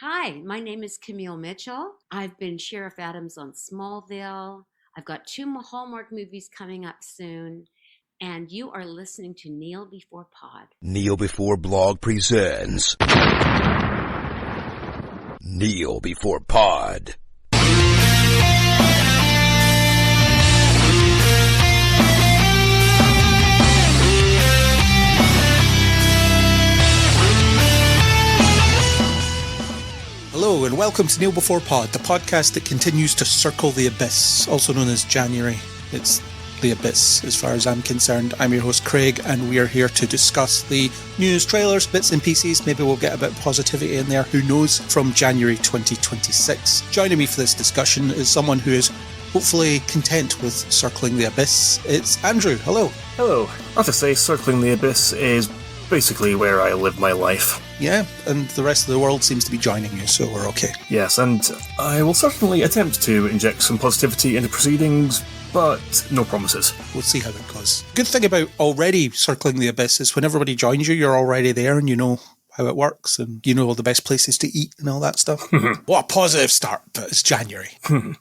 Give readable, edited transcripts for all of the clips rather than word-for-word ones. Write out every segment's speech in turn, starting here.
Hi, my name is Camille Mitchell. I've been Sheriff Adams on Smallville. I've got two more Hallmark movies coming up soon. And you are listening to Kneel Before Pod. Kneel Before Blog presents Kneel Before Pod. Hello and welcome to Kneel Before Pod, the podcast that continues to circle the abyss, also known as January. It's the abyss as far as I'm concerned. I'm your host Craig and we are here to discuss the news, trailers, bits and pieces. Maybe we'll get a bit of positivity in there, who knows, from January 2026. Joining me for this discussion is someone who is hopefully content with circling the abyss. It's Andrew. Hello. Hello. I have to say, circling the abyss is basically where I live my life. Yeah, and the rest of the world seems to be joining you, so we're okay. Yes, and I will certainly attempt to inject some positivity into proceedings, but no promises. We'll see how it goes. Good thing about already circling the abyss is when everybody joins you, you're already there and you know how it works and you know all the best places to eat and all that stuff. What a positive start, but it's January.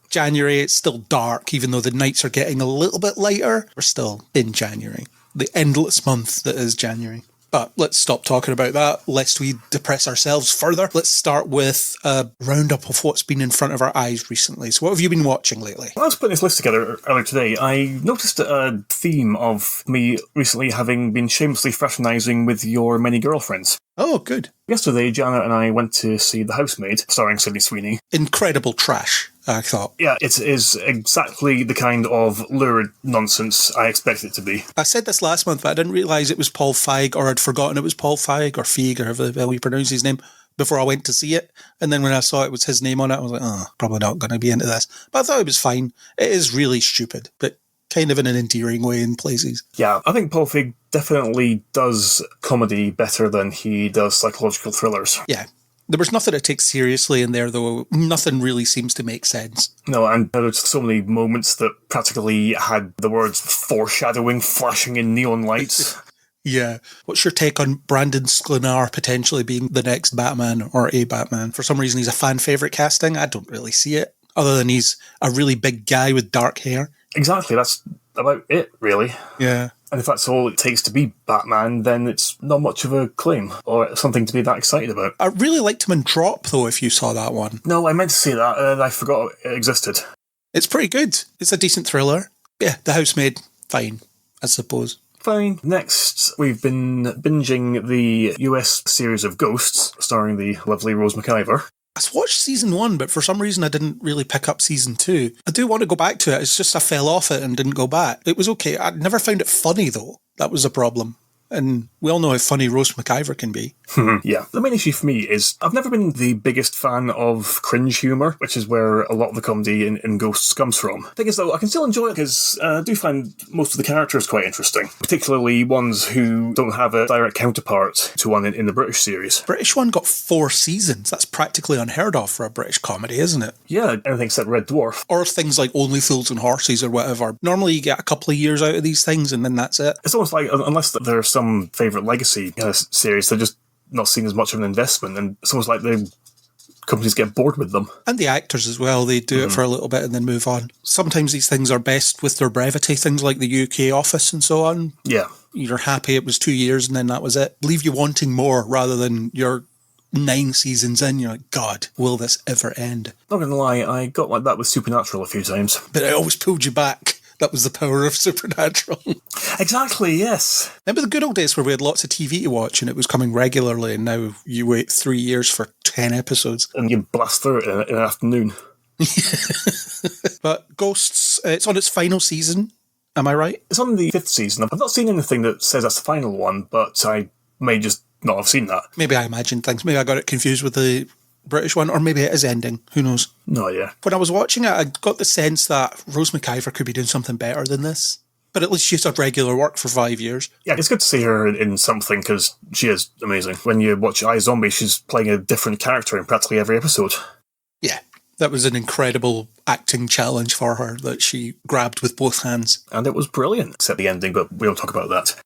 January, it's still dark, even though the nights are getting a little bit lighter. We're still in January. The endless month that is January. But let's stop talking about that, lest we depress ourselves further. Let's start with a roundup of what's been in front of our eyes recently. So what have you been watching lately? When I was putting this list together earlier today, I noticed a theme of me recently having been shamelessly fraternising with your many girlfriends. Oh, good. Yesterday, Jana and I went to see The Housemaid, starring Sydney Sweeney. Incredible trash, I thought. Yeah, it is exactly the kind of lurid nonsense I expected it to be. I said this last month, but I didn't realise it was Paul Feig, or I'd forgotten it was Paul Feig, or Feig, or however the hell you pronounce his name, before I went to see it. And then when I saw it was his name on it, I was like, oh, probably not going to be into this. But I thought it was fine. It is really stupid, but kind of in an endearing way in places. Yeah, I think Paul Feig definitely does comedy better than he does psychological thrillers. Yeah. There was nothing to take seriously in there, though. Nothing really seems to make sense. No, and there's so many moments that practically had the words foreshadowing flashing in neon lights. Yeah. What's your take on Brandon Sklenar potentially being the next Batman or a Batman? For some reason, he's a fan favourite casting. I don't really see it, other than he's a really big guy with dark hair. Exactly, that's about it, really. Yeah. And if that's all it takes to be Batman, then it's not much of a claim, or something to be that excited about. I really liked him in Drop, though, if you saw that one. No, I meant to see that, and I forgot it existed. It's pretty good. It's a decent thriller. Yeah, The Housemaid, fine, I suppose. Fine. Next, we've been binging the US series of Ghosts, starring the lovely Rose McIver. I watched season 1, but for some reason I didn't really pick up season 2. I do want to go back to it. It's just I fell off it and didn't go back. It was okay. I never found it funny, though. That was a problem. And we all know how funny Rose McIver can be. Yeah. The main issue for me is I've never been the biggest fan of cringe humour, which is where a lot of the comedy in Ghosts comes from. The thing is, though, I can still enjoy it because I do find most of the characters quite interesting, particularly ones who don't have a direct counterpart to one in the British series. British one got 4 seasons. That's practically unheard of for a British comedy, isn't it? Yeah, anything except Red Dwarf. Or things like Only Fools and Horses or whatever. Normally you get a couple of years out of these things and then that's it. It's almost like, unless there's some favourite legacy series, they're just not seen as much of an investment, and it's almost like the companies get bored with them. And the actors as well, they do it for a little bit and then move on. Sometimes these things are best with their brevity, things like the UK Office and so on. Yeah. You're happy it was 2 years and then that was it. Leave you wanting more rather than you're 9 seasons in, you're like, God, will this ever end? Not gonna lie, I got like that with Supernatural a few times. But it always pulled you back. That was the power of Supernatural. Exactly, yes. Remember the good old days where we had lots of TV to watch and it was coming regularly, and now you wait 3 years for 10 episodes. And you blast through it in an afternoon. But Ghosts, it's on its final season, am I right? It's on the 5th season. I've not seen anything that says that's the final one, but I may just not have seen that. Maybe I imagined things. Maybe I got it confused with the British one, or maybe it is ending. Who knows? No, yeah. When I was watching it, I got the sense that Rose McIver could be doing something better than this. But at least she's had regular work for 5 years. Yeah, it's good to see her in something, because she is amazing. When you watch iZombie, she's playing a different character in practically every episode. Yeah, that was an incredible acting challenge for her that she grabbed with both hands. And it was brilliant, except the ending, but we won't talk about that.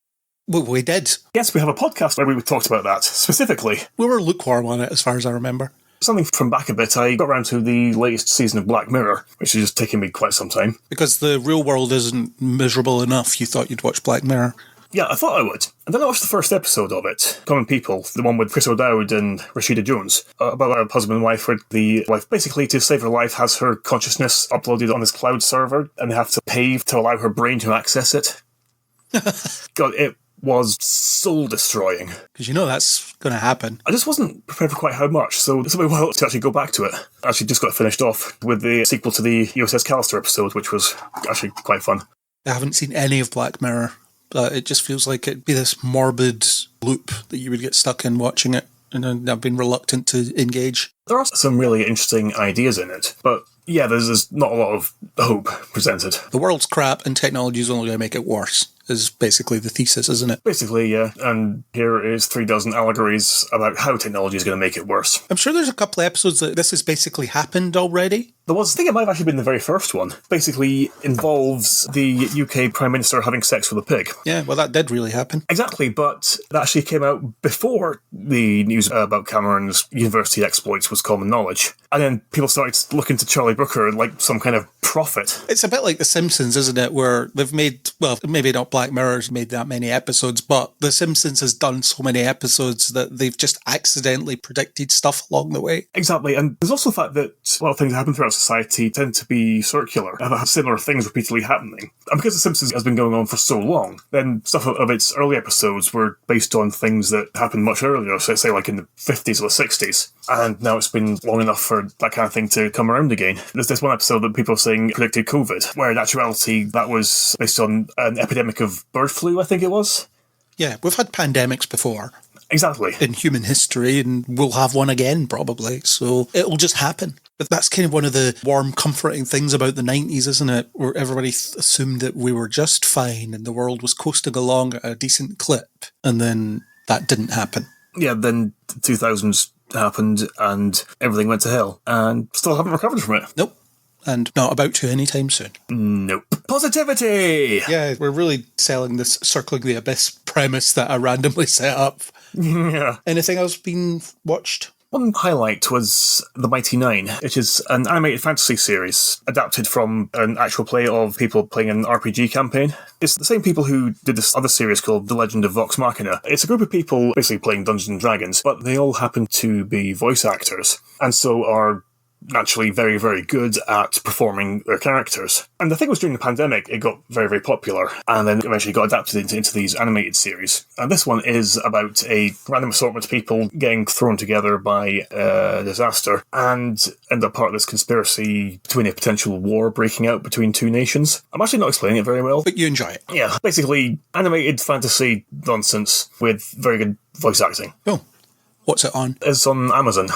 Well, we did. Yes, we have a podcast where we talked about that, specifically. We were lukewarm on it, as far as I remember. Something from back a bit, I got around to the latest season of Black Mirror, which has just taken me quite some time. Because the real world isn't miserable enough, you thought you'd watch Black Mirror. Yeah, I thought I would. And then I watched the first episode of it, Common People, the one with Chris O'Dowd and Rashida Jones, about a husband and wife where the wife, basically to save her life, has her consciousness uploaded on this cloud server, and they have to pay to allow her brain to access it. God, it was soul-destroying. Because you know that's going to happen. I just wasn't prepared for quite how much, so it's a bit well to actually go back to it. I actually just got finished off with the sequel to the USS Callister episode, which was actually quite fun. I haven't seen any of Black Mirror, but it just feels like it'd be this morbid loop that you would get stuck in watching it, and I've been reluctant to engage. There are some really interesting ideas in it, but yeah, there's not a lot of hope presented. The world's crap and technology is only going to make it worse, is basically the thesis, isn't it? Basically, yeah. And here is 36 allegories about how technology is going to make it worse. I'm sure there's a couple of episodes that this has basically happened already. There was, I think it might have actually been the very first one. Basically involves the UK Prime Minister having sex with a pig. Yeah, well, that did really happen. Exactly, but that actually came out before the news about Cameron's university exploits was common knowledge. And then people started looking to Charlie Brooker like some kind of prophet. It's a bit like The Simpsons, isn't it? Where they've made, well, maybe not Black Mirror's made that many episodes, but The Simpsons has done so many episodes that they've just accidentally predicted stuff along the way. Exactly, and there's also the fact that a lot of things that happen throughout society tend to be circular, and have similar things repeatedly happening. And because The Simpsons has been going on for so long, then stuff of its early episodes were based on things that happened much earlier, so say like in the 50s or the 60s. And now it's been long enough for that kind of thing to come around again. There's this one episode that people are saying predicted COVID, where in actuality that was based on an epidemic of bird flu, I think it was. Yeah, we've had pandemics before. Exactly. In human history, and we'll have one again probably, so it'll just happen. But that's kind of one of the warm, comforting things about the 90s, isn't it? Where everybody assumed that we were just fine and the world was coasting along at a decent clip, and then that didn't happen. Yeah, then 2000s happened and everything went to hell, and still haven't recovered from it. Nope. And not about to anytime soon. Nope. Positivity! Yeah, we're really selling this Circling the Abyss premise that I randomly set up. Yeah. Anything else been watched? One highlight was The Mighty Nine, which is an animated fantasy series adapted from an actual play of people playing an RPG campaign. It's the same people who did this other series called The Legend of Vox Machina. It's a group of people basically playing Dungeons and Dragons, but they all happen to be voice actors, and so are naturally very, very good at performing their characters. And I think it was during the pandemic it got very, very popular, and then eventually got adapted into these animated series. And this one is about a random assortment of people getting thrown together by a disaster and end up part of this conspiracy between a potential war breaking out between two nations. I'm actually not explaining it very well. But you enjoy it. Yeah, basically animated fantasy nonsense with very good voice acting. Oh, what's it on? It's on Amazon.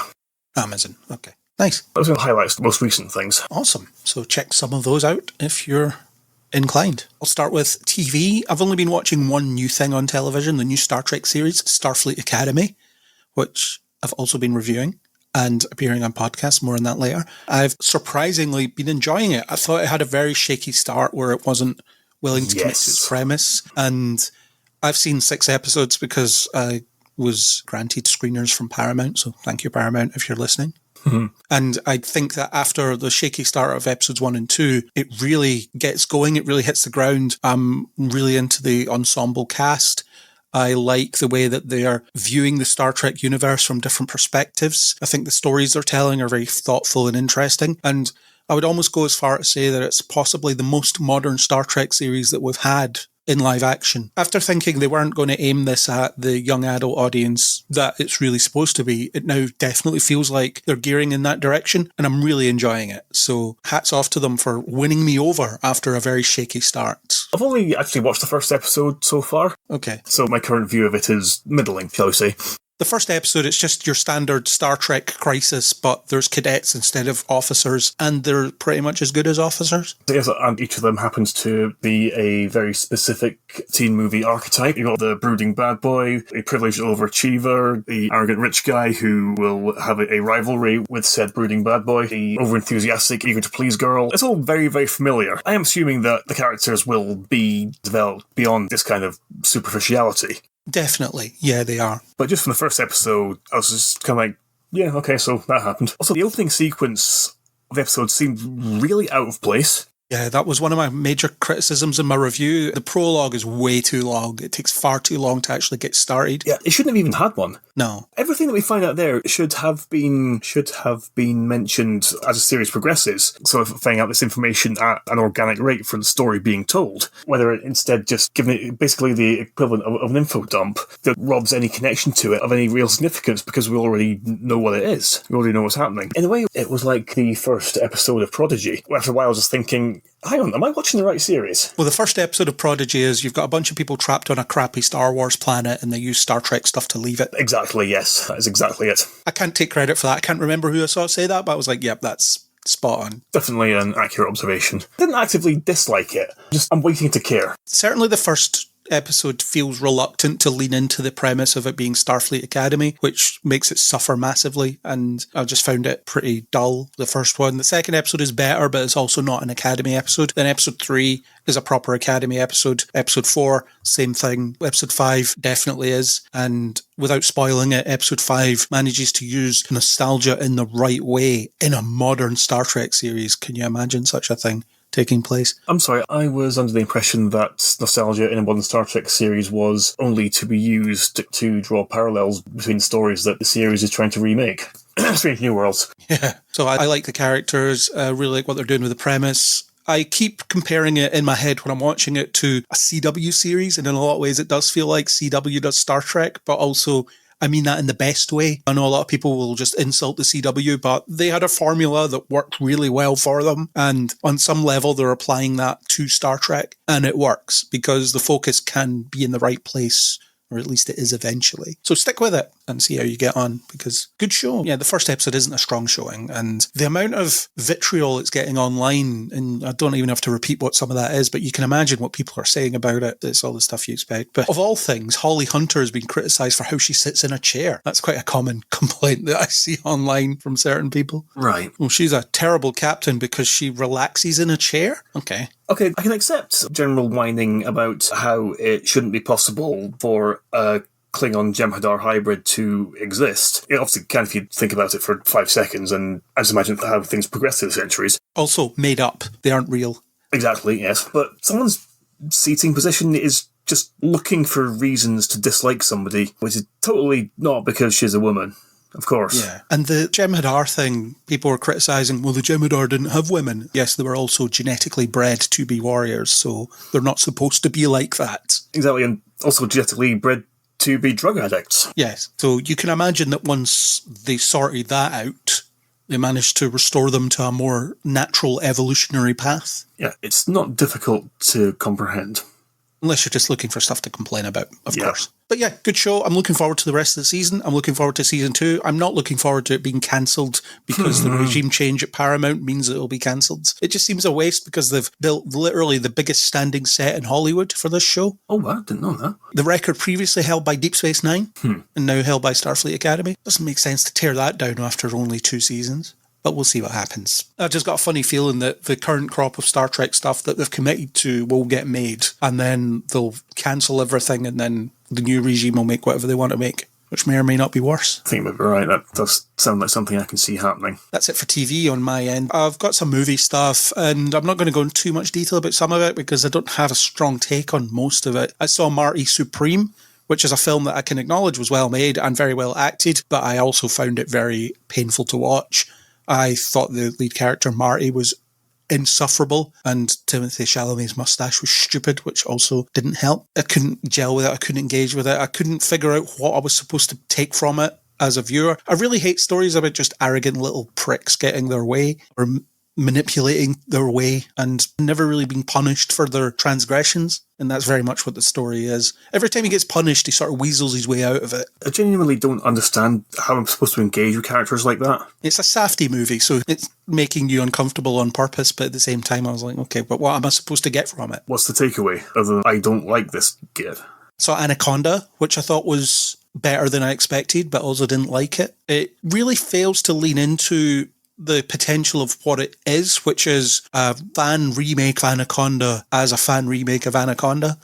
Amazon, okay. Nice. Those are the highlights, the most recent things. Awesome. So check some of those out if you're inclined. I'll start with TV. I've only been watching one new thing on television, the new Star Trek series, Starfleet Academy, which I've also been reviewing and appearing on podcasts, more on that later. I've surprisingly been enjoying it. I thought it had a very shaky start where it wasn't willing to commit to its premise. And I've seen 6 episodes because I was granted screeners from Paramount. So thank you, Paramount, if you're listening. Mm-hmm. And I think that after the shaky start of episodes 1 and 2, it really gets going. It really hits the ground. I'm really into the ensemble cast. I like the way that they are viewing the Star Trek universe from different perspectives. I think the stories they're telling are very thoughtful and interesting. And I would almost go as far as to say that it's possibly the most modern Star Trek series that we've had in live action. After thinking they weren't going to aim this at the young adult audience that it's really supposed to be, it now definitely feels like they're gearing in that direction, and I'm really enjoying it. So hats off to them for winning me over after a very shaky start. I've only actually watched the first episode so far. Okay. So my current view of it is middling, shall we say. The first episode, it's just your standard Star Trek crisis, but there's cadets instead of officers, and they're pretty much as good as officers. Yes, and each of them happens to be a very specific teen movie archetype. You've got the brooding bad boy, a privileged overachiever, the arrogant rich guy who will have a rivalry with said brooding bad boy, the overenthusiastic, eager-to-please girl. It's all very, very familiar. I am assuming that the characters will be developed beyond this kind of superficiality. Definitely. Yeah, they are. But just from the first episode, I was just kind of like, Yeah, okay, so that happened. Also, the opening sequence of the episode seemed really out of place. Yeah, that was one of my major criticisms in my review. The prologue is way too long. It takes far too long to actually get started. Yeah, it shouldn't have even had one. No. Everything that we find out there should have been mentioned as the series progresses, sort of finding out this information at an organic rate for the story being told. Whether it instead just giving it basically the equivalent of an info dump that robs any connection to it of any real significance because we already know what it is. We already know what's happening. In a way, it was like the first episode of Prodigy. After a while, I was just thinking, hang on, am I watching the right series? Well, the first episode of Prodigy is you've got a bunch of people trapped on a crappy Star Wars planet and they use Star Trek stuff to leave it. Exactly, yes. That is exactly it. I can't take credit for that. I can't remember who I saw say that, but I was like, yep, that's spot on. Definitely an accurate observation. Didn't actively dislike it. Just, I'm waiting to care. Certainly the first episode feels reluctant to lean into the premise of it being Starfleet Academy, which makes it suffer massively, and I just found it pretty dull, the first one. The second episode is better, but it's also not an Academy episode. Then episode 3 is a proper Academy episode. Episode 4, same thing. Episode 5 definitely is, and without spoiling it, episode 5 manages to use nostalgia in the right way in a modern Star Trek series. Can you imagine such a thing taking place? I'm sorry, I was under the impression that nostalgia in a modern Star Trek series was only to be used to draw parallels between stories that the series is trying to remake. Strange New Worlds. Yeah. So I like the characters, really like what they're doing with the premise. I keep comparing it in my head when I'm watching it to a CW series, and in a lot of ways it does feel like CW does Star Trek, but also I mean that in the best way. I know a lot of people will just insult the CW, but they had a formula that worked really well for them. And on some level, they're applying that to Star Trek. And it works because the focus can be in the right place, or at least it is eventually. So stick with it and see how you get on, because good show. Yeah, the first episode isn't a strong showing, and the amount of vitriol it's getting online, and I don't even have to repeat what some of that is, but you can imagine what people are saying about it. It's all the stuff you expect. But of all things, Holly Hunter has been criticised for how she sits in a chair. That's quite a common complaint that I see online from certain people. Right. Well, she's a terrible captain because she relaxes in a chair? Okay, I can accept general whining about how it shouldn't be possible for a Klingon Jem'Hadar hybrid to exist. It obviously can if you think about it for 5 seconds, and I just imagine how things progress through the centuries. Also made up. They aren't real. Exactly, yes. But someone's seating position is just looking for reasons to dislike somebody, which is totally not because she's a woman. Of course. Yeah. And the Jem'Hadar thing, people were criticising, well, the Jem'Hadar didn't have women. Yes, they were also genetically bred to be warriors, so they're not supposed to be like that. Exactly, and also genetically bred to be drug addicts. Yes. So you can imagine that once they sorted that out, they managed to restore them to a more natural evolutionary path. Yeah, it's not difficult to comprehend. Unless you're just looking for stuff to complain about, of course. But yeah, good show. I'm looking forward to the rest of the season. I'm looking forward to season 2. I'm not looking forward to it being cancelled because the regime change at Paramount means that it'll be cancelled. It just seems a waste because they've built literally the biggest standing set in Hollywood for this show. Oh, wow, didn't know that. The record previously held by Deep Space Nine and now held by Starfleet Academy. Doesn't make sense to tear that down after only 2 seasons. But we'll see what happens. I've just got a funny feeling that the current crop of Star Trek stuff that they've committed to will get made, and then they'll cancel everything, and then the new regime will make whatever they want to make, which may or may not be worse. I think you might be right. That does sound like something I can see happening. That's it for TV on my end. I've got some movie stuff, and I'm not going to go into too much detail about some of it because I don't have a strong take on most of it. I saw Marty Supreme, which is a film that I can acknowledge was well made and very well acted, but I also found it very painful to watch. I thought the lead character, Marty, was insufferable, and Timothée Chalamet's mustache was stupid, which also didn't help. I couldn't gel with it. I couldn't engage with it. I couldn't figure out what I was supposed to take from it as a viewer. I really hate stories about just arrogant little pricks getting their way or manipulating their way and never really being punished for their transgressions. And that's very much what the story is. Every time he gets punished, he sort of weasels his way out of it. I genuinely don't understand how I'm supposed to engage with characters like that. It's a safety movie, so it's making you uncomfortable on purpose, but at the same time I was like, okay, but what am I supposed to get from it? What's the takeaway other than I don't like this kid? So Anaconda, which I thought was better than I expected, but also didn't like it. It really fails to lean into the potential of what it is, which is a fan remake of Anaconda as a fan remake of Anaconda.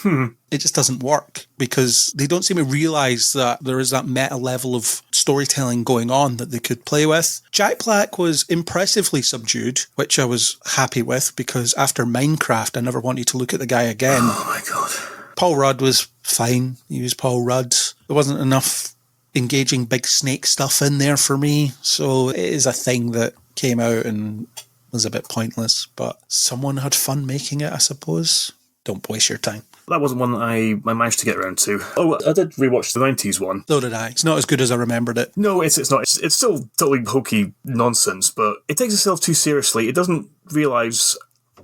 It just doesn't work because they don't seem to realise that there is that meta level of storytelling going on that they could play with. Jack Black was impressively subdued, which I was happy with because after Minecraft, I never wanted to look at the guy again. Oh my God. Paul Rudd was fine. He was Paul Rudd. There wasn't enough engaging big snake stuff in there for me. So it is a thing that came out and was a bit pointless, but someone had fun making it, I suppose. Don't waste your time. That wasn't one that I managed to get around to. Oh, I did rewatch the 90s one. So did I. It's not as good as I remembered it. No, it's not. It's still totally hokey nonsense, but it takes itself too seriously. It doesn't realise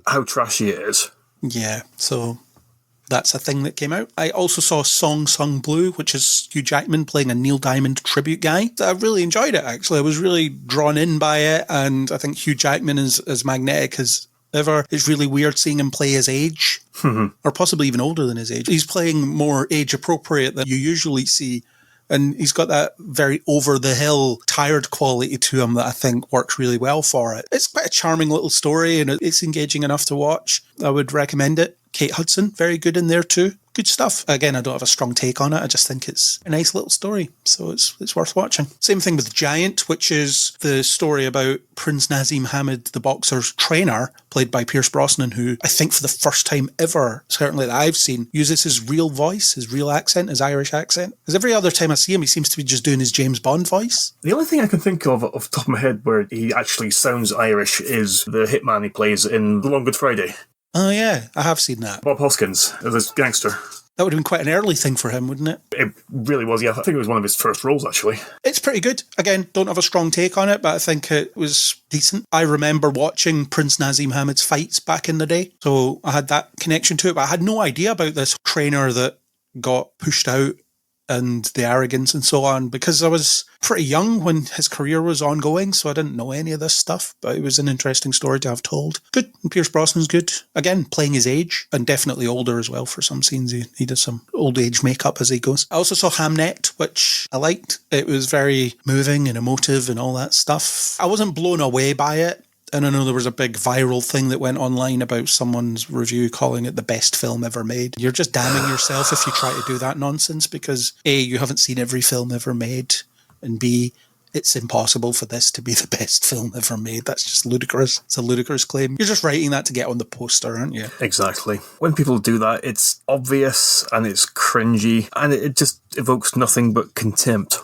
how trashy it is. Yeah, so that's a thing that came out. I also saw Song Sung Blue, which is Hugh Jackman playing a Neil Diamond tribute guy. I really enjoyed it, actually. I was really drawn in by it, and I think Hugh Jackman is as magnetic as ever. It's really weird seeing him play his age, or possibly even older than his age. He's playing more age-appropriate than you usually see, and he's got that very over-the-hill, tired quality to him that I think works really well for it. It's quite a charming little story, and it's engaging enough to watch. I would recommend it. Kate Hudson, very good in there too. Good stuff. Again, I don't have a strong take on it. I just think it's a nice little story, so it's worth watching. Same thing with Giant, which is the story about Prince Nazim Hamid, the boxer's trainer, played by Pierce Brosnan, who I think for the first time ever, certainly that I've seen, uses his real voice, his real accent, his Irish accent. Because every other time I see him, he seems to be just doing his James Bond voice. The only thing I can think of off the top of my head where he actually sounds Irish is the hitman he plays in The Long Good Friday. Oh yeah, I have seen that. Bob Hoskins, as this gangster. That would have been quite an early thing for him, wouldn't it? It really was, yeah. I think it was one of his first roles, actually. It's pretty good. Again, don't have a strong take on it, but I think it was decent. I remember watching Prince Nazim Hamid's fights back in the day, so I had that connection to it, but I had no idea about this trainer that got pushed out and the arrogance and so on, because I was pretty young when his career was ongoing, so I didn't know any of this stuff, but it was an interesting story to have told. Good. And Pierce Brosnan's good. Again, playing his age, and definitely older as well for some scenes. He does some old age makeup as he goes. I also saw Hamnet, which I liked. It was very moving and emotive and all that stuff. I wasn't blown away by it. And I know there was a big viral thing that went online about someone's review calling it the best film ever made. You're just damning yourself if you try to do that nonsense because A, you haven't seen every film ever made, and B, it's impossible for this to be the best film ever made. That's just ludicrous. It's a ludicrous claim. You're just writing that to get on the poster, aren't you? Exactly. When people do that, it's obvious and it's cringy and it just evokes nothing but contempt.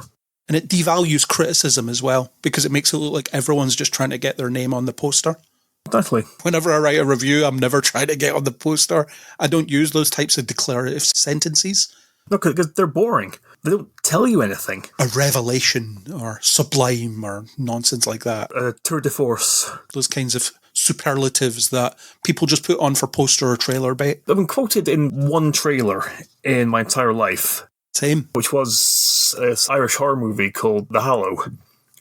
And it devalues criticism as well, because it makes it look like everyone's just trying to get their name on the poster. Definitely. Whenever I write a review, I'm never trying to get on the poster. I don't use those types of declarative sentences. No, because they're boring. They don't tell you anything. A revelation or sublime or nonsense like that. A tour de force. Those kinds of superlatives that people just put on for poster or trailer bait. I've been quoted in one trailer in my entire life. Same. Which was this Irish horror movie called The Hallow,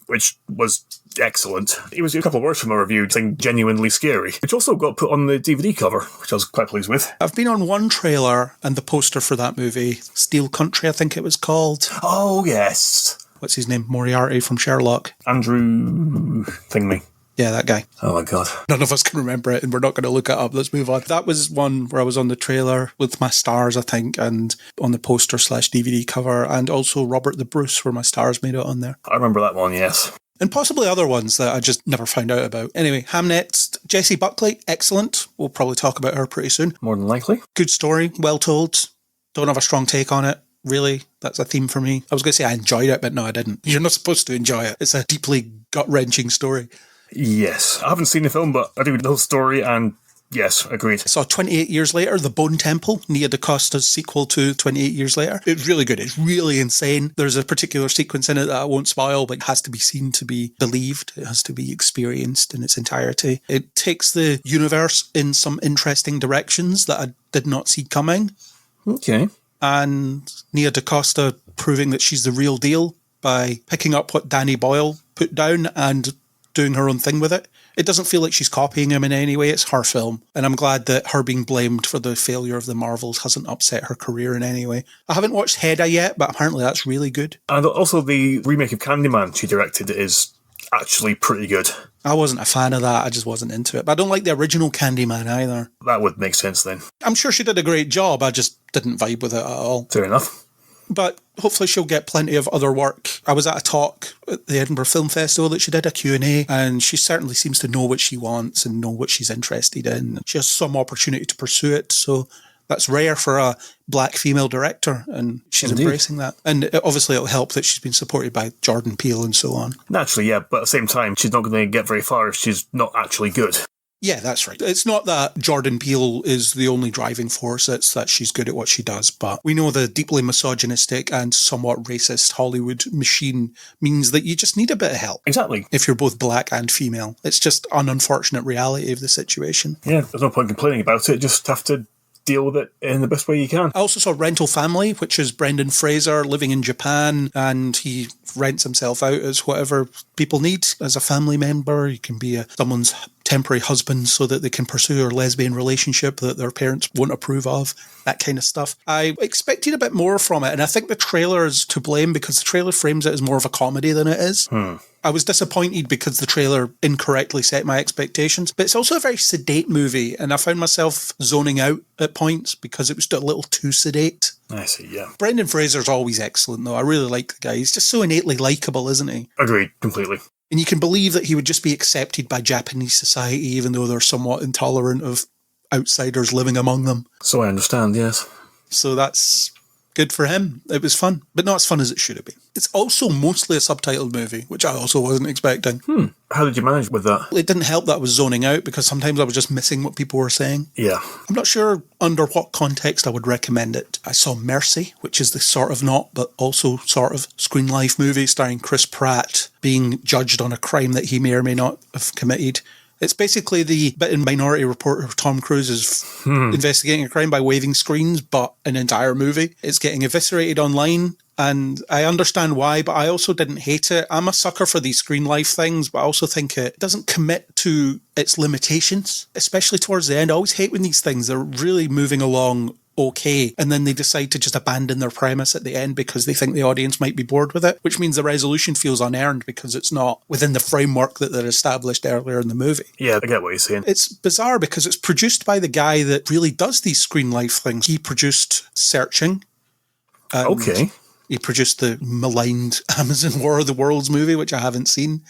which was excellent. It was a couple of words from a review saying genuinely scary, which also got put on the DVD cover, which I was quite pleased with. I've been on one trailer and the poster for that movie, Steel Country, I think it was called. Oh, yes. What's his name? Moriarty from Sherlock. Andrew Thingley. Yeah, that guy. Oh my God. None of us can remember it and we're not going to look it up. Let's move on. That was one where I was on the trailer with my stars, I think, and on the poster / DVD cover, and also Robert the Bruce, where my stars made it on there. I remember that one, yes. And possibly other ones that I just never found out about. Anyway, Hamnet, Jessie Buckley, excellent. We'll probably talk about her pretty soon. More than likely. Good story, well told. Don't have a strong take on it. Really, that's a theme for me. I was going to say I enjoyed it, but no, I didn't. You're not supposed to enjoy it. It's a deeply gut-wrenching story. Yes. I haven't seen the film, but I do know the story, and yes, agreed. I saw 28 Years Later, The Bone Temple, Nia DaCosta's sequel to 28 Years Later. It's really good. It's really insane. There's a particular sequence in it that I won't spoil, but it has to be seen to be believed. It has to be experienced in its entirety. It takes the universe in some interesting directions that I did not see coming. Okay. And Nia DaCosta proving that she's the real deal by picking up what Danny Boyle put down and doing her own thing with it. It doesn't feel like she's copying him in any way. It's her film. And I'm glad that her being blamed for the failure of the Marvels hasn't upset her career in any way. I haven't watched Hedda yet, but apparently that's really good. And also the remake of Candyman she directed is actually pretty good. I wasn't a fan of that. I just wasn't into it. But I don't like the original Candyman either. That would make sense then. I'm sure she did a great job. I just didn't vibe with it at all. Fair enough. But hopefully she'll get plenty of other work. I was at a talk at the Edinburgh Film Festival that she did a Q&A, and she certainly seems to know what she wants and know what she's interested in. She has some opportunity to pursue it, so that's rare for a black female director, and she's Indeed. embracing that. And obviously it'll help that she's been supported by Jordan Peele and so on. Naturally, yeah, but at the same time, she's not going to get very far if she's not actually good. Yeah, that's right. It's not that Jordan Peele is the only driving force, it's that she's good at what she does. But we know the deeply misogynistic and somewhat racist Hollywood machine means that you just need a bit of help. Exactly. If you're both black and female. It's just an unfortunate reality of the situation. Yeah, there's no point complaining about it, just have to deal with it in the best way you can. I also saw Rental Family, which is Brendan Fraser living in Japan, and he rents himself out as whatever people need as a family member. He can be someone's temporary husband so that they can pursue a lesbian relationship that their parents won't approve of, that kind of stuff. I expected a bit more from it, and I think the trailer is to blame because the trailer frames it as more of a comedy than it is. I was disappointed because the trailer incorrectly set my expectations, but it's also a very sedate movie, and I found myself zoning out at points because it was a little too sedate. I see, yeah. Brendan Fraser's always excellent, though. I really like the guy. He's just so innately likeable, isn't he? Agreed, completely. And you can believe that he would just be accepted by Japanese society, even though they're somewhat intolerant of outsiders living among them. So I understand, yes. So that's good for him. It was fun, but not as fun as it should have been. It's also mostly a subtitled movie, which I also wasn't expecting. How did you manage with that? It didn't help that I was zoning out because sometimes I was just missing what people were saying. Yeah. I'm not sure under what context I would recommend it. I saw Mercy, which is the sort of not, but also sort of screen life movie starring Chris Pratt being judged on a crime that he may or may not have committed. It's basically the bit in Minority Report where Tom Cruise is investigating a crime by waving screens, but an entire movie. It's getting eviscerated online, and I understand why, but I also didn't hate it. I'm a sucker for these screen life things, but I also think it doesn't commit to its limitations, especially towards the end. I always hate when these things are really moving along okay, and then they decide to just abandon their premise at the end because they think the audience might be bored with it, which means the resolution feels unearned because it's not within the framework that they're established earlier in the movie. Yeah, I get what you're saying. It's bizarre because it's produced by the guy that really does these screen life things. He produced Searching. Okay. He produced the maligned Amazon War of the Worlds movie, which I haven't seen.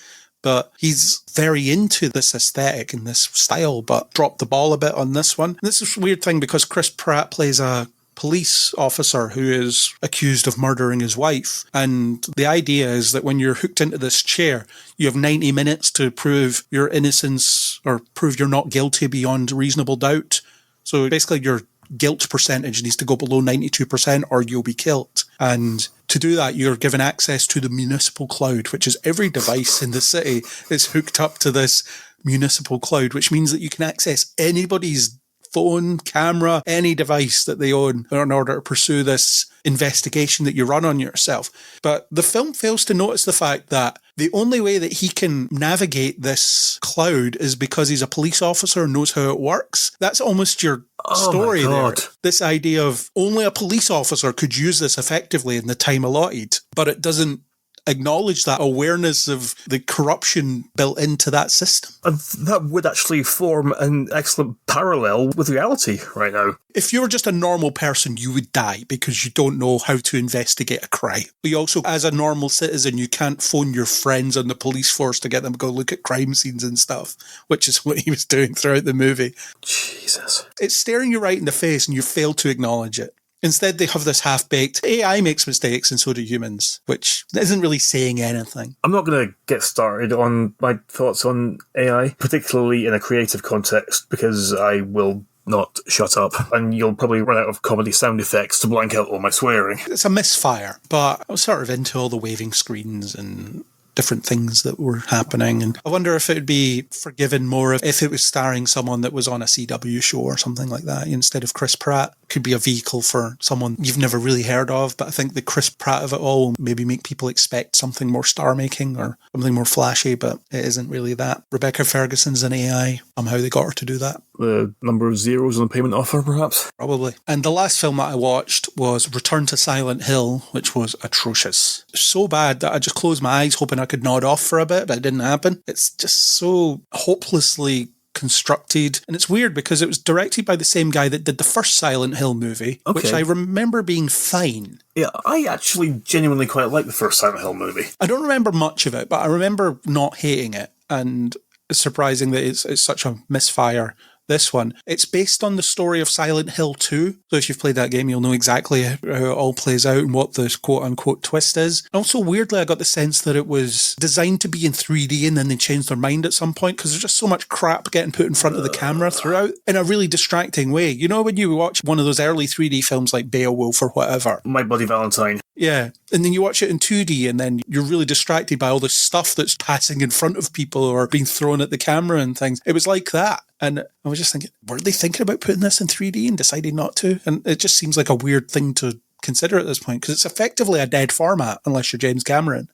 But he's very into this aesthetic and this style, but dropped the ball a bit on this one. And this is a weird thing because Chris Pratt plays a police officer who is accused of murdering his wife. And the idea is that when you're hooked into this chair, you have 90 minutes to prove your innocence or prove you're not guilty beyond reasonable doubt. So basically your guilt percentage needs to go below 92% or you'll be killed. And to do that, you're given access to the municipal cloud, which is every device in the city is hooked up to this municipal cloud, which means that you can access anybody's phone, camera, any device that they own in order to pursue this investigation that you run on yourself. But the film fails to notice the fact that the only way that he can navigate this cloud is because he's a police officer and knows how it works. That's almost your story there. This idea of only a police officer could use this effectively in the time allotted, but it doesn't acknowledge that awareness of the corruption built into that system. And that would actually form an excellent parallel with reality right now. If you were just a normal person, you would die because you don't know how to investigate a crime. You also, as a normal citizen, you can't phone your friends on the police force to get them to go look at crime scenes and stuff, which is what he was doing throughout the movie. Jesus. It's staring you right in the face and you fail to acknowledge it. Instead, they have this half-baked, AI makes mistakes and so do humans, which isn't really saying anything. I'm not going to get started on my thoughts on AI, particularly in a creative context, because I will not shut up, and you'll probably run out of comedy sound effects to blank out all my swearing. It's a misfire, but I was sort of into all the waving screens and different things that were happening, and I wonder if it would be forgiven more if it was starring someone that was on a CW show or something like that instead of Chris Pratt. Could be a vehicle for someone you've never really heard of, but I think the Chris Pratt of it all will maybe make people expect something more star-making or something more flashy, but it isn't really that. Rebecca Ferguson's an AI. Somehow they got her to do that. the number of zeros on the payment offer, perhaps. Probably. And the last film that I watched was Return to Silent Hill, which was atrocious. So bad that I just closed my eyes hoping I could nod off for a bit, but it didn't happen. It's just so hopelessly constructed. And it's weird because it was directed by the same guy that did the first Silent Hill movie, which I remember being fine. Yeah, I actually genuinely quite like the first Silent Hill movie. I don't remember much of it, but I remember not hating it. And it's surprising that it's such a misfire. This one, it's based on the story of Silent Hill 2. So if you've played that game, you'll know exactly how it all plays out and what the quote-unquote twist is. Also, weirdly, I got the sense that it was designed to be in 3D and then they changed their mind at some point because there's just so much crap getting put in front of the camera throughout in a really distracting way. You know when you watch one of those early 3D films like Beowulf or whatever? My Bloody Valentine. Yeah. And then you watch it in 2D and then you're really distracted by all the stuff that's passing in front of people or being thrown at the camera and things. It was like that. And I was just thinking, were they thinking about putting this in 3D and decided not to? And it just seems like a weird thing to consider at this point because it's effectively a dead format unless you're James Cameron.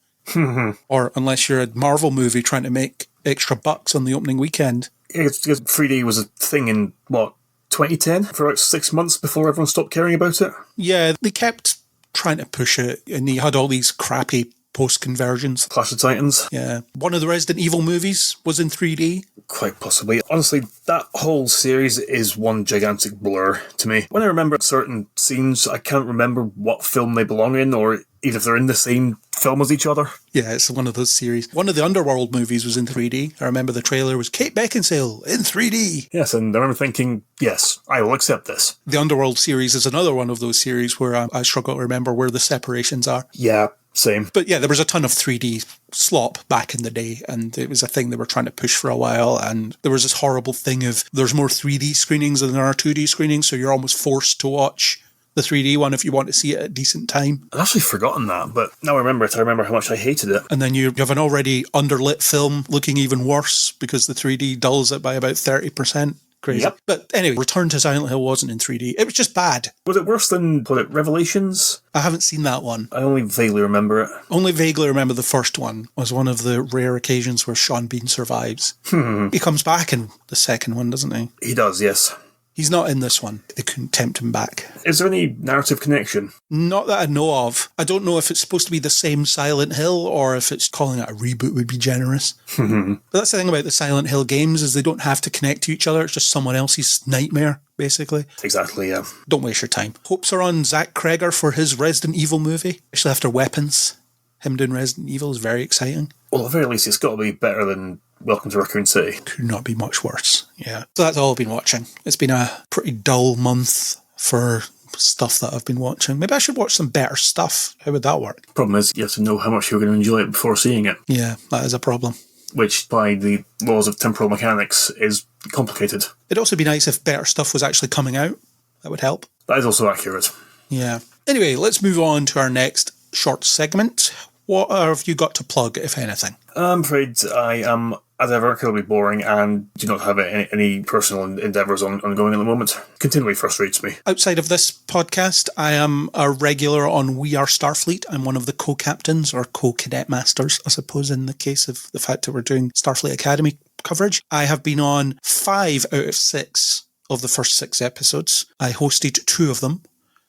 Or unless you're a Marvel movie trying to make extra bucks on the opening weekend. Yeah, because 3D was a thing in, 2010? For about 6 months before everyone stopped caring about it? Yeah, they kept trying to push it and you had all these crappy post-conversions. Clash of Titans. Yeah. One of the Resident Evil movies was in 3D. Quite possibly. Honestly, that whole series is one gigantic blur to me. When I remember certain scenes, I can't remember what film they belong in or even if they're in the same film as each other. Yeah, it's one of those series. One of the Underworld movies was in 3D. I remember the trailer was Kate Beckinsale in 3D. Yes, and I remember thinking, yes, I will accept this. The Underworld series is another one of those series where I struggle to remember where the separations are. Yeah, same. But yeah, there was a ton of 3D slop back in the day, and it was a thing they were trying to push for a while, and there was this horrible thing of there's more 3D screenings than there are 2D screenings, so you're almost forced to watch the 3D one if you want to see it at a decent time. I'd actually forgotten that, but now I remember it. I remember how much I hated it. And then you have an already underlit film looking even worse because the 3D dulls it by about 30%. Crazy. Yep. But anyway, Return to Silent Hill wasn't in 3D. It was just bad. Was it worse than, Revelations? I haven't seen that one. I only vaguely remember it. Only vaguely remember the first one. It was one of the rare occasions where Sean Bean survives. He comes back in the second one, doesn't he? He does, yes. He's not in this one. They couldn't tempt him back. Is there any narrative connection? Not that I know of. I don't know if it's supposed to be the same Silent Hill or if it's calling it a reboot would be generous. But that's the thing about the Silent Hill games is they don't have to connect to each other. It's just someone else's nightmare, basically. Exactly, yeah. Don't waste your time. Hopes are on Zach Kreger for his Resident Evil movie, especially after Weapons. Him doing Resident Evil is very exciting. Well, at the very least, it's got to be better than Welcome to Raccoon City. Could not be much worse, yeah. So that's all I've been watching. It's been a pretty dull month for stuff that I've been watching. Maybe I should watch some better stuff. How would that work? Problem is, you have to know how much you're going to enjoy it before seeing it. Yeah, that is a problem. Which, by the laws of temporal mechanics, is complicated. It'd also be nice if better stuff was actually coming out. That would help. That is also accurate. Yeah. Anyway, let's move on to our next short segment. What have you got to plug, if anything? I'm afraid I am, as ever, incredibly boring and do not have any personal endeavours ongoing at the moment. Continually frustrates me. Outside of this podcast, I am a regular on We Are Starfleet. I'm one of the co-captains or co-cadet masters, I suppose, in the case of the fact that we're doing Starfleet Academy coverage. I have been on 5 out of 6 of the first 6 episodes. I hosted 2 of them.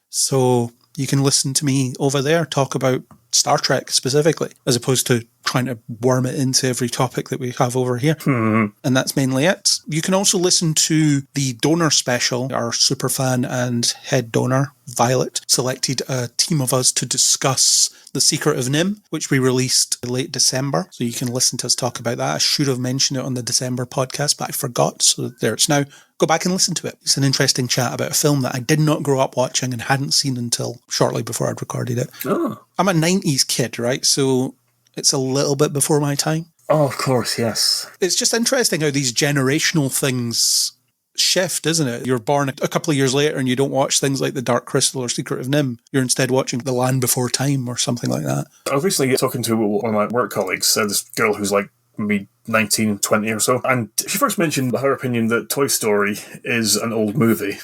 So you can listen to me over there talk about Star Trek specifically, as opposed to trying to worm it into every topic that we have over here. And that's mainly it. You can also listen to the donor special. Our superfan and head donor, Violet, selected a team of us to discuss The Secret of Nim, which we released late December. So you can listen to us talk about that. I should have mentioned it on the December podcast, but I forgot. So there it's now. Go back and listen to it. It's an interesting chat about a film that I did not grow up watching and hadn't seen until shortly before I'd recorded it. Oh. I'm a 90s kid, right? So it's a little bit before my time. Oh, of course, yes. It's just interesting how these generational things shift, isn't it? You're born a couple of years later and you don't watch things like The Dark Crystal or Secret of Nim. You're instead watching The Land Before Time or something like that. I was recently talking to one of my work colleagues, this girl who's like maybe 19, 20 or so, and she first mentioned her opinion that Toy Story is an old movie.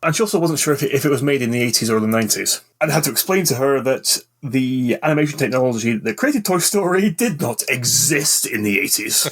And she also wasn't sure if it was made in the 80s or the 90s. And I had to explain to her that the animation technology that created Toy Story did not exist in the 80s.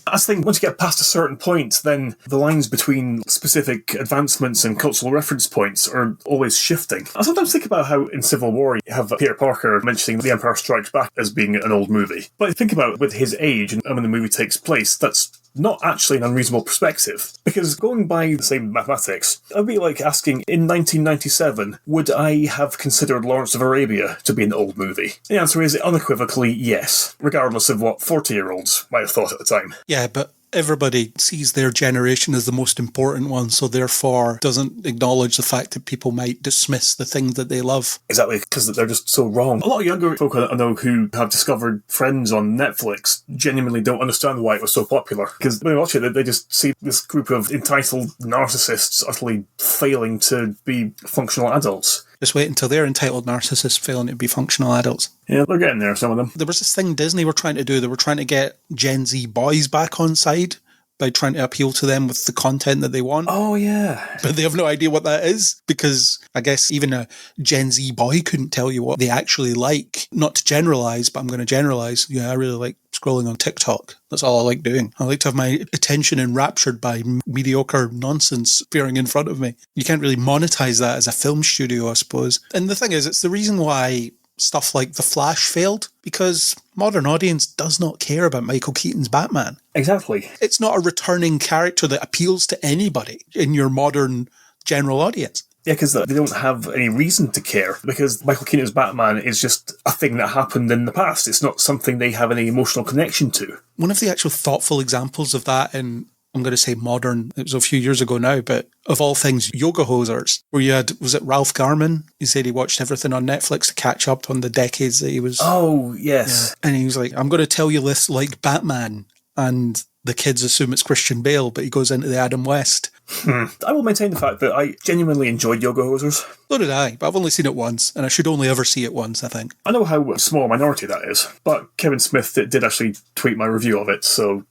I think once you get past a certain point, then the lines between specific advancements and cultural reference points are always shifting. I sometimes think about how in Civil War you have Peter Parker mentioning The Empire Strikes Back as being an old movie. But I think about with his age and when the movie takes place, that's not actually an unreasonable perspective. Because going by the same mathematics, it would be like asking, in 1997, would I have considered Lawrence of Arabia to be an old movie? The answer is unequivocally yes, regardless of what 40-year-olds might have thought at the time. Yeah, but everybody sees their generation as the most important one, so therefore doesn't acknowledge the fact that people might dismiss the things that they love. Exactly, because they're just so wrong. A lot of younger folk I know who have discovered Friends on Netflix genuinely don't understand why it was so popular. Because when they watch it, they just see this group of entitled narcissists utterly failing to be functional adults. Just wait until they're entitled narcissists failing to be functional adults. Yeah, they're getting there, some of them. There was this thing Disney were trying to do. They were trying to get Gen Z boys back on side by trying to appeal to them with the content that they want. Oh, yeah. But they have no idea what that is, because I guess even a Gen Z boy couldn't tell you what they actually like. Not to generalise, but I'm going to generalise. Yeah, I really like scrolling on TikTok. That's all I like doing. I like to have my attention enraptured by mediocre nonsense appearing in front of me. You can't really monetize that as a film studio, I suppose. And the thing is, it's the reason why stuff like The Flash failed, because modern audience does not care about Michael Keaton's Batman. Exactly. It's not a returning character that appeals to anybody in your modern general audience. Yeah, because they don't have any reason to care, because Michael Keaton's Batman is just a thing that happened in the past. It's not something they have any emotional connection to. One of the actual thoughtful examples of that in, I'm going to say modern, it was a few years ago now, but of all things, Yoga Hosers, where you had, was it Ralph Garman? He said he watched everything on Netflix to catch up on the decades that he was... Oh, yes. Yeah. And he was like, I'm going to tell you this like Batman. And the kids assume it's Christian Bale, but he goes into the Adam West. I will maintain the fact that I genuinely enjoyed Yoga Hosers. So did I, but I've only seen it once, and I should only ever see it once, I think. I know how small a minority that is, but Kevin Smith did actually tweet my review of it, so...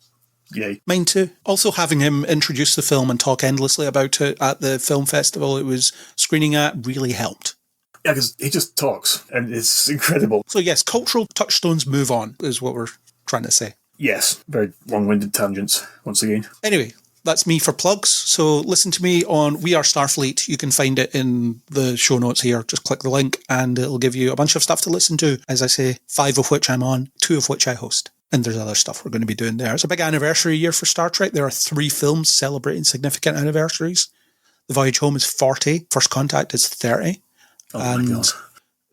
Yay. Mine too. Also, having him introduce the film and talk endlessly about it at the film festival it was screening at really helped. Yeah, because he just talks, and it's incredible. So yes, cultural touchstones move on, is what we're trying to say. Yes, very long-winded tangents, once again. Anyway, that's me for plugs. So listen to me on We Are Starfleet. You can find it in the show notes here. Just click the link, and it'll give you a bunch of stuff to listen to. As I say, 5 of which I'm on, 2 of which I host. And there's other stuff we're going to be doing there. It's a big anniversary year for Star Trek. There are 3 films celebrating significant anniversaries. The Voyage Home is 40. First Contact is 30. Oh and my God.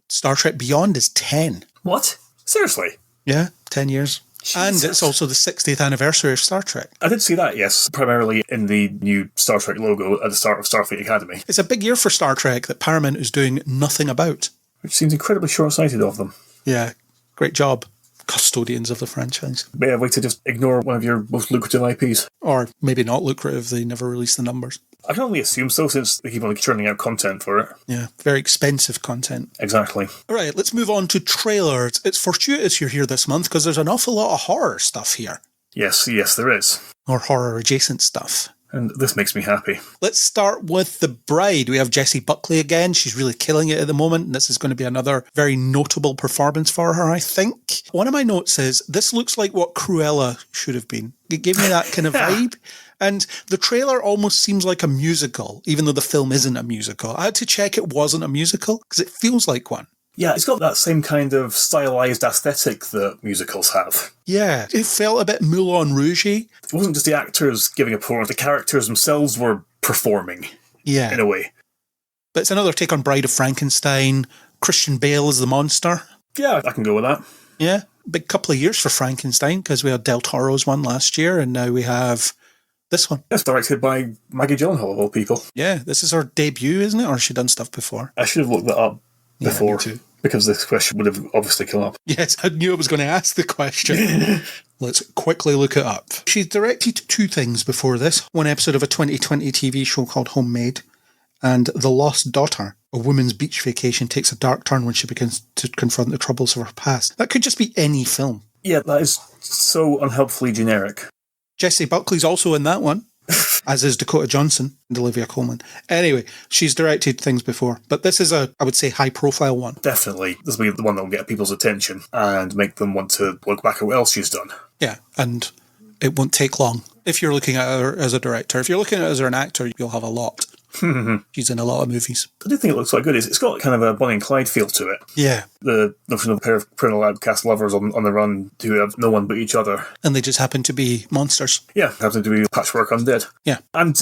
Star Trek Beyond is 10. What? Seriously? Yeah, 10 years. Jesus. And it's also the 60th anniversary of Star Trek. I did see that, yes. Primarily in the new Star Trek logo at the start of Starfleet Academy. It's a big year for Star Trek that Paramount is doing nothing about. Which seems incredibly short-sighted of them. Yeah, great job, custodians of the franchise. May I way to just ignore one of your most lucrative IPs? Or maybe not lucrative, they never release the numbers. I can only assume so, since they keep on churning out content for it. Yeah, very expensive content. Exactly. All right, let's move on to trailers. It's fortuitous you're here this month because there's an awful lot of horror stuff here. Yes, there is. Or horror-adjacent stuff. And this makes me happy. Let's start with The Bride. We have Jessie Buckley again. She's really killing it at the moment, and this is going to be another very notable performance for her, I think. One of my notes is, this looks like what Cruella should have been. It gave me that kind of vibe. And the trailer almost seems like a musical, even though the film isn't a musical. I had to check it wasn't a musical, because it feels like one. Yeah, it's got that same kind of stylized aesthetic that musicals have. Yeah, it felt a bit Moulin Rouge-y. It wasn't just the actors giving a performance, the characters themselves were performing. Yeah. In a way. But it's another take on Bride of Frankenstein. Christian Bale is the monster. Yeah, I can go with that. Yeah, big couple of years for Frankenstein, because we had Del Toro's one last year, and now we have this one. It's directed by Maggie Gyllenhaal, of all people. Yeah, this is her debut, isn't it? Or has she done stuff before? I should have looked that up before, me too. Because this question would have obviously come up. Yes, I knew I was going to ask the question. Let's quickly look it up. She's directed 2 things before this. One episode of a 2020 TV show called Homemade, and The Lost Daughter. A woman's beach vacation takes a dark turn when she begins to confront the troubles of her past. That could just be any film. Yeah, that is so unhelpfully generic. Jessie Buckley's also in that one. as is Dakota Johnson and Olivia Colman. Anyway, she's directed things before, but this is I would say, high-profile one. Definitely. This will be the one that will get people's attention and make them want to look back at what else she's done. Yeah, and it won't take long. If you're looking at her as a director, if you're looking at her as an actor, you'll have a lot. She's in a lot of movies. I do think it looks quite good. It's got kind of a Bonnie and Clyde feel to it. Yeah. The notion of a pair of parental outcast lovers on the run who have no one but each other. And they just happen to be monsters. Yeah, happen to be patchwork undead. Yeah. And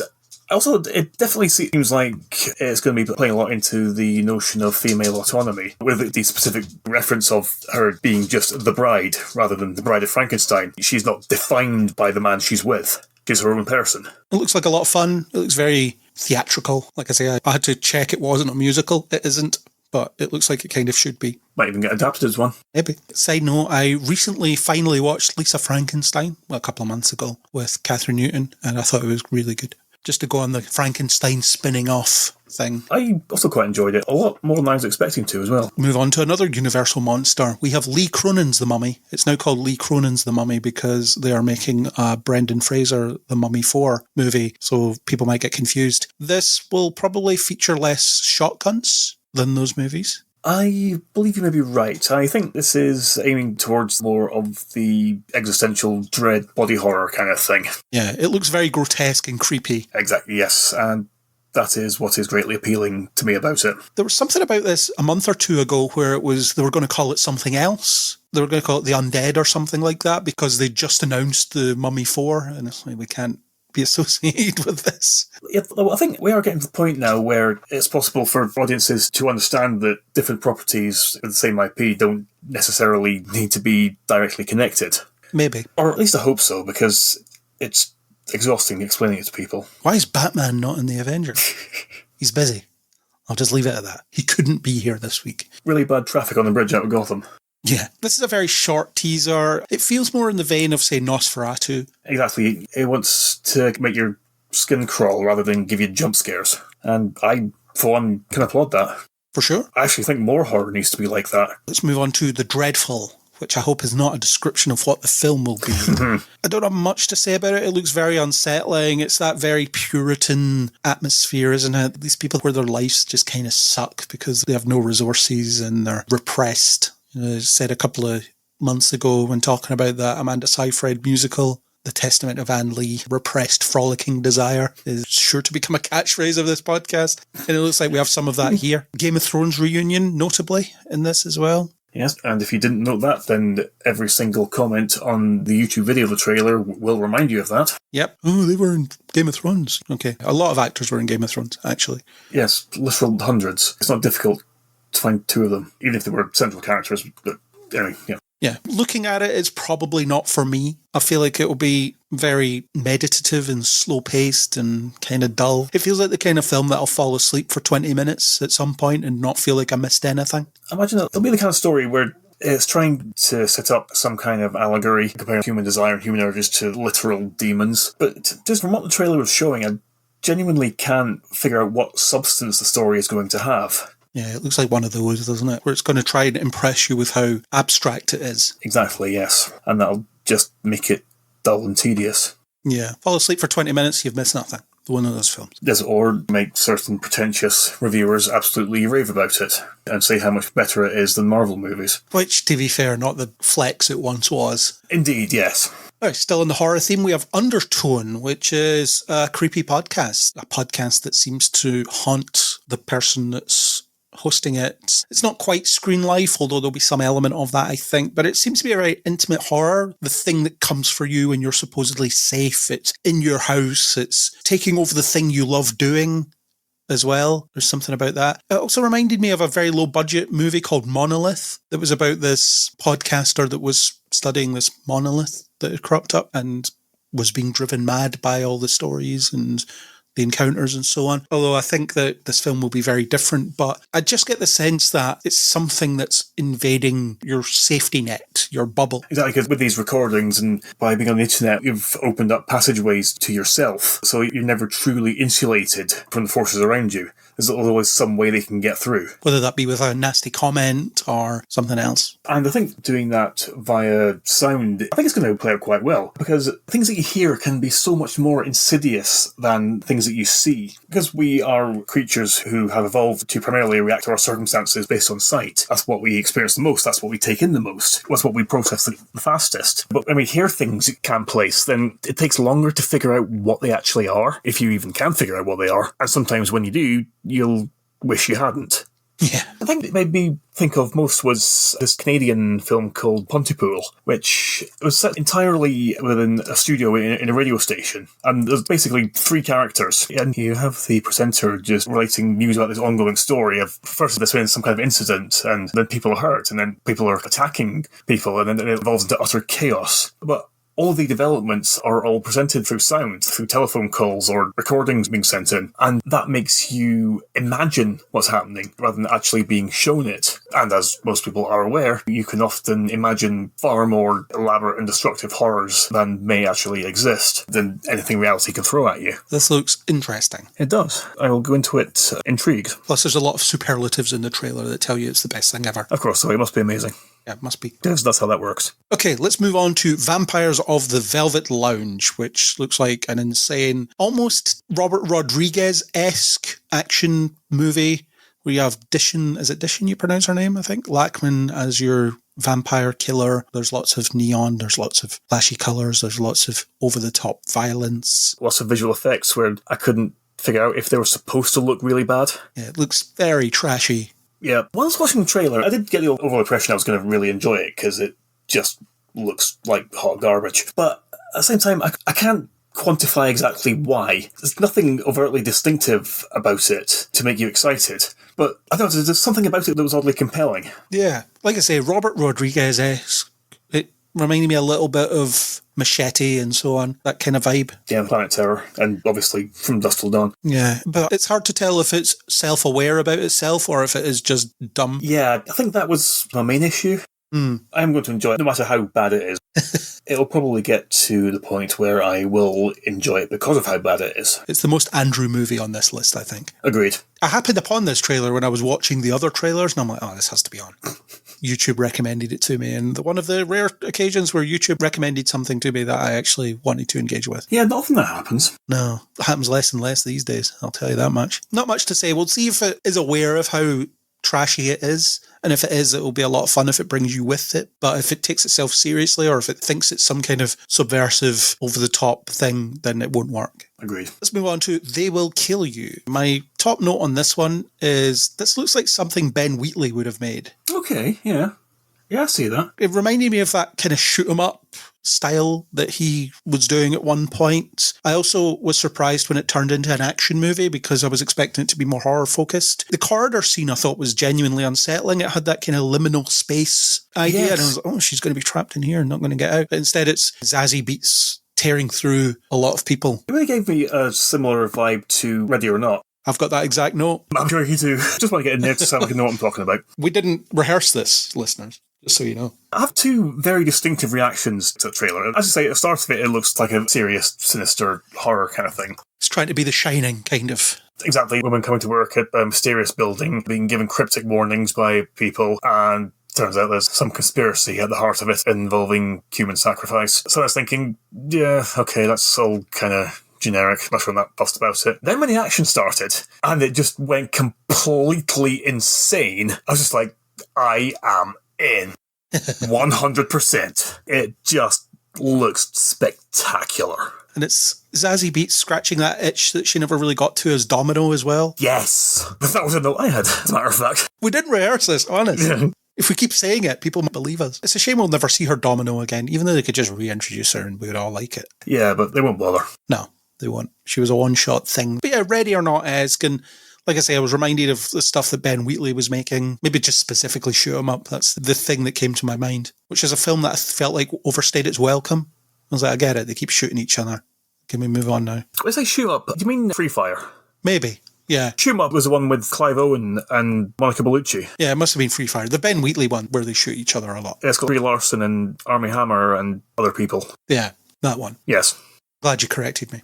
also, it definitely seems like it's going to be playing a lot into the notion of female autonomy, with the specific reference of her being just the bride, rather than the Bride of Frankenstein. She's not defined by the man she's with. She's her own person. It looks like a lot of fun. It looks very theatrical. Like I say, I had to check it wasn't a musical. It isn't, but it looks like it kind of should be. Might even get adapted as one. Maybe. Side note, I recently finally watched Lisa Frankenstein, a couple of months ago, with Catherine Newton, and I thought it was really good. Just to go on the Frankenstein spinning off thing. I also quite enjoyed it. A lot more than I was expecting to as well. Move on to another Universal monster. We have Lee Cronin's The Mummy. It's now called Lee Cronin's The Mummy because they are making a Brendan Fraser The Mummy 4 movie, so people might get confused. This will probably feature less shotguns than those movies. I believe you may be right. I think this is aiming towards more of the existential dread body horror kind of thing. Yeah, it looks very grotesque and creepy. Exactly, yes. And that is what is greatly appealing to me about it. There was something about this a month or two ago where it was they were going to call it something else. They were going to call it The Undead or something like that because they just announced The Mummy 4 and it's like, we can't be associated with this. Yeah, well, I think we are getting to the point now where it's possible for audiences to understand that different properties with the same IP don't necessarily need to be directly connected. Maybe. Or at least I hope so, because it's exhausting explaining it to people. Why is Batman not in the Avengers? He's busy. I'll just leave it at that. He couldn't be here this week. Really bad traffic on the bridge out of Gotham. Yeah, this is a very short teaser. It feels more in the vein of, say, Nosferatu. Exactly. It wants to make your skin crawl rather than give you jump scares. And I, for one, can applaud that. For sure. I actually think more horror needs to be like that. Let's move on to The Dreadful, which I hope is not a description of what the film will be. I don't have much to say about it. It looks very unsettling. It's that very Puritan atmosphere, isn't it? These people where their lives just kind of suck because they have no resources and they're repressed. You know, I said a couple of months ago when talking about that Amanda Seyfried musical, The Testament of Anne Lee, repressed frolicking desire is sure to become a catchphrase of this podcast. And it looks like we have some of that here. Game of Thrones reunion, notably, in this as well. Yes, and if you didn't note that, then every single comment on the YouTube video of the trailer will remind you of that. Yep. Oh, they were in Game of Thrones. Okay. A lot of actors were in Game of Thrones, actually. Yes, literal hundreds. It's not difficult to find two of them, even if they were central characters. But anyway, yeah. Yeah. Looking at it, it's probably not for me. I feel like it will be very meditative and slow-paced and kind of dull. It feels like the kind of film that I'll fall asleep for 20 minutes at some point and not feel like I missed anything. I imagine it'll be the kind of story where it's trying to set up some kind of allegory, comparing human desire and human urges to literal demons. But just from what the trailer was showing, I genuinely can't figure out what substance the story is going to have. Yeah, it looks like one of those, doesn't it? Where it's going to try and impress you with how abstract it is. Exactly, yes. And that'll just make it dull and tedious. Yeah. Fall asleep for 20 minutes, you've missed nothing. One of those films. Yes, or make certain pretentious reviewers absolutely rave about it and say how much better it is than Marvel movies. Which, to be fair, not the flex it once was. Indeed, yes. All right, still in the horror theme, we have Undertone, which is a creepy podcast. A podcast that seems to haunt the person that's hosting it. It's not quite screen life, although there'll be some element of that, I think, but it seems to be a very intimate horror, the thing that comes for you when you're supposedly safe. It's in your house. It's taking over the thing you love doing as well. There's something about that. It also reminded me of a very low budget movie called Monolith that was about this podcaster that was studying this monolith that had cropped up and was being driven mad by all the stories and the encounters and so on. Although I think that this film will be very different, but I just get the sense that it's something that's invading your safety net, your bubble. Exactly, because with these recordings and by being on the internet, you've opened up passageways to yourself, so you're never truly insulated from the forces around you. There's always some way they can get through. Whether that be with a nasty comment or something else. And I think doing that via sound, I think it's going to play out quite well, because things that you hear can be so much more insidious than things that you see. Because we are creatures who have evolved to primarily react to our circumstances based on sight. That's what we experience the most, that's what we take in the most, that's what we process the fastest. But when we hear things you can't place, then it takes longer to figure out what they actually are, if you even can figure out what they are. And sometimes when you do, you'll wish you hadn't. Yeah. I think it made me think of most was this Canadian film called Pontypool, which was set entirely within a studio in a radio station. And there's basically 3 characters. And you have the presenter just relating news about this ongoing story of first there's been some kind of incident, and then people are hurt, and then people are attacking people, and then it evolves into utter chaos. But all the developments are all presented through sound, through telephone calls or recordings being sent in, and that makes you imagine what's happening rather than actually being shown it. And as most people are aware, you can often imagine far more elaborate and destructive horrors than may actually exist than anything reality can throw at you. This looks interesting. It does. I will go into it intrigued. Plus there's a lot of superlatives in the trailer that tell you it's the best thing ever. Of course, so it must be amazing. Yeah, it must be. Yes, that's how that works. Okay, let's move on to Vampires of the Velvet Lounge, which looks like an insane, almost Robert Rodriguez-esque action movie where you have Dishon, is it Dishon you pronounce her name, I think? Lackman as your vampire killer. There's lots of neon, there's lots of flashy colours, there's lots of over-the-top violence. Lots of visual effects where I couldn't figure out if they were supposed to look really bad. Yeah, it looks very trashy. Yeah, when I was watching the trailer, I did get the overall impression I was going to really enjoy it, because it just looks like hot garbage. But at the same time, I can't quantify exactly why. There's nothing overtly distinctive about it to make you excited. But I thought there's something about it that was oddly compelling. Yeah, like I say, Robert Rodriguez-esque. It reminded me a little bit of Machete and so on, that kind of vibe. Yeah, Planet Terror, and obviously From Dusk Till Dawn. Yeah, but it's hard to tell if it's self-aware about itself or if it is just dumb. Yeah, I think that was my main issue. I'm going to enjoy it, no matter how bad it is. It'll probably get to the point where I will enjoy it because of how bad it is. It's the most Andrew movie on this list, I think. Agreed. I happened upon this trailer when I was watching the other trailers, and I'm like, oh, this has to be on. YouTube recommended it to me, and one of the rare occasions where YouTube recommended something to me that I actually wanted to engage with. Yeah, not often that happens. No, it happens less and less these days, I'll tell you that much. Not much to say. We'll see if it is aware of how trashy it is, and if it is, it will be a lot of fun if it brings you with it. But if it takes itself seriously, or if it thinks it's some kind of subversive, over-the-top thing, then it won't work. Agreed. Let's move on to They Will Kill You. My top note on this one is this looks like something Ben Wheatley would have made. Okay, yeah. Yeah, I see that. It reminded me of that kind of shoot 'em up style that he was doing at one point. I also was surprised when it turned into an action movie because I was expecting it to be more horror focused. The corridor scene I thought was genuinely unsettling. It had that kind of liminal space idea, Yes. and I was like, oh, she's going to be trapped in here and not going to get out. But instead it's Zazie Beetz tearing through a lot of people. It really gave me a similar vibe to Ready or Not. I've got that exact note. I'm sure you do. Just want to get in there to sound like I know what I'm talking about. We didn't rehearse this, listeners, just so you know. I have 2 very distinctive reactions to the trailer. As you say, at the start of it, it looks like a serious, sinister horror kind of thing. It's trying to be The Shining, kind of. Exactly. Women coming to work at a mysterious building, being given cryptic warnings by people, and turns out there's some conspiracy at the heart of it involving human sacrifice. So I was thinking, yeah, okay, that's all kind of generic, not sure I'm that fussed about it. Then when the action started, and it just went completely insane, I was just like, I am in. 100%. It just looks spectacular. And it's Zazie Beetz scratching that itch that she never really got to as Domino as well. Yes. But that was a note I had, as a matter of fact. We didn't rehearse this, honest. Yeah. If we keep saying it, people might believe us. It's a shame we'll never see her Domino again, even though they could just reintroduce her and we would all like it. Yeah, but they won't bother. No, they won't. She was a one-shot thing. But yeah, Ready or Not-esque, and like I say, I was reminded of the stuff that Ben Wheatley was making. Maybe just specifically Shoot 'em Up. That's the thing that came to my mind, which is a film that I felt like overstayed its welcome. I was like, I get it. They keep shooting each other. Can we move on now? When I say Shoot Up, do you mean Free Fire? Maybe. Yeah. Shoot 'em Up was the one with Clive Owen and Monica Bellucci. Yeah, it must have been Free Fire. The Ben Wheatley one, where they shoot each other a lot. It's got Brie Larson and Armie Hammer and other people. Yeah, that one. Yes. Glad you corrected me.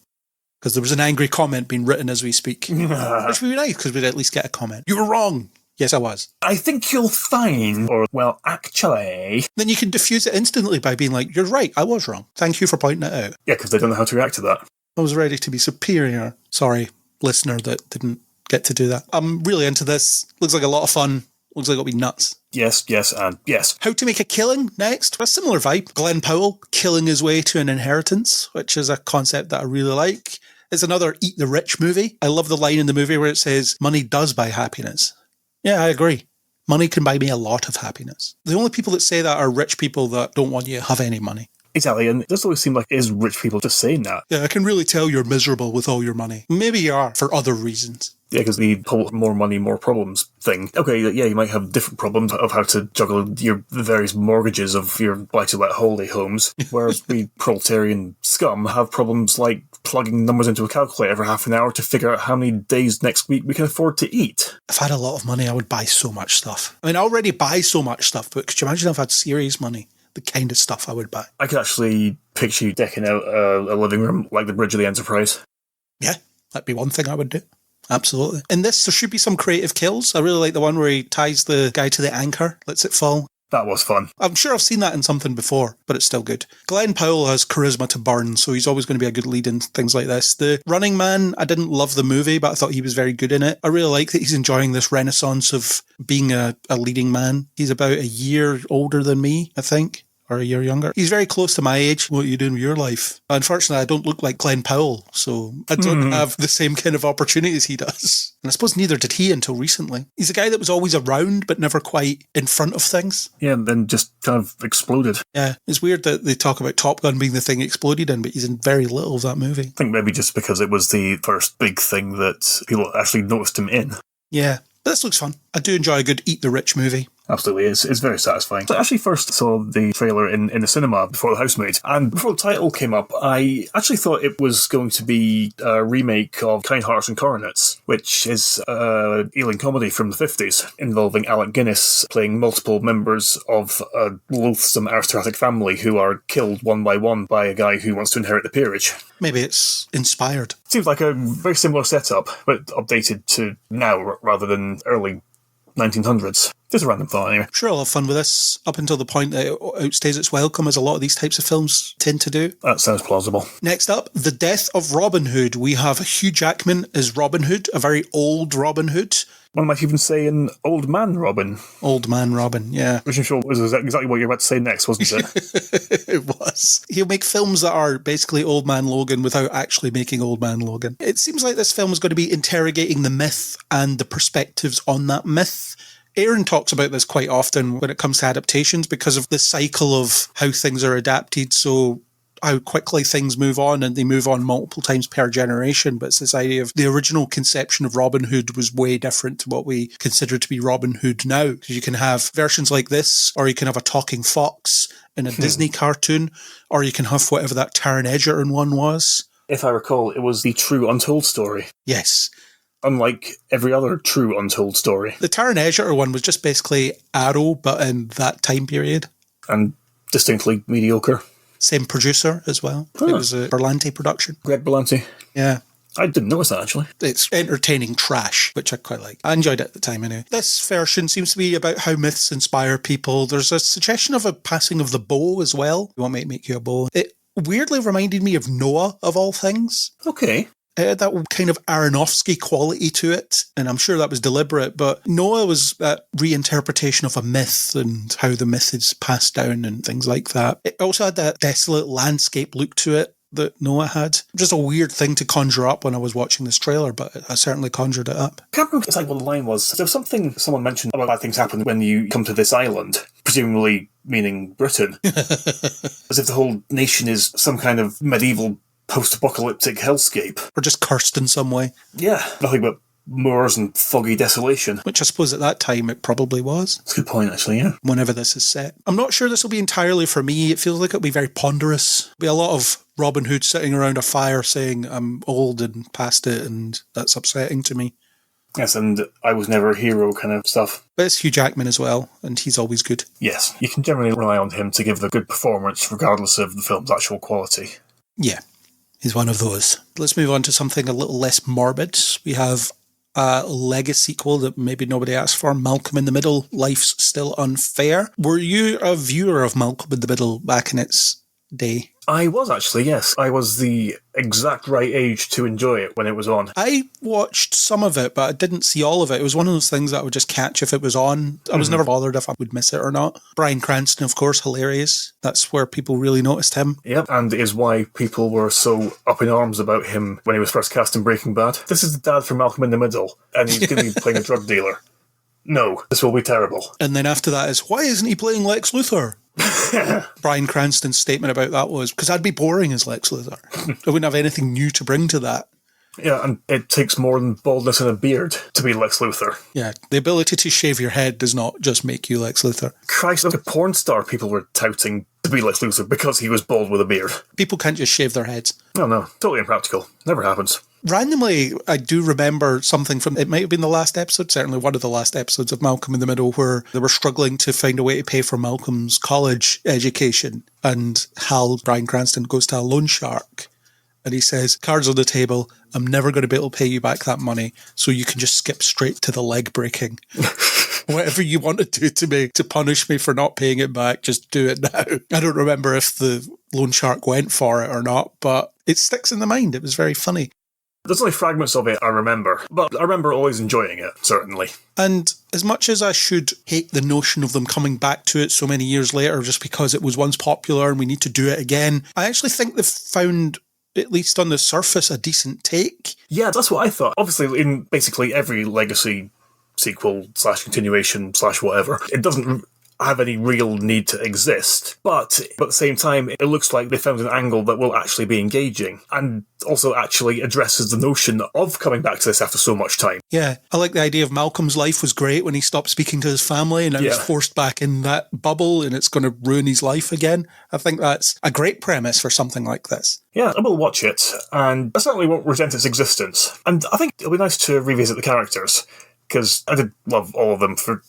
because there was an angry comment being written as we speak. Which would be nice, because we'd at least get a comment. You were wrong. Yes, I was. I think you'll find, or, well, actually... Then you can diffuse it instantly by being like, you're right, I was wrong. Thank you for pointing it out. Yeah, because they don't know how to react to that. I was ready to be superior. Sorry, listener that didn't get to do that. I'm really into this. Looks like a lot of fun. Looks like it'll be nuts. Yes, and yes. How to Make a Killing next. A similar vibe. Glenn Powell killing his way to an inheritance, which is a concept that I really like. It's another Eat the Rich movie. I love the line in the movie where it says, money does buy happiness. Yeah, I agree. Money can buy me a lot of happiness. The only people that say that are rich people that don't want you to have any money. Exactly, and it does always seem like it is rich people just saying that. Yeah, I can really tell you're miserable with all your money. Maybe you are, for other reasons. Yeah, because the whole more money, more problems thing. Okay, yeah, you might have different problems of how to juggle the various mortgages of your buy-to-let holiday homes, whereas we proletarian scum have problems like plugging numbers into a calculator every half an hour to figure out how many days next week we can afford to eat. If I had a lot of money, I would buy so much stuff. I mean, I already buy so much stuff, but could you imagine if I had serious money? The kind of stuff I would buy. I could actually picture you decking out a living room like the Bridge of the Enterprise. Yeah, that'd be one thing I would do. Absolutely. In this, there should be some creative kills. I really like the one where he ties the guy to the anchor, lets it fall. That was fun. I'm sure I've seen that in something before, but it's still good. Glenn Powell has charisma to burn, so he's always going to be a good lead in things like this. The Running Man, I didn't love the movie, but I thought he was very good in it. I really like that he's enjoying this renaissance of being a leading man. He's about a year older than me, I think. Or a year younger. He's very close to my age. What are you doing with your life? Unfortunately, I don't look like Glenn Powell, so I don't have the same kind of opportunities he does. And I suppose neither did he until recently. He's a guy that was always around, but never quite in front of things. Yeah, and then just kind of exploded. Yeah, it's weird that they talk about Top Gun being the thing he exploded in, but he's in very little of that movie. I think maybe just because it was the first big thing that people actually noticed him in. Yeah, but this looks fun. I do enjoy a good Eat the Rich movie. Absolutely, it's very satisfying. So I actually first saw the trailer in the cinema before The Housemaid, and before the title came up, I actually thought it was going to be a remake of Kind Hearts and Coronets, which is a Ealing comedy from the 50s, involving Alec Guinness playing multiple members of a loathsome aristocratic family who are killed one by one by a guy who wants to inherit the peerage. Maybe it's inspired. Seems like a very similar setup, but updated to now rather than early 1900s. Just a random thought, anyway. Sure, I'll have fun with this up until the point that it outstays its welcome, as a lot of these types of films tend to do. That sounds plausible. Next up, The Death of Robin Hood. We have Hugh Jackman as Robin Hood, a very old Robin Hood. One might even say an old man Robin. Old man Robin, yeah. Which I'm sure was exactly what you were about to say next, wasn't it? It was. He'll make films that are basically Old Man Logan without actually making Old Man Logan. It seems like this film is going to be interrogating the myth and the perspectives on that myth. Aaron talks about this quite often when it comes to adaptations because of the cycle of how things are adapted. So how quickly things move on, and they move on multiple times per generation. But it's this idea of the original conception of Robin Hood was way different to what we consider to be Robin Hood now. Because you can have versions like this, or you can have a talking fox in a Disney cartoon, or you can have whatever that Taron Egerton one was. If I recall, it was the true untold story. Yes. Unlike every other true untold story. The Taron Egerton one was just basically Arrow, but in that time period. And distinctly mediocre. Same producer as well. It was a Berlanti production. Greg Berlanti. Yeah. I didn't notice that, actually. It's entertaining trash, which I quite like. I enjoyed it at the time, anyway. This version seems to be about how myths inspire people. There's a suggestion of a passing of the bow as well. You want me to make you a bow? It weirdly reminded me of Noah, of all things. Okay. It had that kind of Aronofsky quality to it, and I'm sure that was deliberate, but Noah was that reinterpretation of a myth and how the myth is passed down and things like that. It also had that desolate landscape look to it that Noah had. Just a weird thing to conjure up when I was watching this trailer, but I certainly conjured it up. I can't remember exactly what the line was. There was something someone mentioned about bad things happen when you come to this island, presumably meaning Britain. As if the whole nation is some kind of medieval post-apocalyptic hellscape. Or just cursed in some way. Yeah, nothing but moors and foggy desolation. Which I suppose at that time it probably was. That's a good point, actually, yeah. Whenever this is set. I'm not sure this will be entirely for me. It feels like it'll be very ponderous. There'll be a lot of Robin Hood sitting around a fire saying, I'm old and past it, and that's upsetting to me. Yes, and I was never a hero kind of stuff. But it's Hugh Jackman as well, and he's always good. Yes, you can generally rely on him to give the good performance regardless of the film's actual quality. Yeah. He's one of those. Let's move on to something a little less morbid. We have a legacy sequel that maybe nobody asked for, Malcolm in the Middle, Life's Still Unfair. Were you a viewer of Malcolm in the Middle back in its day? I was actually, yes. I was the exact right age to enjoy it when it was on. I watched some of it, but I didn't see all of it. It was one of those things that I would just catch if it was on. I was never bothered if I would miss it or not. Bryan Cranston, of course, hilarious. That's where people really noticed him. Yep, and is why people were so up in arms about him when he was first cast in Breaking Bad. This is the dad from Malcolm in the Middle, and he's going to be playing a drug dealer. No, this will be terrible. And then after that is, why isn't he playing Lex Luthor? Bryan Cranston's statement about that was, because I'd be boring as Lex Luthor. I wouldn't have anything new to bring to that. Yeah, and it takes more than baldness and a beard to be Lex Luthor. Yeah, the ability to shave your head does not just make you Lex Luthor. Christ, like a porn star people were touting to be Lex Luthor because he was bald with a beard. People can't just shave their heads. No, totally impractical. Never happens. Randomly, I do remember something from, it might have been the last episode, certainly one of the last episodes of Malcolm in the Middle, where they were struggling to find a way to pay for Malcolm's college education. And Hal, Bryan Cranston, goes to a loan shark. And he says, cards on the table, I'm never going to be able to pay you back that money, so you can just skip straight to the leg breaking. Whatever you want to do to me to punish me for not paying it back, just do it now. I don't remember if the loan shark went for it or not, but it sticks in the mind. It was very funny. There's only fragments of it I remember, but I remember always enjoying it, certainly. And as much as I should hate the notion of them coming back to it so many years later just because it was once popular and we need to do it again, I actually think they've found, at least on the surface, a decent take. Yeah, that's what I thought. Obviously, in basically every legacy sequel / continuation / whatever, it doesn't have any real need to exist. But at the same time, it looks like they found an angle that will actually be engaging and also actually addresses the notion of coming back to this after so much time. Yeah, I like the idea of Malcolm's life was great when he stopped speaking to his family and now he's forced back in that bubble and it's going to ruin his life again. I think that's a great premise for something like this. Yeah, I will watch it, and I certainly won't resent its existence. And I think it'll be nice to revisit the characters, because I did love all of them for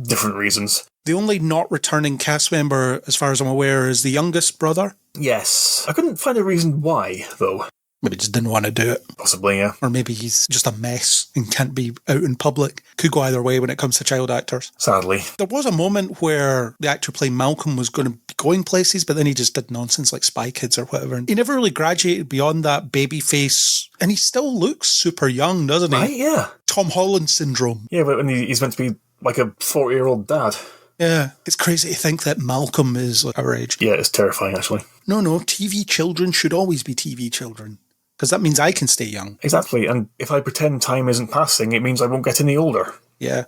different reasons. The only not returning cast member, as far as I'm aware, is the youngest brother. Yes. I couldn't find a reason why, though. Maybe just didn't want to do it. Possibly, yeah. Or maybe he's just a mess and can't be out in public. Could go either way when it comes to child actors. Sadly. There was a moment where the actor playing Malcolm was going to be going places, but then he just did nonsense like Spy Kids or whatever. And he never really graduated beyond that baby face. And he still looks super young, doesn't he? Right, yeah. Tom Holland syndrome. Yeah, but when he's meant to be like a 40-year-old dad. Yeah, it's crazy to think that Malcolm is like our age. Yeah, it's terrifying, actually. No, TV children should always be TV children. Because that means I can stay young. Exactly, and if I pretend time isn't passing, it means I won't get any older. Yeah.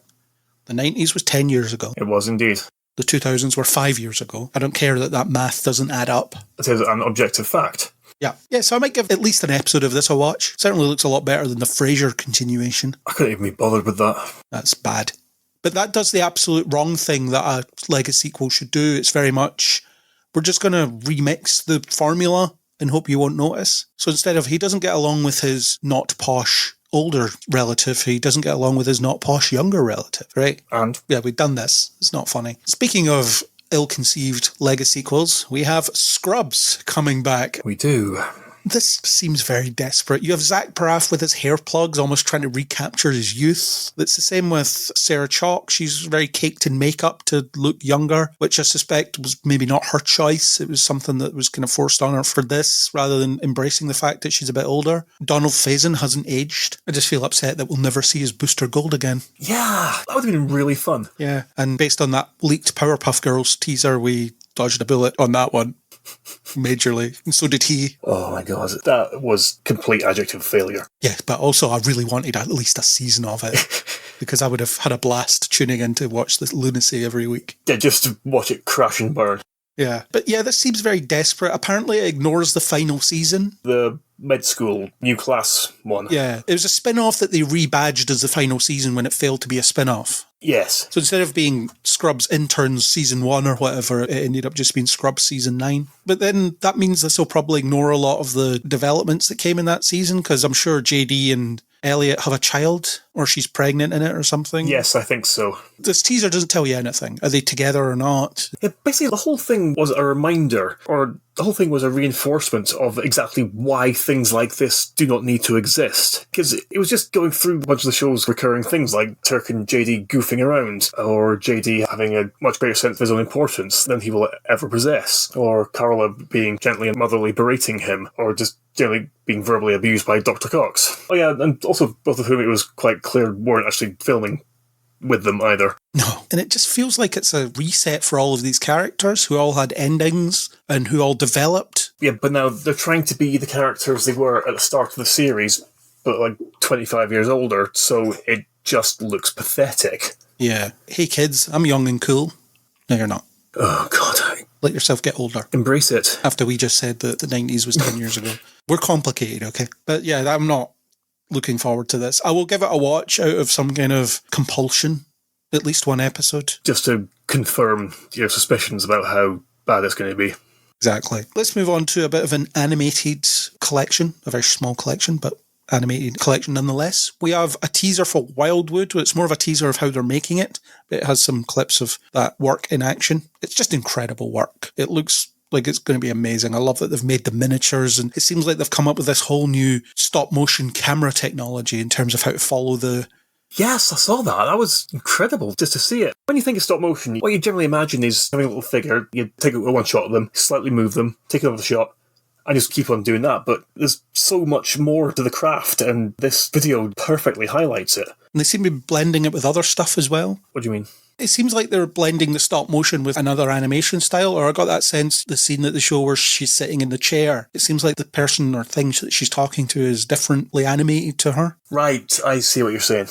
The 90s was 10 years ago. It was indeed. The 2000s were 5 years ago. I don't care that math doesn't add up. It is an objective fact. Yeah, so I might give at least an episode of this a watch. Certainly looks a lot better than the Frasier continuation. I couldn't even be bothered with that. That's bad. But that does the absolute wrong thing that a legacy sequel should do. It's very much, we're just going to remix the formula and hope you won't notice. So instead of, he doesn't get along with his not posh older relative, he doesn't get along with his not posh younger relative, right? And? Yeah, we've done this. It's not funny. Speaking of ill-conceived legacy sequels, we have Scrubs coming back. We do. This seems very desperate. You have Zach Braff with his hair plugs almost trying to recapture his youth. It's the same with Sarah Chalk. She's very caked in makeup to look younger, which I suspect was maybe not her choice. It was something that was kind of forced on her for this, rather than embracing the fact that she's a bit older. Donald Faison hasn't aged. I just feel upset that we'll never see his Booster Gold again. Yeah, that would have been really fun. Yeah, and based on that leaked Powerpuff Girls teaser, we dodged a bullet on that one. Majorly. And so did he. Oh my god, that was complete adjective failure. Yeah, but also I really wanted at least a season of it because I would have had a blast tuning in to watch this lunacy every week. Yeah, just to watch it crash and burn. Yeah, but yeah, this seems very desperate. Apparently it ignores the final season. The mid-school new class one. Yeah, it was a spin-off that they rebadged as the final season when it failed to be a spin-off. Yes. So instead of being Scrubs Interns Season 1 or whatever, it ended up just being Scrubs Season 9. But then that means this will probably ignore a lot of the developments that came in that season, because I'm sure JD and Elliot have a child or she's pregnant in it or something. Yes, I think so. This teaser doesn't tell you anything. Are they together or not? Yeah, basically, the whole thing was a reminder, or the whole thing was a reinforcement of exactly why things like this do not need to exist. Because it was just going through a bunch of the show's recurring things, like Turk and JD goofing around, or JD having a much greater sense of his own importance than he will ever possess, or Carla being gently and motherly berating him, or just generally being verbally abused by Dr. Cox. Oh yeah, and also both of whom it was quite clear weren't actually filming with them either. No. And it just feels like it's a reset for all of these characters who all had endings and who all developed. Yeah, but now they're trying to be the characters they were at the start of the series, but like 25 years older, so it just looks pathetic. Yeah. Hey kids, I'm young and cool. No, you're not. Oh god. Let yourself get older. Embrace it. After we just said that the 90s was 10 years ago. We're complicated, okay? But yeah, I'm not looking forward to this. I will give it a watch out of some kind of compulsion, at least one episode. Just to confirm your suspicions about how bad it's going to be. Exactly. Let's move on to a bit of an animated collection, a very small collection, but animated collection nonetheless. We have a teaser for Wildwood. It's more of a teaser of how they're making it. It has some clips of that work in action. It's just incredible work. It looks like it's going to be amazing. I love that they've made the miniatures, and it seems like they've come up with this whole new stop motion camera technology in terms of how to follow the... Yes, I saw that. That was incredible just to see it. When you think of stop motion, what you generally imagine is having a little figure, you take one shot of them, slightly move them, take another shot, and just keep on doing that. But there's so much more to the craft, and this video perfectly highlights it. And they seem to be blending it with other stuff as well. What do you mean? It seems like they're blending the stop motion with another animation style, or I got that sense, the scene at the show where she's sitting in the chair, it seems like the person or thing that she's talking to is differently animated to her. Right, I see what you're saying.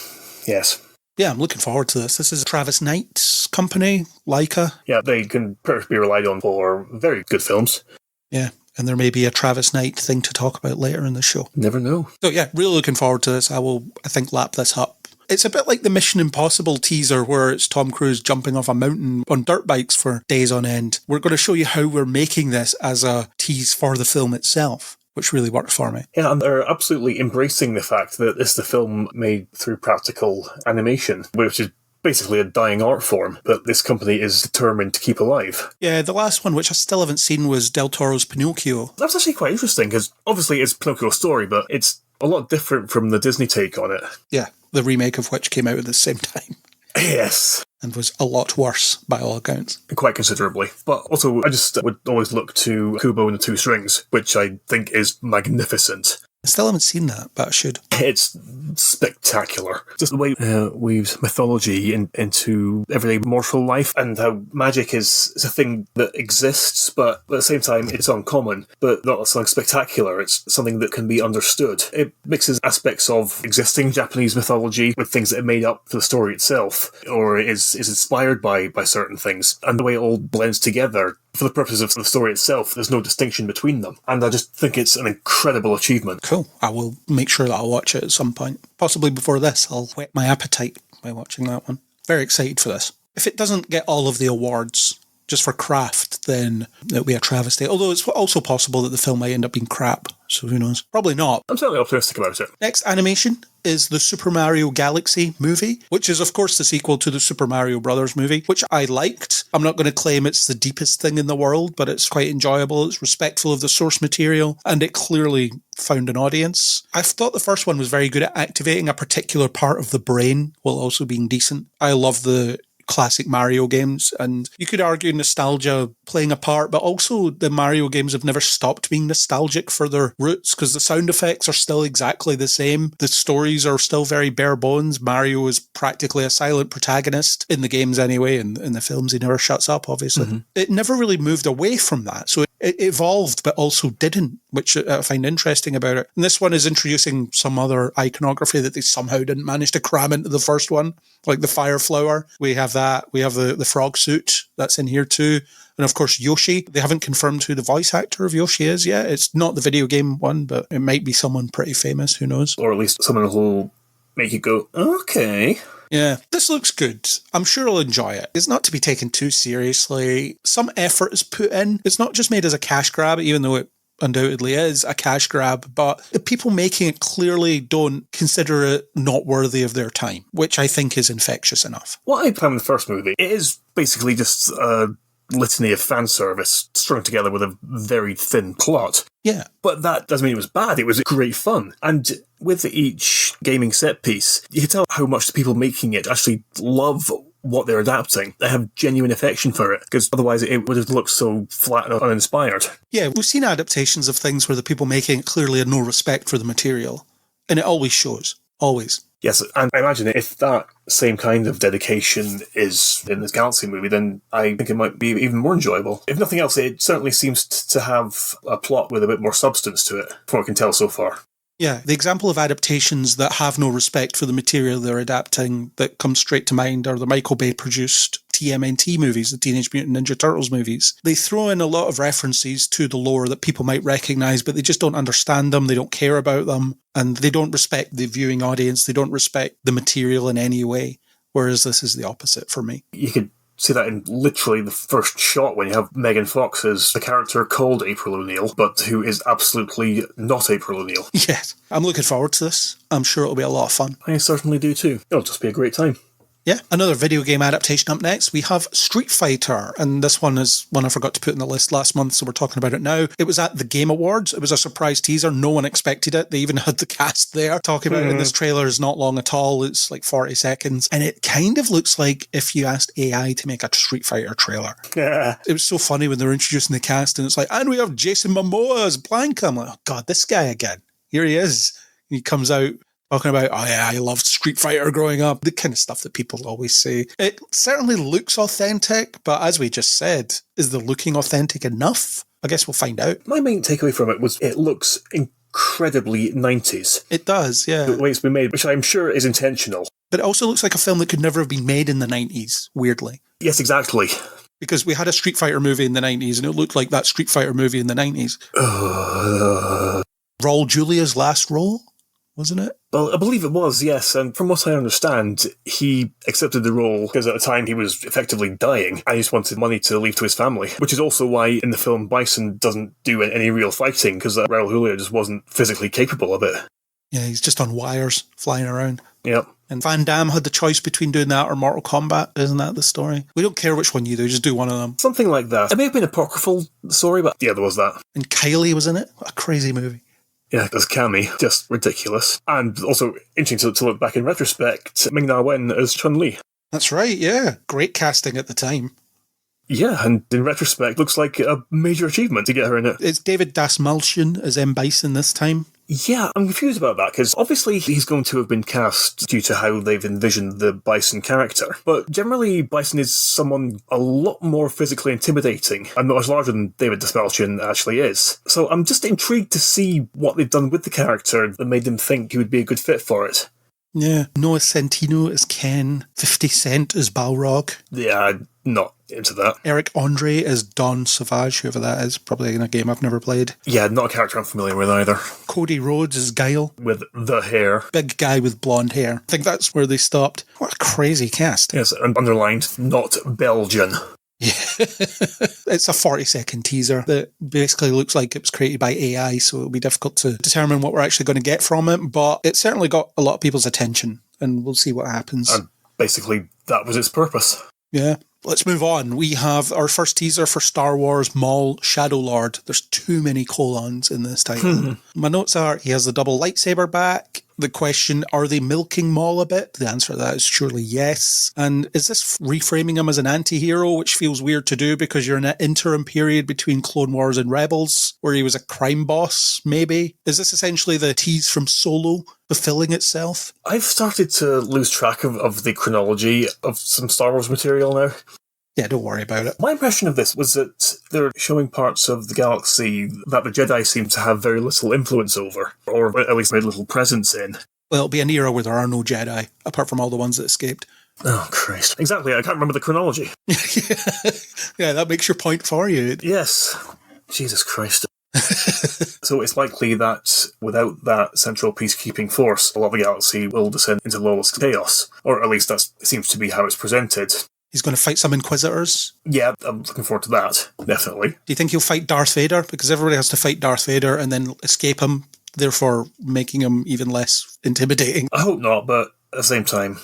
Yes. Yeah, I'm looking forward to this. This is Travis Knight's company, Leica. Yeah, they can be relied on for very good films. Yeah, and there may be a Travis Knight thing to talk about later in the show. Never know. So yeah, really looking forward to this. I think, lap this up. It's a bit like the Mission Impossible teaser where it's Tom Cruise jumping off a mountain on dirt bikes for days on end. We're going to show you how we're making this as a tease for the film itself, which really worked for me. Yeah, and they're absolutely embracing the fact that this is the film made through practical animation, which is basically a dying art form that this company is determined to keep alive. Yeah, the last one, which I still haven't seen, was Del Toro's Pinocchio. That's actually quite interesting, because obviously it's Pinocchio's story, but it's a lot different from the Disney take on it. Yeah, the remake of which came out at the same time. Yes. And was a lot worse, by all accounts. Quite considerably. But also, I just would always look to Kubo and the Two Strings, which I think is magnificent. I still haven't seen that, but I should. It's spectacular. Just the way it weaves mythology into everyday mortal life, and how magic is a thing that exists, but at the same time it's uncommon, but not something spectacular. It's something that can be understood. It mixes aspects of existing Japanese mythology with things that are made up for the story itself, or is inspired by certain things, and the way it all blends together. For the purposes of the story itself, there's no distinction between them. And I just think it's an incredible achievement. Cool. I will make sure that I'll watch it at some point. Possibly before this. I'll whet my appetite by watching that one. Very excited for this. If it doesn't get all of the awards just for craft, then it'll be a travesty. Although it's also possible that the film might end up being crap. So who knows? Probably not. I'm certainly optimistic about it. Next animation is the Super Mario Galaxy movie, which is, of course, the sequel to the Super Mario Brothers movie, which I liked. I'm not going to claim it's the deepest thing in the world, but it's quite enjoyable. It's respectful of the source material, and it clearly found an audience. I thought the first one was very good at activating a particular part of the brain while also being decent. I love the classic Mario games, and you could argue nostalgia playing a part, but also the Mario games have never stopped being nostalgic for their roots, because the sound effects are still exactly the same. The stories are still very bare bones. Mario is practically a silent protagonist in the games anyway, and in the films he never shuts up, obviously. Mm-hmm. It never really moved away from that, so it evolved but also didn't, which I find interesting about it. And this one is introducing some other iconography that they somehow didn't manage to cram into the first one, like the fire flower. We have that. We have the frog suit that's in here too. And of course, Yoshi. They haven't confirmed who the voice actor of Yoshi is yet. It's not the video game one, but it might be someone pretty famous. Who knows? Or at least someone who'll make you go, okay. Yeah, this looks good. I'm sure I'll enjoy it. It's not to be taken too seriously. Some effort is put in. It's not just made as a cash grab, even though it undoubtedly is a cash grab, but the people making it clearly don't consider it not worthy of their time, which I think is infectious enough. What I found in the first movie, it is basically just a litany of fan service strung together with a very thin plot. Yeah. But that doesn't mean it was bad. It was great fun. And with each gaming set piece, you can tell how much the people making it actually love what they're adapting. They have genuine affection for it, because otherwise it would have looked so flat and uninspired. Yeah, we've seen adaptations of things where the people making it clearly had no respect for the material. And it always shows. Always. Yes, and I imagine if that same kind of dedication is in this Galaxy movie, then I think it might be even more enjoyable. If nothing else, it certainly seems to have a plot with a bit more substance to it, from what I can tell so far. Yeah, the example of adaptations that have no respect for the material they're adapting that comes straight to mind are the Michael Bay-produced TMNT movies, the Teenage Mutant Ninja Turtles movies. They throw in a lot of references to the lore that people might recognise, but they just don't understand them, they don't care about them, and they don't respect the viewing audience, they don't respect the material in any way, whereas this is the opposite for me. You could see that in literally the first shot when you have Megan Fox as the character called April O'Neil, but who is absolutely not April O'Neil. Yes, I'm looking forward to this. I'm sure it'll be a lot of fun. I certainly do too. It'll just be a great time. Yeah, another video game adaptation up next. We have Street Fighter, and this one is one I forgot to put in the list last month, so we're talking about it now. It was at the Game Awards. It was a surprise teaser. No one expected it. They even had the cast there talking about it in this trailer. Is not long at all. It's like 40 seconds, and it kind of looks like if you asked AI to make a Street Fighter trailer. Yeah. It was so funny when they were introducing the cast, and it's like, and we have Jason Momoa as Blanca. I'm like, oh God, this guy again. Here he is. He comes out talking about, oh yeah, I loved Street Fighter growing up. The kind of stuff that people always say. It certainly looks authentic, but as we just said, is the looking authentic enough? I guess we'll find out. My main takeaway from it was it looks incredibly 90s. It does, yeah. The way it's been made, which I'm sure is intentional. But it also looks like a film that could never have been made in the 90s, weirdly. Yes, exactly. Because we had a Street Fighter movie in the 90s, and it looked like that Street Fighter movie in the 90s. Raul Julia's last role, wasn't it? Well, I believe it was, yes, and from what I understand, he accepted the role because at the time he was effectively dying and he just wanted money to leave to his family, which is also why in the film Bison doesn't do any real fighting, because Raul Julia just wasn't physically capable of it. Yeah, he's just on wires flying around. Yep. And Van Damme had the choice between doing that or Mortal Kombat. Isn't that the story? We don't care which one you do, just do one of them. Something like that. It may have been an apocryphal story, but yeah, there was that. And Kylie was in it. What a crazy movie. Yeah, as Cammy, just ridiculous. And also interesting to look back in retrospect, Ming-Na Wen as Chun-Li. That's right, yeah. Great casting at the time. Yeah, and in retrospect, looks like a major achievement to get her in it. It's David Dastmalchian as M. Bison this time. Yeah, I'm confused about that, because obviously he's going to have been cast due to how they've envisioned the Bison character. But generally, Bison is someone a lot more physically intimidating and much larger than David Dastmalchian actually is. So I'm just intrigued to see what they've done with the character that made them think he would be a good fit for it. Yeah, Noah Centino as Ken, 50 Cent as Balrog. Yeah, I'm not into that. Eric Andre as Don Savage, whoever that is, probably in a game I've never played. Yeah, not a character I'm familiar with either. Cody Rhodes as Guile. With the hair. Big guy with blonde hair. I think that's where they stopped. What a crazy cast. Yes, and underlined, not Belgian. Yeah. It's a 40-second teaser that basically looks like it was created by AI, so it'll be difficult to determine what we're actually going to get from it, but it certainly got a lot of people's attention, and we'll see what happens. And basically, that was its purpose. Yeah. Let's move on. We have our first teaser for Star Wars Maul Shadow Lord. There's too many colons in this title. My notes are, he has the double lightsaber back. The question, are they milking Maul a bit? The answer to that is surely yes. And is this reframing him as an anti-hero, which feels weird to do because you're in an interim period between Clone Wars and Rebels, where he was a crime boss, maybe? Is this essentially the tease from Solo fulfilling itself? I've started to lose track of the chronology of some Star Wars material now. Yeah, don't worry about it. My impression of this was that they're showing parts of the galaxy that the Jedi seem to have very little influence over, or at least very little presence in. Well, it'll be an era where there are no Jedi, apart from all the ones that escaped. Oh, Christ. Exactly, I can't remember the chronology. Yeah, that makes your point for you. Yes. Jesus Christ. So it's likely that without that central peacekeeping force, a lot of the galaxy will descend into lawless chaos, or at least that seems to be how it's presented. He's going to fight some Inquisitors. Yeah, I'm looking forward to that, definitely. Do you think he'll fight Darth Vader? Because everybody has to fight Darth Vader and then escape him, therefore making him even less intimidating. I hope not, but at the same time,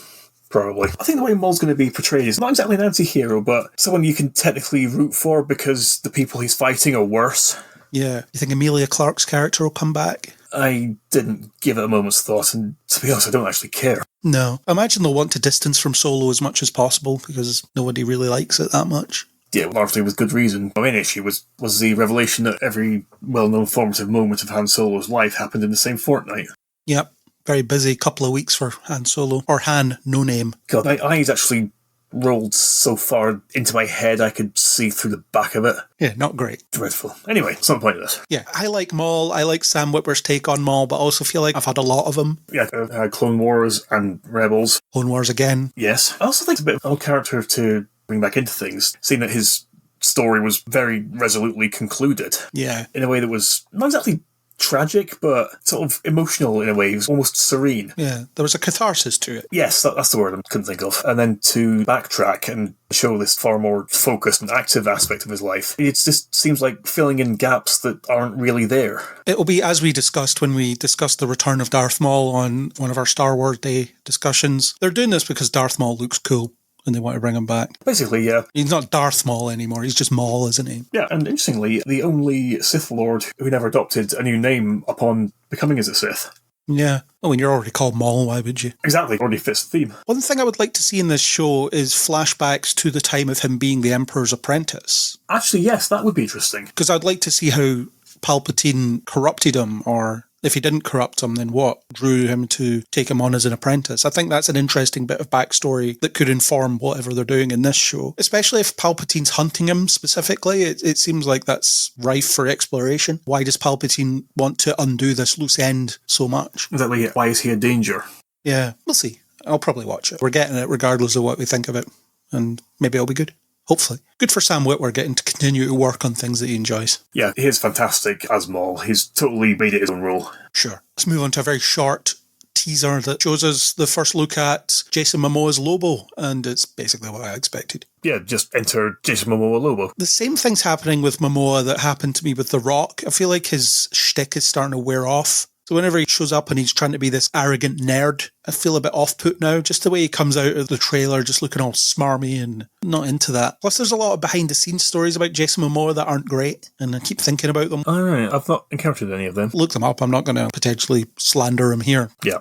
probably. I think the way Maul's going to be portrayed is not exactly an anti-hero, but someone you can technically root for because the people he's fighting are worse. Yeah. You think Emilia Clarke's character will come back? I didn't give it a moment's thought, and to be honest, I don't actually care. No. I imagine they'll want to distance from Solo as much as possible because nobody really likes it that much. Yeah, largely with good reason. My main issue was the revelation that every well-known formative moment of Han Solo's life happened in the same fortnight. Yep. Very busy couple of weeks for Han Solo. Or Han, no name. God, my eyes actually rolled so far into my head I could see through the back of it. Yeah, not great. Dreadful. Anyway, some point of this. Yeah, I like Maul. I like Sam Witwer's take on Maul, but I also feel like I've had a lot of them. Yeah, Clone Wars and Rebels. Clone Wars again. Yes. I also think it's a bit of an odd character to bring back into things, seeing that his story was very resolutely concluded. Yeah. In a way that was not exactly tragic, but sort of emotional in a way. It was almost serene. Yeah, there was a catharsis to it. Yes, that's the word I couldn't think of. And then to backtrack and show this far more focused and active aspect of his life, it just seems like filling in gaps that aren't really there. It'll be, as we discussed when we discussed the return of Darth Maul on one of our Star Wars Day discussions, they're doing this because Darth Maul looks cool and they want to bring him back. Basically, yeah. He's not Darth Maul anymore, he's just Maul, isn't he? Yeah, and interestingly, the only Sith Lord who never adopted a new name upon becoming as a Sith. Yeah. Well, when you're already called Maul, why would you? Exactly, already fits the theme. One thing I would like to see in this show is flashbacks to the time of him being the Emperor's apprentice. Actually, yes, that would be interesting. Because I'd like to see how Palpatine corrupted him, or if he didn't corrupt him, then what drew him to take him on as an apprentice? I think that's an interesting bit of backstory that could inform whatever they're doing in this show. Especially if Palpatine's hunting him specifically. It seems like that's rife for exploration. Why does Palpatine want to undo this loose end so much? Exactly, why is he a danger? Yeah, we'll see. I'll probably watch it. We're getting it regardless of what we think of it. And maybe it'll be good. Hopefully. Good for Sam Witwer getting to continue to work on things that he enjoys. Yeah, he is fantastic as Maul. He's totally made it his own role. Sure. Let's move on to a very short teaser that shows us the first look at Jason Momoa's Lobo, and it's basically what I expected. Yeah, just enter Jason Momoa Lobo. The same thing's happening with Momoa that happened to me with The Rock. I feel like his shtick is starting to wear off. So whenever he shows up and he's trying to be this arrogant nerd, I feel a bit off-put now. Just the way he comes out of the trailer, just looking all smarmy and not into that. Plus, there's a lot of behind-the-scenes stories about Jason Momoa that aren't great, and I keep thinking about them. All right, I've not encountered any of them. Look them up. I'm not going to potentially slander him here. Yeah.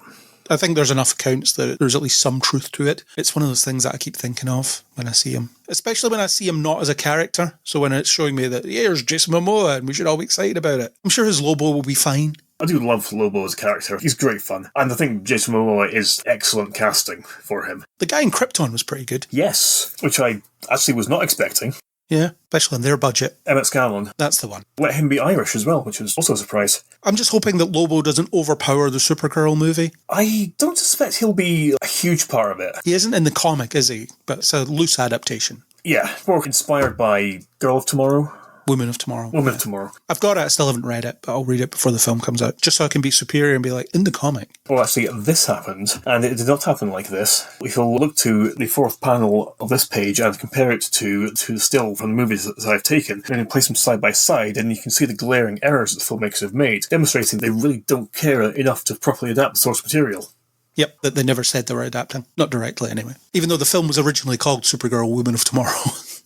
I think there's enough accounts that there's at least some truth to it. It's one of those things that I keep thinking of when I see him. Especially when I see him not as a character. So when it's showing me that, yeah, here's Jason Momoa and we should all be excited about it. I'm sure his Lobo will be fine. I do love Lobo as a character. He's great fun. And I think Jason Momoa is excellent casting for him. The guy in Krypton was pretty good. Yes, which I actually was not expecting. Yeah, especially on their budget. Emmett Scanlon. That's the one. Let him be Irish as well, which was also a surprise. I'm just hoping that Lobo doesn't overpower the Supergirl movie. I don't suspect he'll be a huge part of it. He isn't in the comic, is he? But it's a loose adaptation. Yeah, more inspired by Girl of Tomorrow. Woman of Tomorrow. Woman of Tomorrow. I've got it, I still haven't read it, but I'll read it before the film comes out, just so I can be superior and be like, in the comic. Well, actually, this happened, and it did not happen like this. If you'll look to the fourth panel of this page and compare it to the still from the movies that I've taken, and place them side by side, and you can see the glaring errors that the filmmakers have made, demonstrating they really don't care enough to properly adapt the source material. Yep, that they never said they were adapting. Not directly, anyway. Even though the film was originally called Supergirl, Woman of Tomorrow.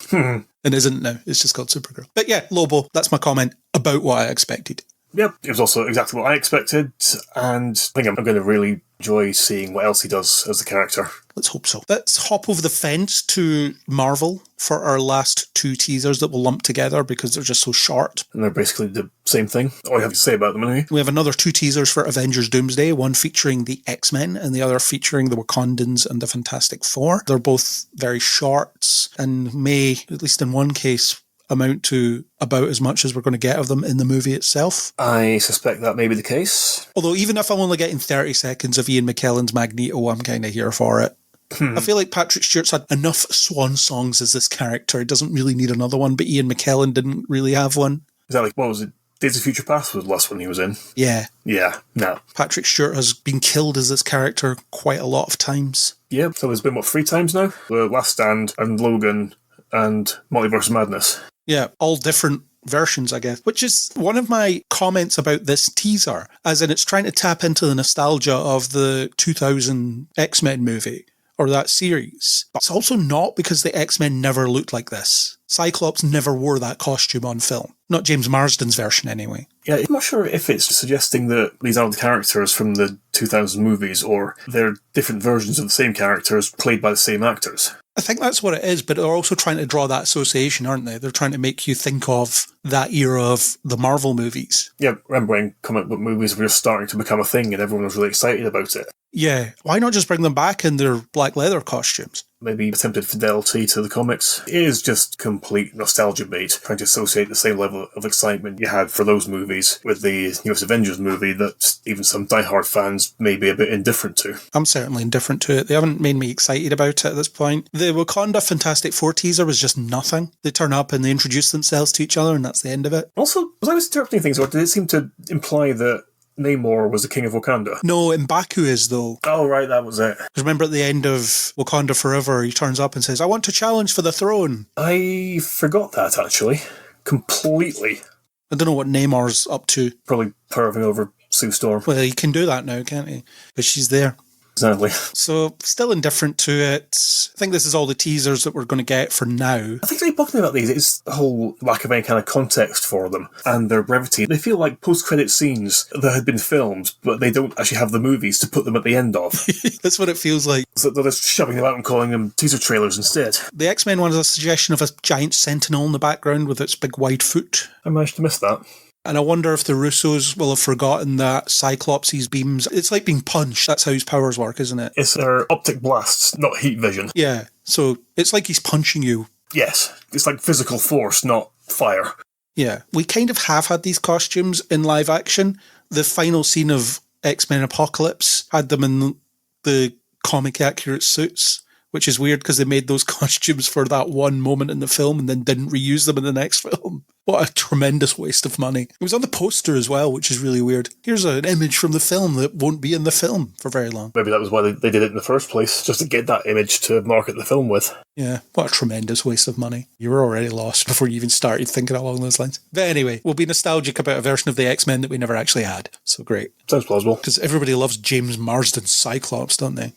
And isn't now. It's just called Supergirl. But yeah, Lobo, that's my comment about what I expected. Yep, it was also exactly what I expected, and I think I'm going to really enjoy seeing what else he does as the character. Let's hope so. Let's hop over the fence to Marvel for our last two teasers that we'll lump together because they're just so short. And they're basically the same thing. All you have to say about them, anyway. We have another two teasers for Avengers Doomsday, one featuring the X-Men and the other featuring the Wakandans and the Fantastic Four. They're both very short and may, at least in one case, amount to about as much as we're going to get of them in the movie itself. I suspect that may be the case. Although even if I'm only getting 30 seconds of Ian McKellen's Magneto, I'm kind of here for it. I feel like Patrick Stewart's had enough swan songs as this character. He doesn't really need another one, but Ian McKellen didn't really have one. Is that like, what was it, Days of Future Past was the last one he was in. Yeah. Yeah, no. Patrick Stewart has been killed as this character quite a lot of times. Yeah, so there's been, 3 times now? The Last Stand and Logan and Multiverse of Madness. Yeah, all different versions, I guess, which is one of my comments about this teaser, as in it's trying to tap into the nostalgia of the 2000 X-Men movie, or that series. But it's also not, because the X-Men never looked like this. Cyclops never wore that costume on film. Not James Marsden's version, anyway. Yeah, I'm not sure if it's suggesting that these aren't the characters from the 2000 movies, or they're different versions of the same characters played by the same actors. I think that's what it is, but they're also trying to draw that association, aren't they? They're trying to make you think of that era of the Marvel movies. Yeah, remember when comic book movies were just starting to become a thing and everyone was really excited about it? Yeah, why not just bring them back in their black leather costumes? Maybe attempted fidelity to the comics. It is just complete nostalgia bait, trying to associate the same level of excitement you had for those movies with the newest Avengers movie that even some diehard fans may be a bit indifferent to. I'm certainly indifferent to it. They haven't made me excited about it at this point. The Wakanda Fantastic Four teaser was just nothing. They turn up and they introduce themselves to each other, and that's the end of it. Also, was I misinterpreting things, or did it seem to imply that Namor was the king of Wakanda? No, M'Baku is, though. Oh, right, that was it. Remember at the end of Wakanda Forever, he turns up and says, "I want to challenge for the throne." I forgot that, actually. Completely. I don't know what Namor's up to. Probably perving over Sue Storm. Well, he can do that now, can't he? Because she's there. Exactly. So, still indifferent to it. I think this is all the teasers that we're going to get for now. I think the bugging about these is the whole lack of any kind of context for them and their brevity. They feel like post-credit scenes that had been filmed, but they don't actually have the movies to put them at the end of. That's what it feels like. So they're just shoving them out and calling them teaser trailers instead. The X-Men one is a suggestion of a giant sentinel in the background with its big wide foot. I managed to miss that. And I wonder if the Russos will have forgotten that Cyclops' beams, it's like being punched. That's how his powers work, isn't it? It's their optic blasts, not heat vision. Yeah, so it's like he's punching you. Yes, it's like physical force, not fire. Yeah, we kind of have had these costumes in live action. The final scene of X-Men Apocalypse had them in the comic accurate suits, which is weird because they made those costumes for that one moment in the film and then didn't reuse them in the next film. What a tremendous waste of money. It was on the poster as well, which is really weird. Here's an image from the film that won't be in the film for very long. Maybe that was why they did it in the first place, just to get that image to market the film with. Yeah, what a tremendous waste of money. You were already lost before you even started thinking along those lines. But anyway, we'll be nostalgic about a version of the X-Men that we never actually had. So great. Sounds plausible. Because everybody loves James Marsden's Cyclops, don't they?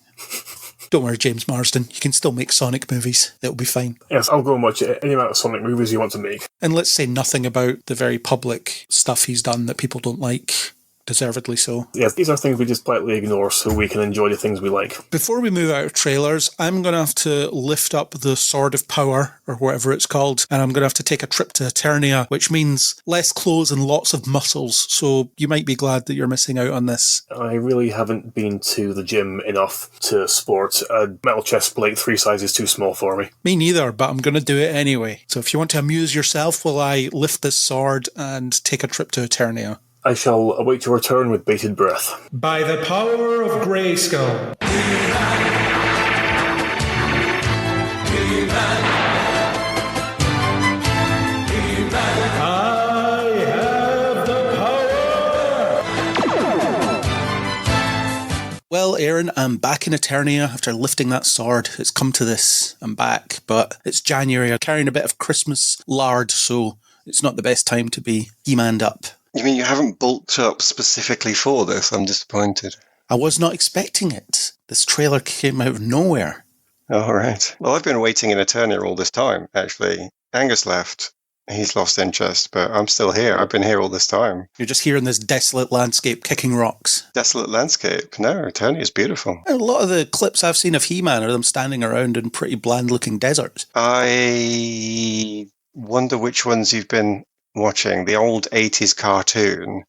Don't worry, James Marsden. You can still make Sonic movies. It'll be fine. Yes, I'll go and watch any amount of Sonic movies you want to make. And let's say nothing about the very public stuff he's done that people don't like. Deservedly so. Yes, these are things we just politely ignore so we can enjoy the things we like. Before we move out of trailers, I'm going to have to lift up the Sword of Power, or whatever it's called, and I'm going to have to take a trip to Eternia, which means less clothes and lots of muscles, so you might be glad that you're missing out on this. I really haven't been to the gym enough to sport a metal chest plate 3 sizes too small for me. Me neither, but I'm going to do it anyway. So if you want to amuse yourself while I lift this sword and take a trip to Eternia. I shall await your return with bated breath. By the power of Grayskull. I have the power! Well, Aaron, I'm back in Eternia after lifting that sword. It's come to this. I'm back, but it's January. I'm carrying a bit of Christmas lard, so it's not the best time to be He-Man'd up. You mean you haven't bulked up specifically for this? I'm disappointed. I was not expecting it. This trailer came out of nowhere. All right. Well, I've been waiting in Eternia all this time, actually. Angus left. He's lost interest, but I'm still here. I've been here all this time. You're just here in this desolate landscape kicking rocks. Desolate landscape? No, Eternia is beautiful. A lot of the clips I've seen of He-Man are them standing around in pretty bland-looking deserts. I wonder which ones you've been watching. The old 80s cartoon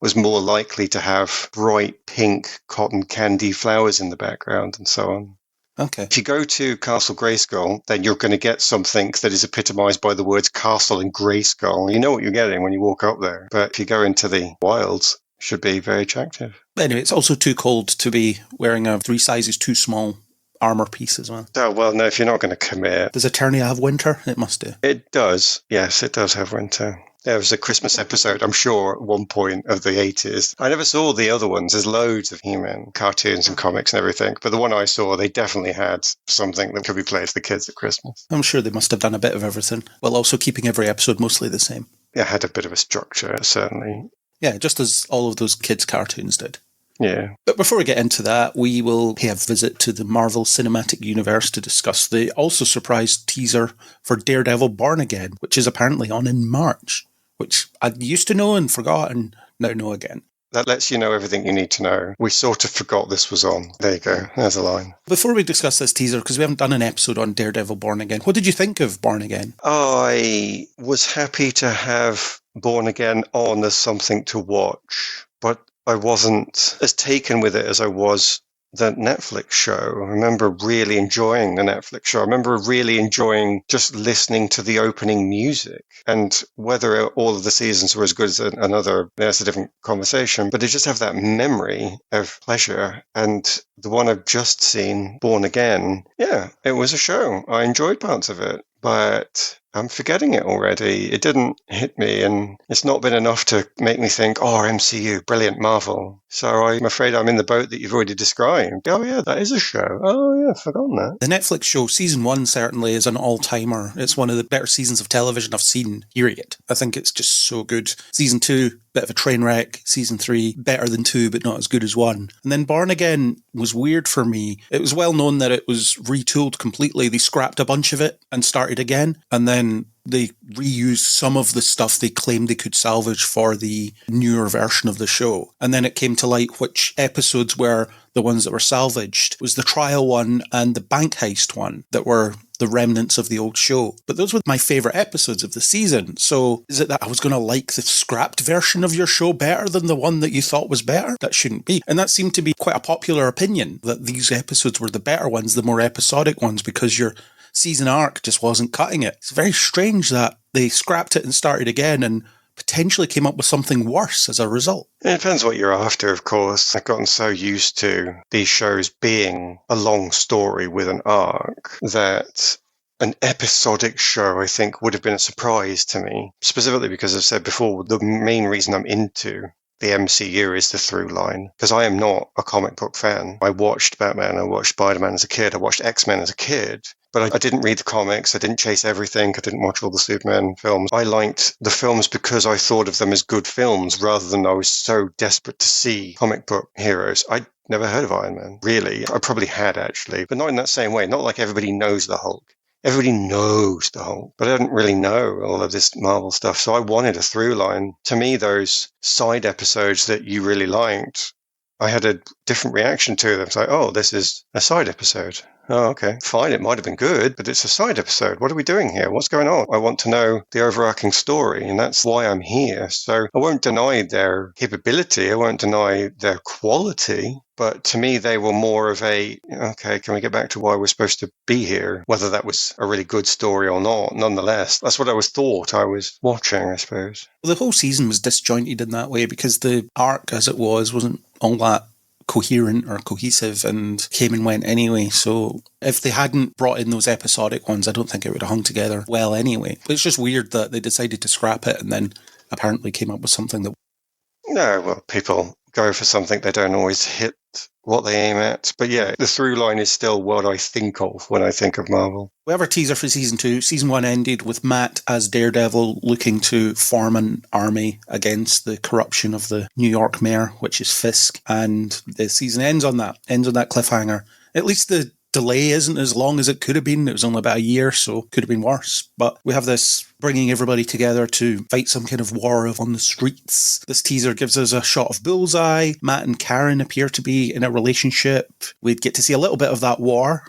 was more likely to have bright pink cotton candy flowers in the background and so on. Okay. If you go to Castle Grayskull, then you're going to get something that is epitomised by the words castle and Grayskull. You know what you're getting when you walk up there. But if you go into the wilds, it should be very attractive. Anyway, it's also too cold to be wearing a 3 sizes too small armour piece as well. Oh, well, no, if you're not going to commit. Does Eternia have winter? It must do. It does. Yes, it does have winter. There was a Christmas episode, I'm sure, at one point of the 80s. I never saw the other ones. There's loads of He-Man cartoons and comics and everything. But the one I saw, they definitely had something that could be played to the kids at Christmas. I'm sure they must have done a bit of everything, while also keeping every episode mostly the same. It had a bit of a structure, certainly. Yeah, just as all of those kids' cartoons did. Yeah. But before we get into that, we will pay a visit to the Marvel Cinematic Universe to discuss the also surprise teaser for Daredevil Born Again, which is apparently on in March, which I used to know and forgot and now know again. That lets you know everything you need to know. We sort of forgot this was on. There you go. There's a line. Before we discuss this teaser, because we haven't done an episode on Daredevil Born Again, what did you think of Born Again? I was happy to have Born Again on as something to watch, but I wasn't as taken with it as I was the Netflix show. I remember really enjoying the Netflix show. I remember really enjoying just listening to the opening music. And whether all of the seasons were as good as another, that's a different conversation. But I just have that memory of pleasure. And the one I've just seen, Born Again, yeah, it was a show. I enjoyed parts of it. But I'm forgetting it already. It didn't hit me, and it's not been enough to make me think, oh, MCU, brilliant, Marvel. So I'm afraid I'm in the boat that you've already described. Oh, yeah, that is a show. Oh, yeah, I've forgotten that. The Netflix show, season 1, certainly is an all-timer. It's one of the better seasons of television I've seen, period. I think it's just so good. Season 2, bit of a train wreck. Season 3, better than 2, but not as good as 1. And then Born Again was weird for me. It was well known that it was retooled completely. They scrapped a bunch of it and started again. And then they reused some of the stuff they claimed they could salvage for the newer version of the show. And then it came to light which episodes were the ones that were salvaged. It was the trial one and the bank heist one that were the remnants of the old show. But those were my favourite episodes of the season. So is it that I was going to like the scrapped version of your show better than the one that you thought was better? That shouldn't be. And that seemed to be quite a popular opinion, that these episodes were the better ones, the more episodic ones, because your season arc just wasn't cutting it. It's very strange that they scrapped it and started again and potentially came up with something worse as a result. It depends what you're after, of course. I've gotten so used to these shows being a long story with an arc that an episodic show, I think, would have been a surprise to me. Specifically because I've said before, the main reason I'm into the MCU is the through line, because I am not a comic book fan. I watched Batman, I watched Spider-Man as a kid, I watched X-Men as a kid, but I didn't read the comics, I didn't chase everything, I didn't watch all the Superman films. I liked the films because I thought of them as good films, rather than I was so desperate to see comic book heroes. I'd never heard of Iron Man, really. I probably had, actually, but not in that same way. Not like everybody knows the Hulk. Everybody knows the Hulk, but I didn't really know all of this Marvel stuff, so I wanted a through line. To me, those side episodes that you really liked, I had a different reaction to them. It's like, oh, this is a side episode. Oh, okay, fine, it might have been good, but it's a side episode. What are we doing here? What's going on? I want to know the overarching story, and that's why I'm here. So I won't deny their capability, I won't deny their quality, but to me, they were more of a, okay, can we get back to why we're supposed to be here? Whether that was a really good story or not, nonetheless, that's what I thought I was watching, I suppose. Well, the whole season was disjointed in that way because the arc, as it wasn't all that coherent or cohesive and came and went anyway. So if they hadn't brought in those episodic ones, I don't think it would have hung together well anyway. But it's just weird that they decided to scrap it and then apparently came up with something that... No, well, people go for something they don't always hit what they aim at. But yeah, the through line is still what I think of when I think of Marvel. We have our teaser for season 2. Season 1 ended with Matt as Daredevil looking to form an army against the corruption of the New York mayor, which is Fisk. And the season ends on that cliffhanger. At least the delay isn't as long as it could have been. It was only about a year, so it could have been worse. But we have this bringing everybody together to fight some kind of war on the streets. This teaser gives us a shot of Bullseye. Matt and Karen appear to be in a relationship. We'd get to see a little bit of that war,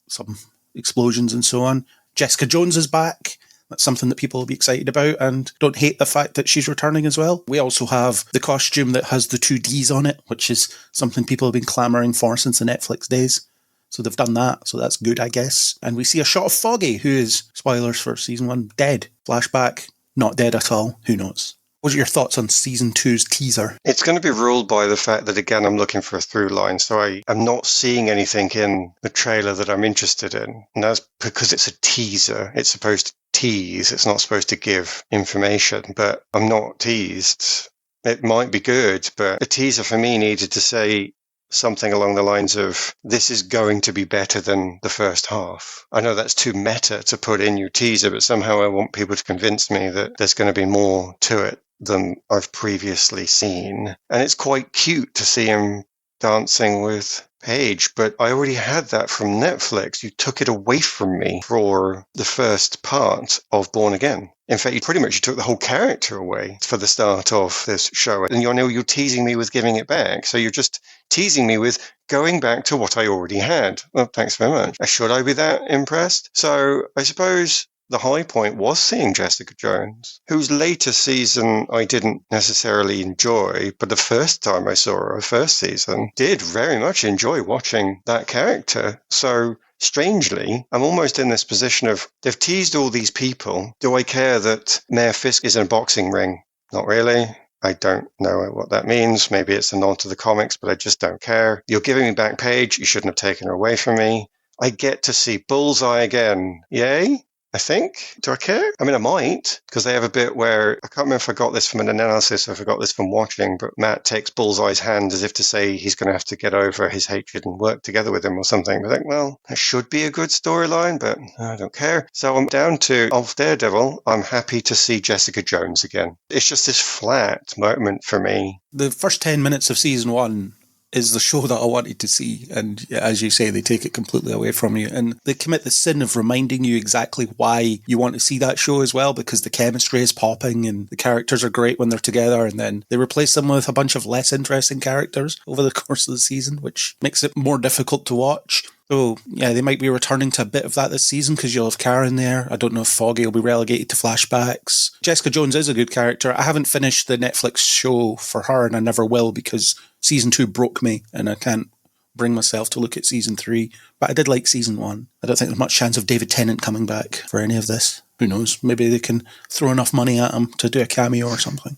some explosions and so on. Jessica Jones is back. That's something that people will be excited about and don't hate the fact that she's returning as well. We also have the costume that has the 2 Ds on it, which is something people have been clamouring for since the Netflix days. So they've done that, so that's good, I guess. And we see a shot of Foggy, who is, spoilers for season 1, dead. Flashback, not dead at all. Who knows? What are your thoughts on season 2's teaser? It's going to be ruled by the fact that, again, I'm looking for a through line. So I'm not seeing anything in the trailer that I'm interested in. And that's because it's a teaser. It's supposed to tease. It's not supposed to give information, but I'm not teased. It might be good, but a teaser for me needed to say something along the lines of, this is going to be better than the first half. I know that's too meta to put in your teaser, but somehow I want people to convince me that there's going to be more to it than I've previously seen. And it's quite cute to see him dancing with Paige, but I already had that from Netflix. You took it away from me for the first part of Born Again. In fact, you took the whole character away for the start of this show. And you're teasing me with giving it back. So you're just teasing me with going back to what I already had. Well, thanks very much. Should I be that impressed? So I suppose the high point was seeing Jessica Jones, whose later season I didn't necessarily enjoy, but the first time I saw her, first season, did very much enjoy watching that character. So strangely, I'm almost in this position of, they've teased all these people. Do I care that Mayor Fisk is in a boxing ring? Not really. I don't know what that means. Maybe it's a nod to the comics, but I just don't care. You're giving me back Paige. You shouldn't have taken her away from me. I get to see Bullseye again. Yay? I think. Do I care? I mean, I might, because they have a bit where, I can't remember if I got this from an analysis or if I got this from watching, but Matt takes Bullseye's hand as if to say he's going to have to get over his hatred and work together with him or something. I think, well, that should be a good storyline, but I don't care. So I'm down to, of Daredevil, I'm happy to see Jessica Jones again. It's just this flat moment for me. The first 10 minutes of season 1 is the show that I wanted to see, and as you say, they take it completely away from you, and they commit the sin of reminding you exactly why you want to see that show as well, because the chemistry is popping and the characters are great when they're together, and then they replace them with a bunch of less interesting characters over the course of the season, which makes it more difficult to watch. So, yeah, they might be returning to a bit of that this season because you'll have Karen there. I don't know if Foggy will be relegated to flashbacks. Jessica Jones is a good character. I haven't finished the Netflix show for her, and I never will because season 2 broke me and I can't bring myself to look at season 3. But I did like season 1. I don't think there's much chance of David Tennant coming back for any of this. Who knows? Maybe they can throw enough money at him to do a cameo or something.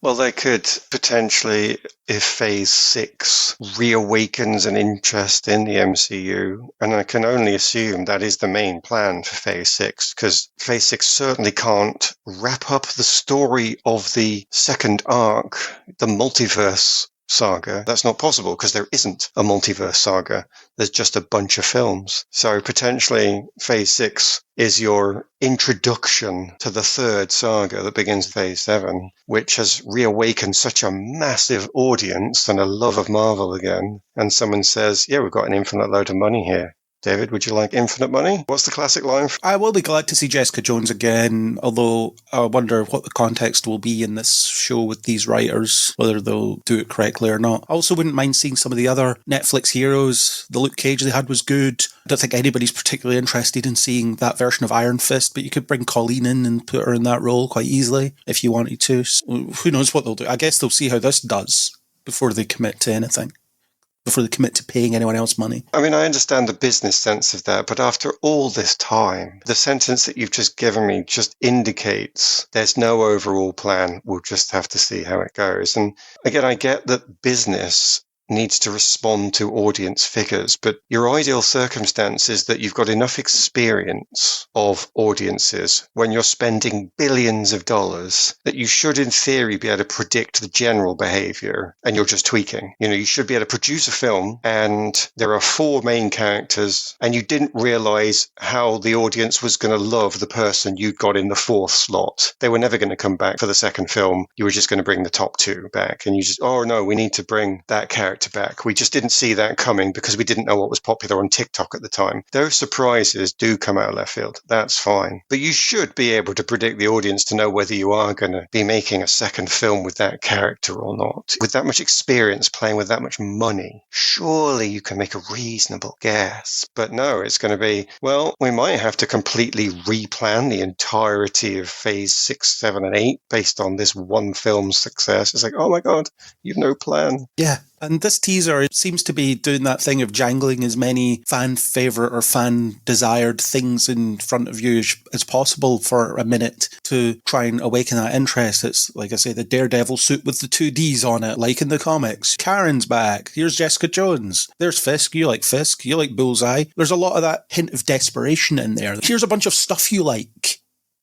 Well, they could potentially, if Phase 6 reawakens an interest in the MCU, and I can only assume that is the main plan for Phase 6, because Phase 6 certainly can't wrap up the story of the second arc, the multiverse saga. That's not possible because there isn't a multiverse saga. There's just a bunch of films. So potentially Phase 6 is your introduction to the third saga that begins Phase 7, which has reawakened such a massive audience and a love of Marvel again. And someone says, yeah, we've got an infinite load of money here. David, would you like infinite money? What's the classic line? I will be glad to see Jessica Jones again, although I wonder what the context will be in this show with these writers, whether they'll do it correctly or not. I also wouldn't mind seeing some of the other Netflix heroes. The Luke Cage they had was good. I don't think anybody's particularly interested in seeing that version of Iron Fist, but you could bring Colleen in and put her in that role quite easily if you wanted to. So who knows what they'll do. I guess they'll see how this does before they commit to anything. Before they commit to paying anyone else money. I mean, I understand the business sense of that, but after all this time, the sentence that you've just given me just indicates there's no overall plan. We'll just have to see how it goes. And again, I get that business needs to respond to audience figures, but your ideal circumstance is that you've got enough experience of audiences when you're spending billions of dollars that you should in theory be able to predict the general behavior and you're just tweaking. You should be able to produce a film and there are 4 main characters and you didn't realize how the audience was going to love the person you got in the 4th slot. They were never going to come back for the second film. You were just going to bring the top 2 back and you just, oh no, we need to bring that character back. We just didn't see that coming because we didn't know what was popular on TikTok at the time. Those surprises do come out of left field. That's fine. But you should be able to predict the audience to know whether you are going to be making a second film with that character or not. With that much experience playing with that much money, surely you can make a reasonable guess. But no, it's going to be, well, we might have to completely replan the entirety of Phase 6, 7, and 8 based on this one film's success. It's like, oh my God, you've no plan. Yeah. And this teaser seems to be doing that thing of jangling as many fan favourite or fan-desired things in front of you as possible for a minute to try and awaken that interest. It's, like I say, the Daredevil suit with the 2Ds on it, like in the comics. Karen's back. Here's Jessica Jones. There's Fisk. You like Fisk. You like Bullseye. There's a lot of that hint of desperation in there. Here's a bunch of stuff you like.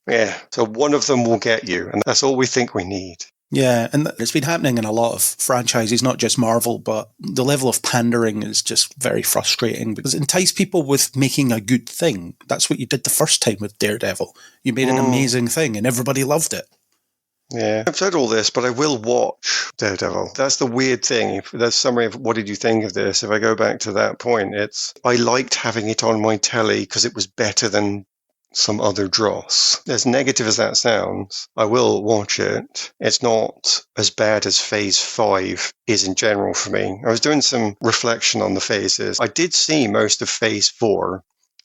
Yeah, so one of them will get you, and that's all we think we need. Yeah, and it's been happening in a lot of franchises, not just Marvel, but the level of pandering is just very frustrating because it entice people with making a good thing. That's what you did the first time with Daredevil. You made an amazing thing and everybody loved it. Yeah, I've said all this, but I will watch Daredevil. That's the weird thing. The summary of what did you think of this? If I go back to that point, I liked having it on my telly because it was better than some other dross. As negative as that sounds, I will watch it. It's not as bad as Phase 5 is in general for me. I was doing some reflection on the phases. I did see most of Phase 4.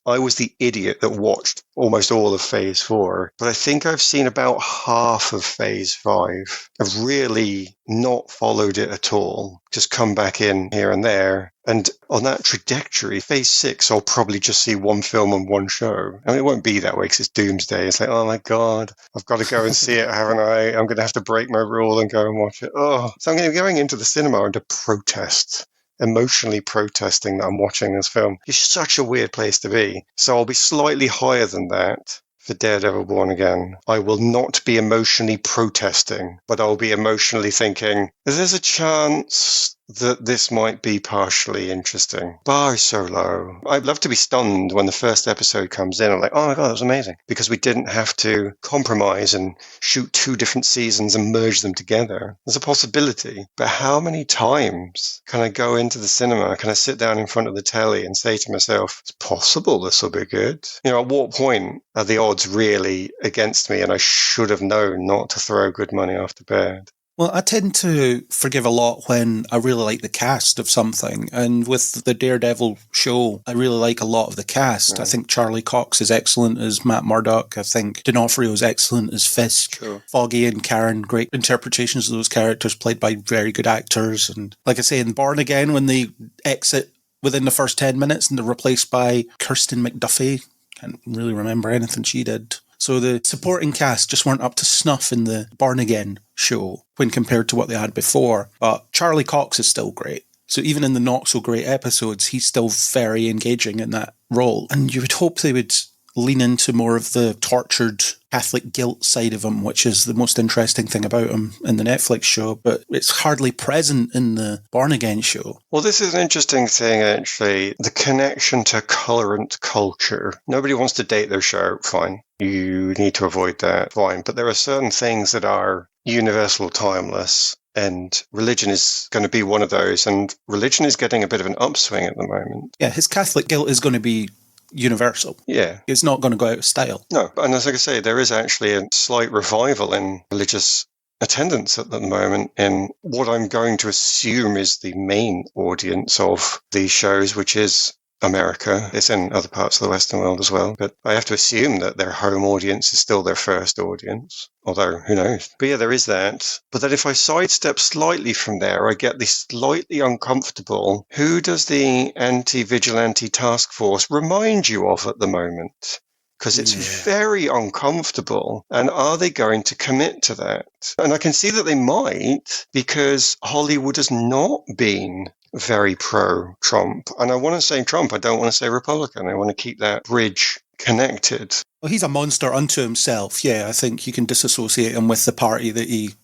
I was the idiot that watched almost all of Phase 4, but I think I've seen about half of Phase 5. I've really not followed it at all, just come back in here and there. And on that trajectory, Phase 6, I'll probably just see one film and one show. I mean, it won't be that way because it's Doomsday. It's like, oh my God, I've got to go and see it, haven't I? I'm going to have to break my rule and go and watch it. Oh, so I'm going to be going into the cinema under protest. Emotionally protesting that I'm watching this film. It's such a weird place to be. So I'll be slightly higher than that for Daredevil Born Again. I will not be emotionally protesting, but I'll be emotionally thinking, there's a chance that this might be partially interesting. Bar is so low. I'd love to be stunned when the first episode comes in. I'm like, oh my God, that was amazing. Because we didn't have to compromise and shoot 2 different seasons and merge them together. There's a possibility. But how many times can I go into the cinema? Can I sit down in front of the telly and say to myself, it's possible this will be good? You know, at what point are the odds really against me and I should have known not to throw good money after bad? Well, I tend to forgive a lot when I really like the cast of something. And with the Daredevil show, I really like a lot of the cast. Right. I think Charlie Cox is excellent as Matt Murdock. I think D'Onofrio is excellent as Fisk. Sure. Foggy and Karen, great interpretations of those characters played by very good actors. And like I say, in Born Again, when they exit within the first 10 minutes and they're replaced by Kirsten McDuffie, can't really remember anything she did. So the supporting cast just weren't up to snuff in the Born Again show when compared to what they had before. But Charlie Cox is still great. So even in the not so great episodes, he's still very engaging in that role. And you would hope they would lean into more of the tortured Catholic guilt side of him, which is the most interesting thing about him in the Netflix show, but it's hardly present in the Born Again show. Well, this is an interesting thing, actually. The connection to current culture. Nobody wants to date their show, fine. You need to avoid that, fine. But there are certain things that are universal, timeless, and religion is going to be one of those, and religion is getting a bit of an upswing at the moment. Yeah, his Catholic guilt is going to be universal. Yeah. It's not going to go out of style. No, and as I say, there is actually a slight revival in religious attendance at the moment in what I'm going to assume is the main audience of these shows, which is America. It's in other parts of the Western world as well, but I have to assume that their home audience is still their first audience, although who knows. But yeah, there is that. But then if I sidestep slightly from there, I get this slightly uncomfortable, who does the anti-vigilante task force remind you of at the moment? Because it's very uncomfortable. And are they going to commit to that? And I can see that they might, because Hollywood has not been very pro-Trump. And I want to say Trump, I don't want to say Republican. I want to keep that bridge connected. Well, he's a monster unto himself. Yeah, I think you can disassociate him with the party that he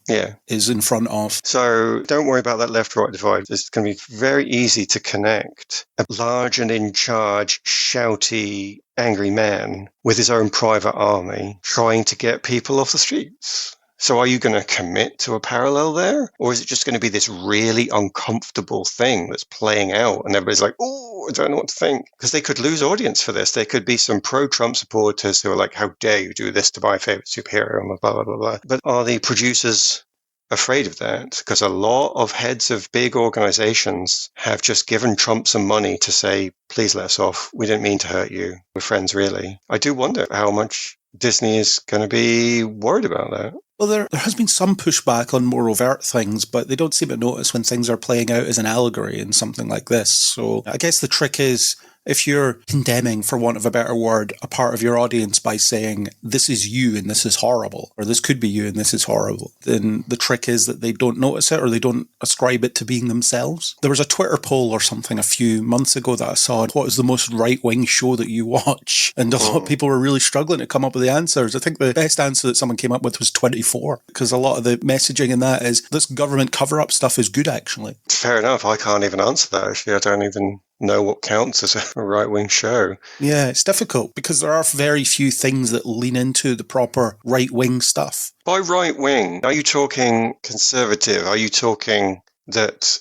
is in front of. So don't worry about that left-right divide. It's going to be very easy to connect a large and in-charge, shouty, angry man with his own private army trying to get people off the streets. So are you going to commit to a parallel there? Or is it just going to be this really uncomfortable thing that's playing out and everybody's like, oh, I don't know what to think? Because they could lose audience for this. There could be some pro-Trump supporters who are like, how dare you do this to my favorite superhero, and blah, blah, blah, blah. But are the producers afraid of that? Because a lot of heads of big organizations have just given Trump some money to say, please let us off. We didn't mean to hurt you. We're friends, really. I do wonder how much Disney is going to be worried about that. Well, there has been some pushback on more overt things, but they don't seem to notice when things are playing out as an allegory in something like this. So I guess the trick is, if you're condemning, for want of a better word, a part of your audience by saying, this is you and this is horrible, or this could be you and this is horrible, then the trick is that they don't notice it or they don't ascribe it to being themselves. There was a Twitter poll or something a few months ago that I saw, what is the most right-wing show that you watch? And a lot of people were really struggling to come up with the answers. I think the best answer that someone came up with was 24, because a lot of the messaging in that is, this government cover-up stuff is good, actually. Fair enough. I can't even answer that, actually. I don't even know what counts as a right-wing show. Yeah, it's difficult because there are very few things that lean into the proper right-wing stuff. By right-wing, are you talking conservative? Are you talking that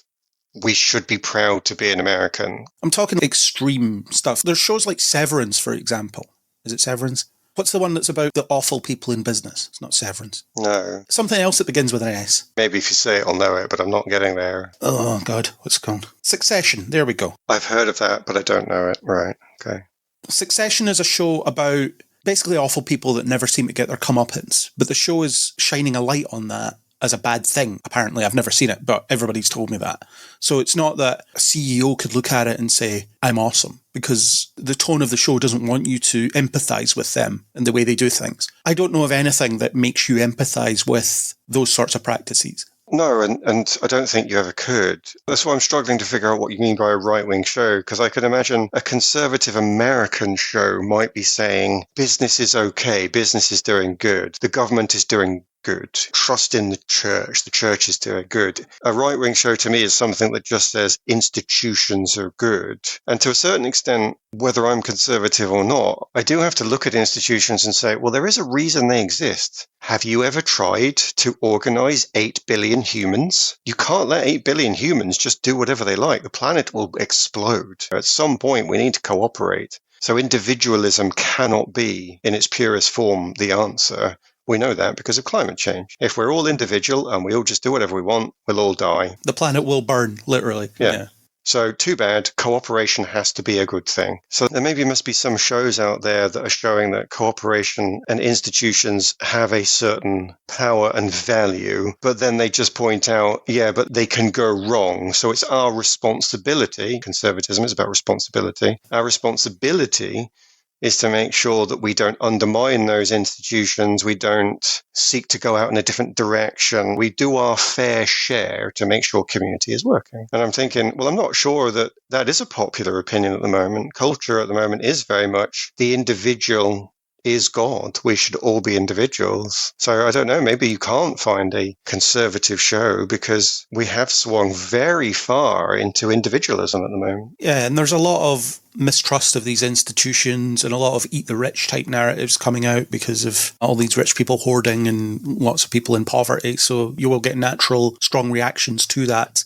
we should be proud to be an American? I'm talking extreme stuff. There's shows like Severance, for example. Is it Severance? What's the one that's about the awful people in business? It's not Severance. No. Something else that begins with an S. Maybe if you say it, I'll know it, but I'm not getting there. Oh, God. What's it called? Succession. There we go. I've heard of that, but I don't know it. Right. Okay. Succession is a show about basically awful people that never seem to get their comeuppance. But the show is shining a light on that as a bad thing. Apparently, I've never seen it, but everybody's told me that. So it's not that a CEO could look at it and say, I'm awesome, because the tone of the show doesn't want you to empathise with them and the way they do things. I don't know of anything that makes you empathise with those sorts of practices. No, and I don't think you ever could. That's why I'm struggling to figure out what you mean by a right-wing show, because I can imagine a conservative American show might be saying, business is okay, business is doing good, the government is doing good, trust in the church is doing good. A right-wing show to me is something that just says institutions are good. And to a certain extent, whether I'm conservative or not, I do have to look at institutions and say, well, there is a reason they exist. Have you ever tried to organize 8 billion humans? You can't let 8 billion humans just do whatever they like. The planet will explode. At some point, we need to cooperate. So individualism cannot be, in its purest form, the answer. We know that because of climate change. If we're all individual and we all just do whatever we want, we'll all die. The planet will burn, literally. Yeah. So too bad, cooperation has to be a good thing. So there maybe must be some shows out there that are showing that cooperation and institutions have a certain power and value, but then they just point out, yeah, but they can go wrong. So it's our responsibility. Conservatism is about responsibility. Our responsibility is to make sure that we don't undermine those institutions, we don't seek to go out in a different direction. We do our fair share to make sure community is working. And I'm thinking, well, I'm not sure that that is a popular opinion at the moment. Culture at the moment is very much the individual is God. We should all be individuals. So I don't know, maybe you can't find a conservative show because we have swung very far into individualism at the moment. Yeah, and there's a lot of mistrust of these institutions and a lot of eat the rich type narratives coming out because of all these rich people hoarding and lots of people in poverty. So you will get natural, strong reactions to that.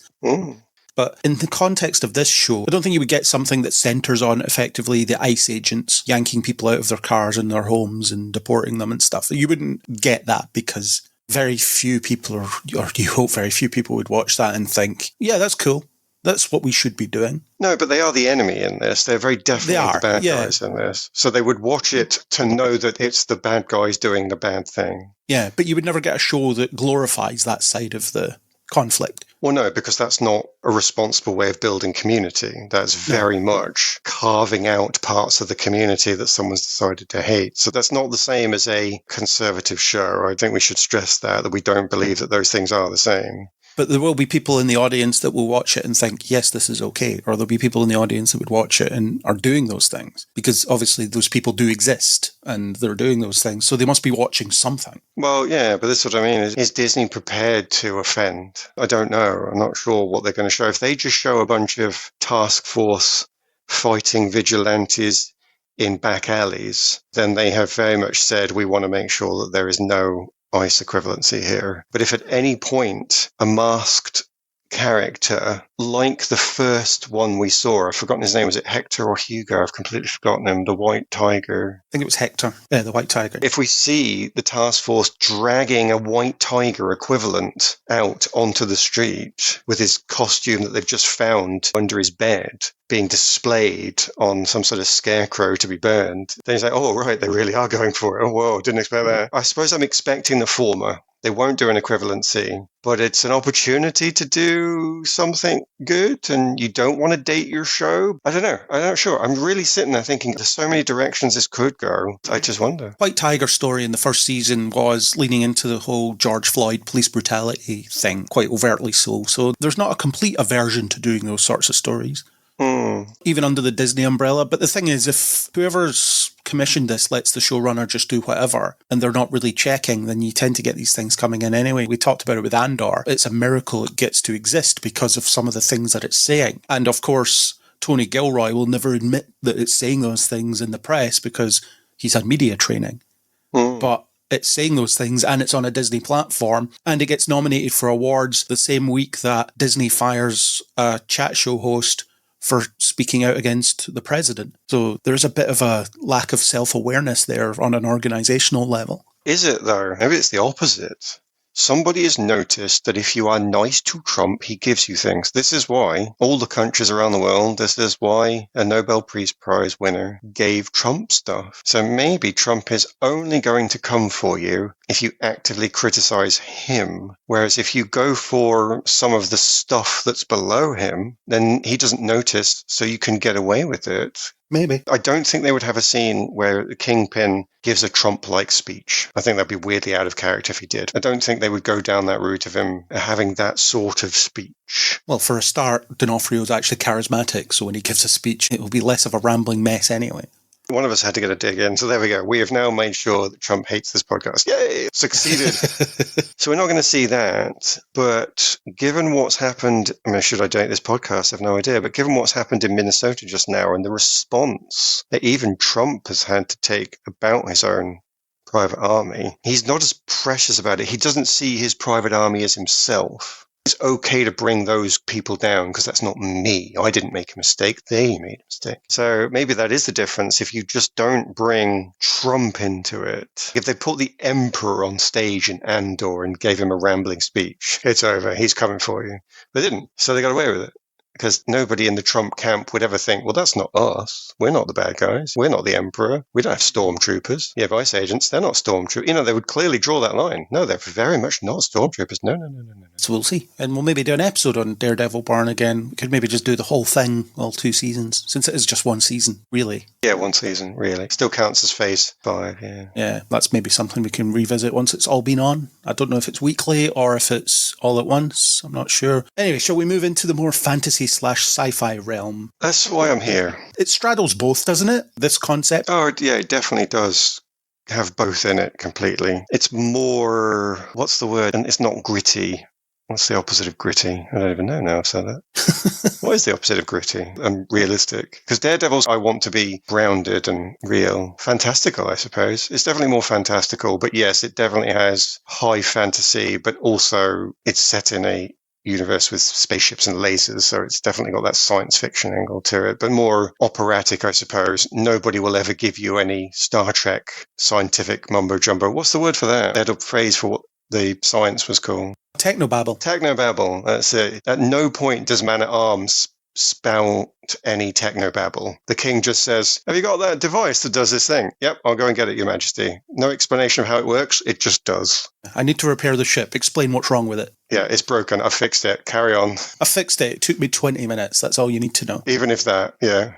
But in the context of this show, I don't think you would get something that centres on effectively the ICE agents yanking people out of their cars and their homes and deporting them and stuff. You wouldn't get that because very few people, or you hope very few people would watch that and think, yeah, that's cool. That's what we should be doing. No, but they are the enemy in this. They're very definitely the bad guys in this. So they would watch it to know that it's the bad guys doing the bad thing. Yeah, but you would never get a show that glorifies that side of the conflict. Well, no, because that's not a responsible way of building community. That's very much carving out parts of the community that someone's decided to hate. So that's not the same as a conservative show. I think we should stress that we don't believe that those things are the same. But there will be people in the audience that will watch it and think, yes, this is okay. Or there'll be people in the audience that would watch it and are doing those things. Because obviously those people do exist and they're doing those things. So they must be watching something. Well, yeah, but that's what I mean. Is Disney prepared to offend? I don't know. I'm not sure what they're going to show. If they just show a bunch of task force fighting vigilantes in back alleys, then they have very much said, we want to make sure that there is no ICE equivalency here. But if at any point a masked character, like the first one we saw. I've forgotten his name. Was it Hector or Hugo? I've completely forgotten him. The White Tiger. I think it was Hector. Yeah, the White Tiger. If we see the task force dragging a White Tiger equivalent out onto the street with his costume that they've just found under his bed being displayed on some sort of scarecrow to be burned, then he's like, oh, right, they really are going for it. Oh, whoa, didn't expect that. I suppose I'm expecting the former. They won't do an equivalency, but it's an opportunity to do something good, and you don't want to date your show. I don't know. I'm not sure. I'm really sitting there thinking there's so many directions this could go. I just wonder. White Tiger story in the first season was leaning into the whole George Floyd police brutality thing, quite overtly so. So there's not a complete aversion to doing those sorts of stories. Even under the Disney umbrella. But the thing is, if whoever's commissioned this lets the showrunner just do whatever, and they're not really checking, then you tend to get these things coming in anyway. We talked about it with Andor. It's a miracle it gets to exist because of some of the things that it's saying. And of course, Tony Gilroy will never admit that it's saying those things in the press because he's had media training. But it's saying those things, and it's on a Disney platform, and it gets nominated for awards the same week that Disney fires a chat show host for speaking out against the president. So there's a bit of a lack of self-awareness there on an organisational level. Is it, though? Maybe it's the opposite. Somebody has noticed that if you are nice to Trump, he gives you things. This is why all the countries around the world, this is why a Nobel Peace Prize winner gave Trump stuff. So maybe Trump is only going to come for you if you actively criticize him. Whereas if you go for some of the stuff that's below him, then he doesn't notice, so you can get away with it. Maybe. I don't think they would have a scene where the Kingpin gives a Trump-like speech. I think that'd be weirdly out of character if he did. I don't think they would go down that route of him having that sort of speech. Well, for a start, D'Onofrio's actually charismatic, so when he gives a speech, it will be less of a rambling mess anyway. One of us had to get a dig in, so there we go. We have now made sure that Trump hates this podcast. Yay! Succeeded. So we're not going to see that, but given what's happened, I mean, should I date this podcast? I have no idea, but given what's happened in Minnesota just now and the response that even Trump has had to take about his own private army, he's not as precious about it. He doesn't see his private army as himself. It's okay to bring those people down because that's not me. I didn't make a mistake. They made a mistake. So maybe that is the difference. If you just don't bring Trump into it, if they put the emperor on stage in Andor and gave him a rambling speech, it's over. He's coming for you. They didn't. So they got away with it. Because nobody in the Trump camp would ever think, well, that's not us. We're not the bad guys. We're not the emperor. We don't have stormtroopers. Yeah, vice agents, they're not stormtroopers. You know, they would clearly draw that line. No, they're very much not stormtroopers. No. So we'll see. And we'll maybe do an episode on Daredevil Born Again. We could maybe just do the whole thing, all 2 seasons, since it is just 1 season, really. Yeah, 1 season, really. Still counts as phase 5, yeah. Yeah, that's maybe something we can revisit once it's all been on. I don't know if it's weekly or if it's all at once. I'm not sure. Anyway, shall we move into the more fantasy/sci-fi realm? That's why I'm here. It straddles both, doesn't it? This concept? Oh, yeah, it definitely does have both in it completely. It's more, what's the word? And it's not gritty. What's the opposite of gritty? I don't even know now I've said that. What is the opposite of gritty and realistic? Because Daredevil's, I want to be grounded and real. Fantastical, I suppose. It's definitely more fantastical, but yes, it definitely has high fantasy, but also it's set in a universe with spaceships and lasers, so it's definitely got that science fiction angle to it, but more operatic, I suppose. Nobody will ever give you any Star Trek scientific mumbo-jumbo. What's the word for that? They had a phrase for what the science was called. Technobabble. Technobabble, that's it. At no point does Man-at-Arms spout any technobabble. The king just says, have you got that device that does this thing? Yep, I'll go and get it, Your Majesty. No explanation of how it works, it just does. I need to repair the ship. Explain what's wrong with it. Yeah, it's broken. I fixed it. Carry on. I fixed it. It took me 20 minutes. That's all you need to know. Even if that, yeah.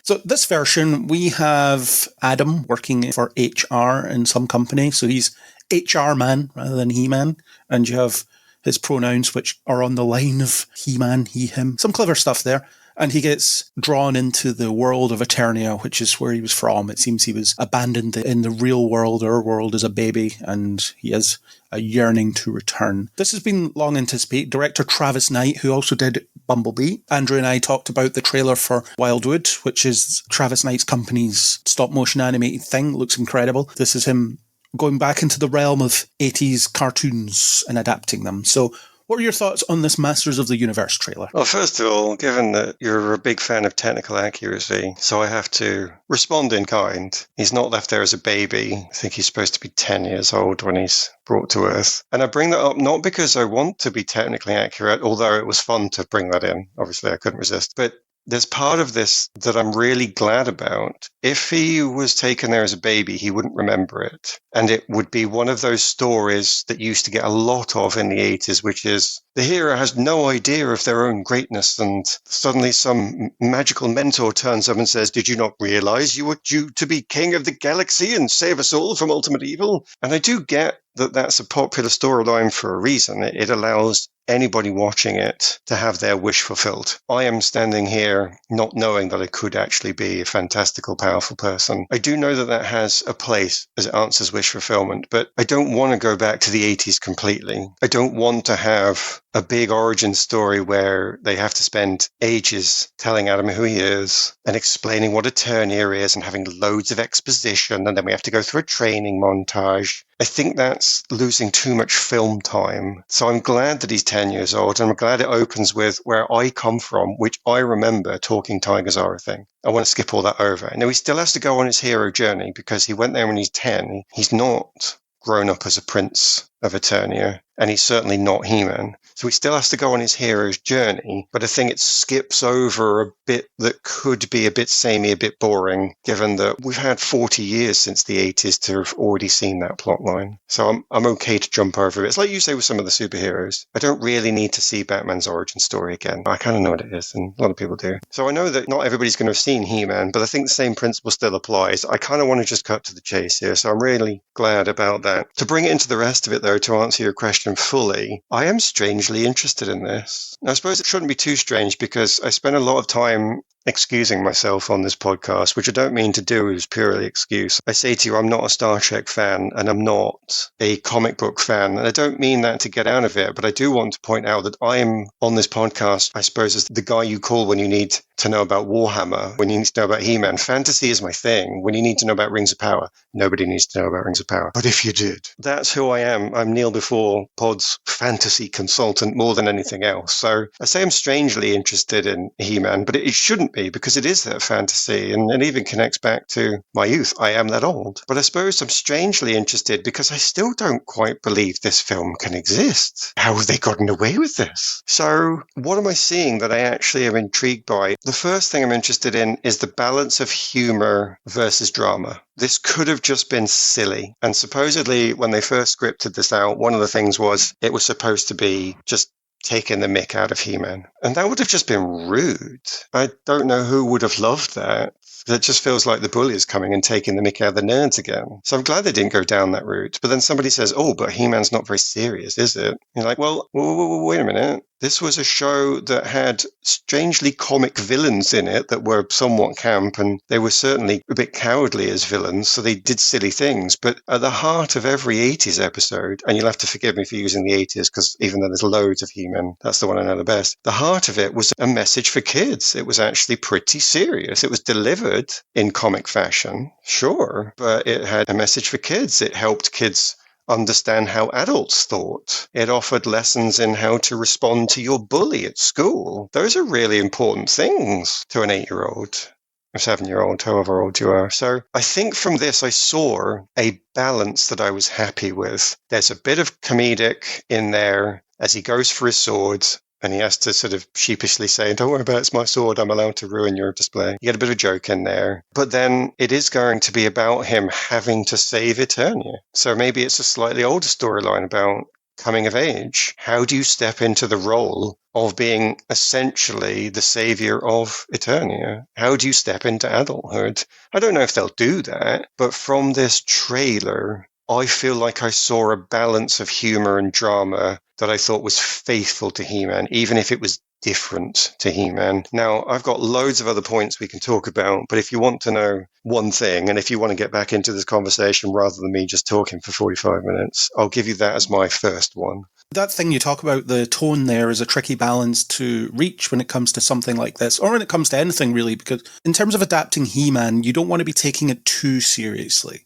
So this version, we have Adam working for HR in some company. So he's HR man rather than he-man. And you have his pronouns, which are on the line of he-man, he, him. Some clever stuff there. And he gets drawn into the world of Eternia, which is where he was from. It seems he was abandoned in the real world, our world, as a baby, and he has a yearning to return. This has been long anticipated. Director Travis Knight, who also did Bumblebee. Andrew and I talked about the trailer for Wildwood, which is Travis Knight's company's stop-motion animated thing. Looks incredible. This is him going back into the realm of 80s cartoons and adapting them. So What are your thoughts on this Masters of the Universe trailer? Well, first of all, given that you're a big fan of technical accuracy, so I have to respond in kind. He's not left there as a baby. I think he's supposed to be 10 years old when he's brought to Earth. And I bring that up not because I want to be technically accurate, although it was fun to bring that in. Obviously, I couldn't resist. But there's part of this that I'm really glad about. If he was taken there as a baby, he wouldn't remember it. And it would be one of those stories that you used to get a lot of in the 80s, which is the hero has no idea of their own greatness, and suddenly some magical mentor turns up and says, "Did you not realize you were due to be king of the galaxy and save us all from ultimate evil?" And I do get that that's a popular storyline for a reason. It allows anybody watching it to have their wish fulfilled. I am standing here not knowing that I could actually be a fantastical, powerful person. I do know that that has a place as it answers wish fulfillment, but I don't want to go back to the 80s completely. I don't want to have a big origin story where they have to spend ages telling Adam who he is and explaining what Eternia is and having loads of exposition, and then we have to go through a training montage. I think that's losing too much film time. So I'm glad that he's 10 years old, and I'm glad it opens with where I come from, which I remember talking tigers are a thing. I want to skip all that over. Now, he still has to go on his hero journey because he went there when he's 10. He's not grown up as a prince of Eternia, and he's certainly not He-Man. So he still has to go on his hero's journey, but I think it skips over a bit that could be a bit samey, a bit boring, given that we've had 40 years since the 80s to have already seen that plot line. So I'm okay to jump over it. It's like you say with some of the superheroes. I don't really need to see Batman's origin story again. I kind of know what it is, and a lot of people do. So I know that not everybody's going to have seen He-Man, but I think the same principle still applies. I kind of want to just cut to the chase here, so I'm really glad about that. To bring it into the rest of it, though, to answer your question fully, I am strangely interested in this. I suppose it shouldn't be too strange because I spend a lot of time excusing myself on this podcast, which I don't mean to do as purely excuse. I say to you, I'm not a Star Trek fan and I'm not a comic book fan. And I don't mean that to get out of it, but I do want to point out that I am on this podcast, I suppose, as the guy you call when you need to know about Warhammer, when you need to know about He-Man. Fantasy is my thing. When you need to know about Rings of Power, nobody needs to know about Rings of Power. But if you did, that's who I am. I'm Neil Before Pod's fantasy consultant more than anything else. So I say I'm strangely interested in He-Man, but it shouldn't be because it is that fantasy, and it even connects back to my youth. I am that old. But I suppose I'm strangely interested because I still don't quite believe this film can exist. How have they gotten away with this? So what am I seeing that I actually am intrigued by? The first thing I'm interested in is the balance of humor versus drama. This could have just been silly. And supposedly when they first scripted this out, one of the things was it was supposed to be just taking the mick out of He-Man. And that would have just been rude. I don't know who would have loved that. It just feels like the bully is coming and taking the mick out of the nerds again. So I'm glad they didn't go down that route. But then somebody says, "Oh, but He-Man's not very serious, is it?" You're like, well, wait a minute. This was a show that had strangely comic villains in it that were somewhat camp, and they were certainly a bit cowardly as villains, so they did silly things. But at the heart of every 80s episode, and you'll have to forgive me for using the 80s, because even though there's loads of He-Man, that's the one I know the best. The heart of it was a message for kids. It was actually pretty serious. It was delivered in comic fashion, sure, but it had a message for kids. It helped kids understand how adults thought. It offered lessons in how to respond to your bully at school. Those are really important things to an 8-year-old, a 7-year-old, however old you are. So I think from this, I saw a balance that I was happy with. There's a bit of comedic in there as he goes for his swords, and he has to sort of sheepishly say, "Don't worry about it, it's my sword, I'm allowed to ruin your display." You get a bit of a joke in there. But then it is going to be about him having to save Eternia. So maybe it's a slightly older storyline about coming of age. How do you step into the role of being essentially the savior of Eternia? How do you step into adulthood? I don't know if they'll do that, but from this trailer, I feel like I saw a balance of humor and drama that I thought was faithful to He-Man, even if it was different to He-Man. Now, I've got loads of other points we can talk about, but if you want to know one thing, and if you want to get back into this conversation rather than me just talking for 45 minutes, I'll give you that as my first one. That thing you talk about, the tone there, is a tricky balance to reach when it comes to something like this, or when it comes to anything really, because in terms of adapting He-Man, you don't want to be taking it too seriously,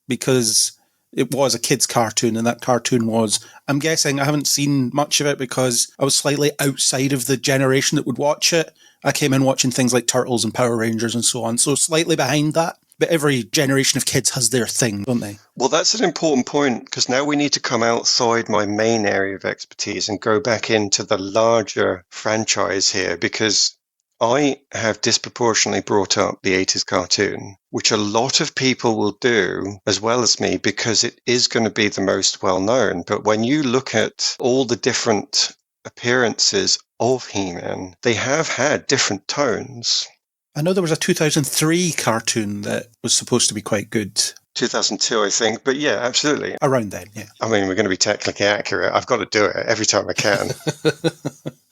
because it was a kid's cartoon, and that cartoon was, I'm guessing, I haven't seen much of it because I was slightly outside of the generation that would watch it. I came in watching things like Turtles and Power Rangers and so on, so slightly behind that. But every generation of kids has their thing, don't they? Well, that's an important point, because now we need to come outside my main area of expertise and go back into the larger franchise here, because I have disproportionately brought up the 80s cartoon, which a lot of people will do, as well as me, because it is going to be the most well-known. But when you look at all the different appearances of He-Man, they have had different tones. I know there was a 2003 cartoon that was supposed to be quite good. 2002, I think. But yeah, absolutely. Around then, yeah. I mean, we're going to be technically accurate. I've got to do it every time I can.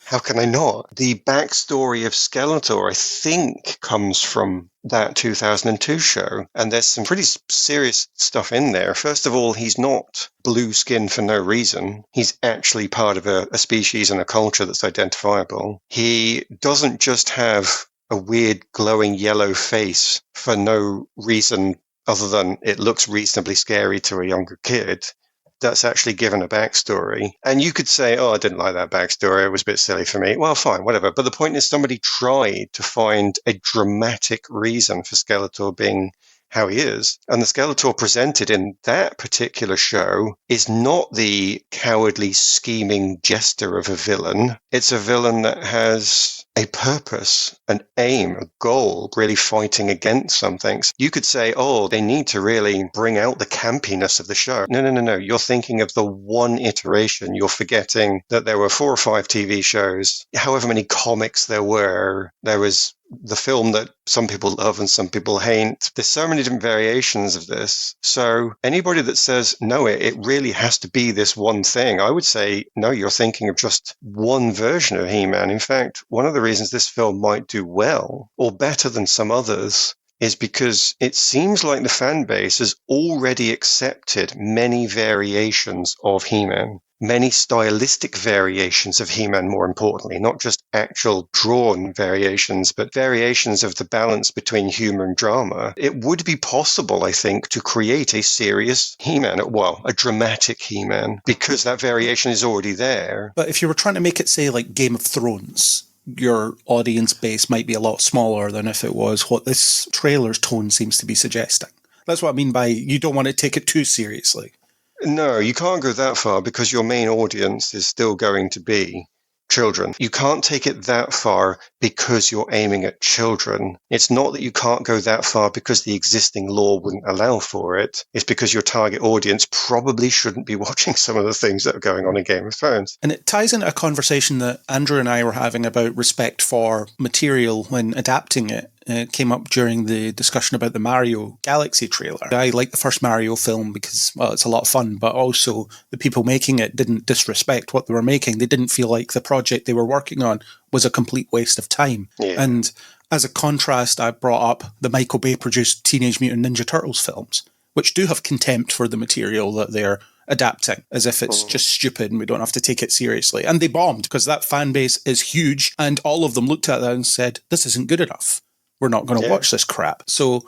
How can I not? The backstory of Skeletor, I think, comes from that 2002 show. And there's some pretty serious stuff in there. First of all, he's not blue skinned for no reason. He's actually part of a species and a culture that's identifiable. He doesn't just have a weird glowing yellow face for no reason other than it looks reasonably scary to a younger kid. That's actually given a backstory. And you could say, oh, I didn't like that backstory. It was a bit silly for me. Well, fine, whatever. But the point is somebody tried to find a dramatic reason for Skeletor being how he is. And the Skeletor presented in that particular show is not the cowardly, scheming jester of a villain. It's a villain that has a purpose, an aim, a goal, really fighting against something. So you could say, oh, they need to really bring out the campiness of the show. No. You're thinking of the one iteration. You're forgetting that there were 4 or 5 TV shows, however many comics there were. There was the film that some people love and some people hate. There's so many different variations of this. So anybody that says, no, it really has to be this one thing, I would say, no, you're thinking of just one version of He-Man. In fact, one of the reasons this film might do well or better than some others is because it seems like the fan base has already accepted many variations of He-Man, many stylistic variations of He-Man, more importantly, not just actual drawn variations, but variations of the balance between humor and drama. It would be possible, I think, to create a serious He-Man, well, a dramatic He-Man, because that variation is already there. But if you were trying to make it, say, like Game of Thrones, your audience base might be a lot smaller than if it was what this trailer's tone seems to be suggesting. That's what I mean by you don't want to take it too seriously. No, you can't go that far because your main audience is still going to be children. You can't take it that far because you're aiming at children. It's not that you can't go that far because the existing law wouldn't allow for it. It's because your target audience probably shouldn't be watching some of the things that are going on in Game of Thrones. And it ties into a conversation that Andrew and I were having about respect for material when adapting it. It came up during the discussion about the Mario Galaxy trailer. I like the first Mario film because, well, it's a lot of fun, but also the people making it didn't disrespect what they were making. They didn't feel like the project they were working on was a complete waste of time. Yeah. And as a contrast, I brought up the Michael Bay produced Teenage Mutant Ninja Turtles films, which do have contempt for the material that they're adapting, as if it's just stupid and we don't have to take it seriously. And they bombed because that fan base is huge, and all of them looked at that and said, this isn't good enough. We're not going to watch this crap. So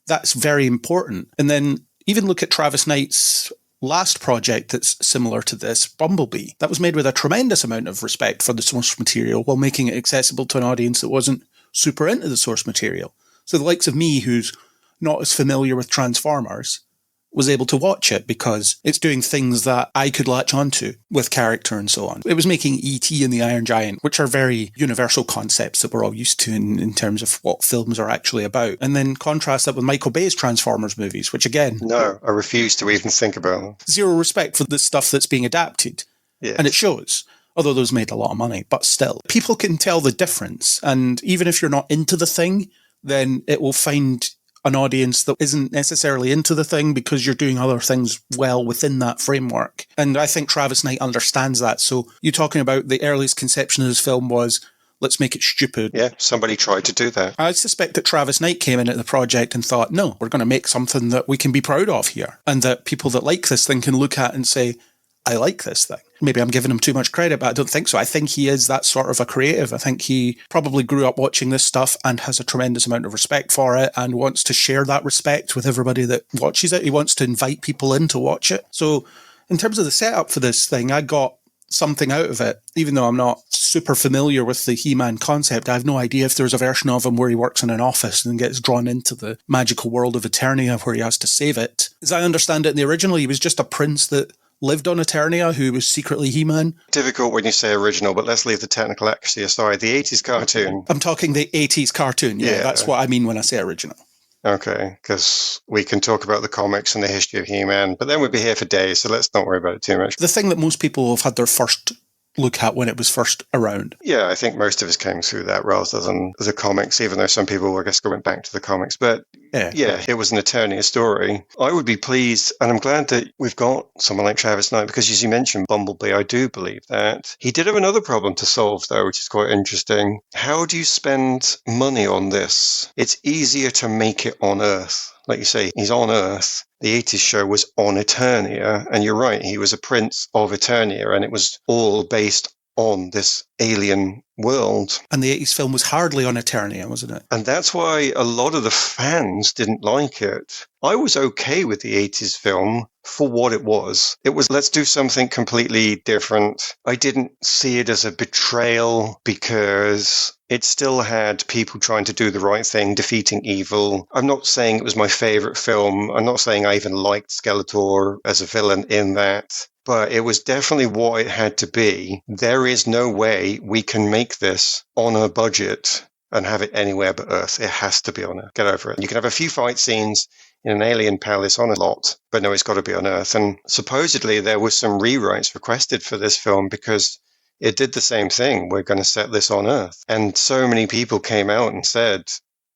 that's very important. And then even look at Travis Knight's last project that's similar to this, Bumblebee. That was made with a tremendous amount of respect for the source material while making it accessible to an audience that wasn't super into the source material. So the likes of me, who's not as familiar with Transformers, was able to watch it because it's doing things that I could latch onto with character and so on. It was making E.T. and the Iron Giant, which are very universal concepts that we're all used to in terms of what films are actually about. And then contrast that with Michael Bay's Transformers movies, which again... No, I refuse to even think about them. Zero respect for the stuff that's being adapted. Yes. And it shows. Although those made a lot of money, but still. People can tell the difference. And even if you're not into the thing, then it will find an audience that isn't necessarily into the thing because you're doing other things well within that framework. And I think Travis Knight understands that. So you talking about the earliest conception of this film was, let's make it stupid. Yeah, somebody tried to do that. I suspect that Travis Knight came in at the project and thought, no, we're going to make something that we can be proud of here. And that people that like this thing can look at and say, I like this thing. Maybe I'm giving him too much credit, but I don't think so. I think he is that sort of a creative. I think he probably grew up watching this stuff and has a tremendous amount of respect for it and wants to share that respect with everybody that watches it. He wants to invite people in to watch it. So in terms of the setup for this thing, I got something out of it. Even though I'm not super familiar with the He-Man concept, I have no idea if there's a version of him where he works in an office and gets drawn into the magical world of Eternia where he has to save it. As I understand it in the original, he was just a prince that lived on Eternia who was secretly He-Man. Difficult when you say original, but let's leave the technical accuracy aside. The 80s cartoon. I'm talking the 80s cartoon. Yeah, that's what I mean when I say original. Okay, because we can talk about the comics and the history of He-Man, but then we'd be here for days, so let's not worry about it too much. The thing that most people have had their first look at when it was first around. Yeah, I think most of us came through that rather than the comics, even though some people, I guess, went back to the comics. But yeah, it was an Eternia story. I would be pleased, and I'm glad that we've got someone like Travis Knight, because as you mentioned, Bumblebee, I do believe that. He did have another problem to solve, though, which is quite interesting. How do you spend money on this? It's easier to make it on Earth. Like you say, he's on Earth. The 80s show was on Eternia, and you're right, he was a prince of Eternia, and it was all based on this alien world. And the 80s film was hardly on Eternia, wasn't it? And that's why a lot of the fans didn't like it. I was okay with the 80s film for what it was. It was, let's do something completely different. I didn't see it as a betrayal because it still had people trying to do the right thing, defeating evil. I'm not saying it was my favorite film. I'm not saying I even liked Skeletor as a villain in that. But it was definitely what it had to be. There is no way we can make this on a budget and have it anywhere but Earth. It has to be on Earth. Get over it. You can have a few fight scenes in an alien palace on a lot, but no, it's got to be on Earth. And supposedly there were some rewrites requested for this film because it did the same thing. We're going to set this on Earth. And so many people came out and said,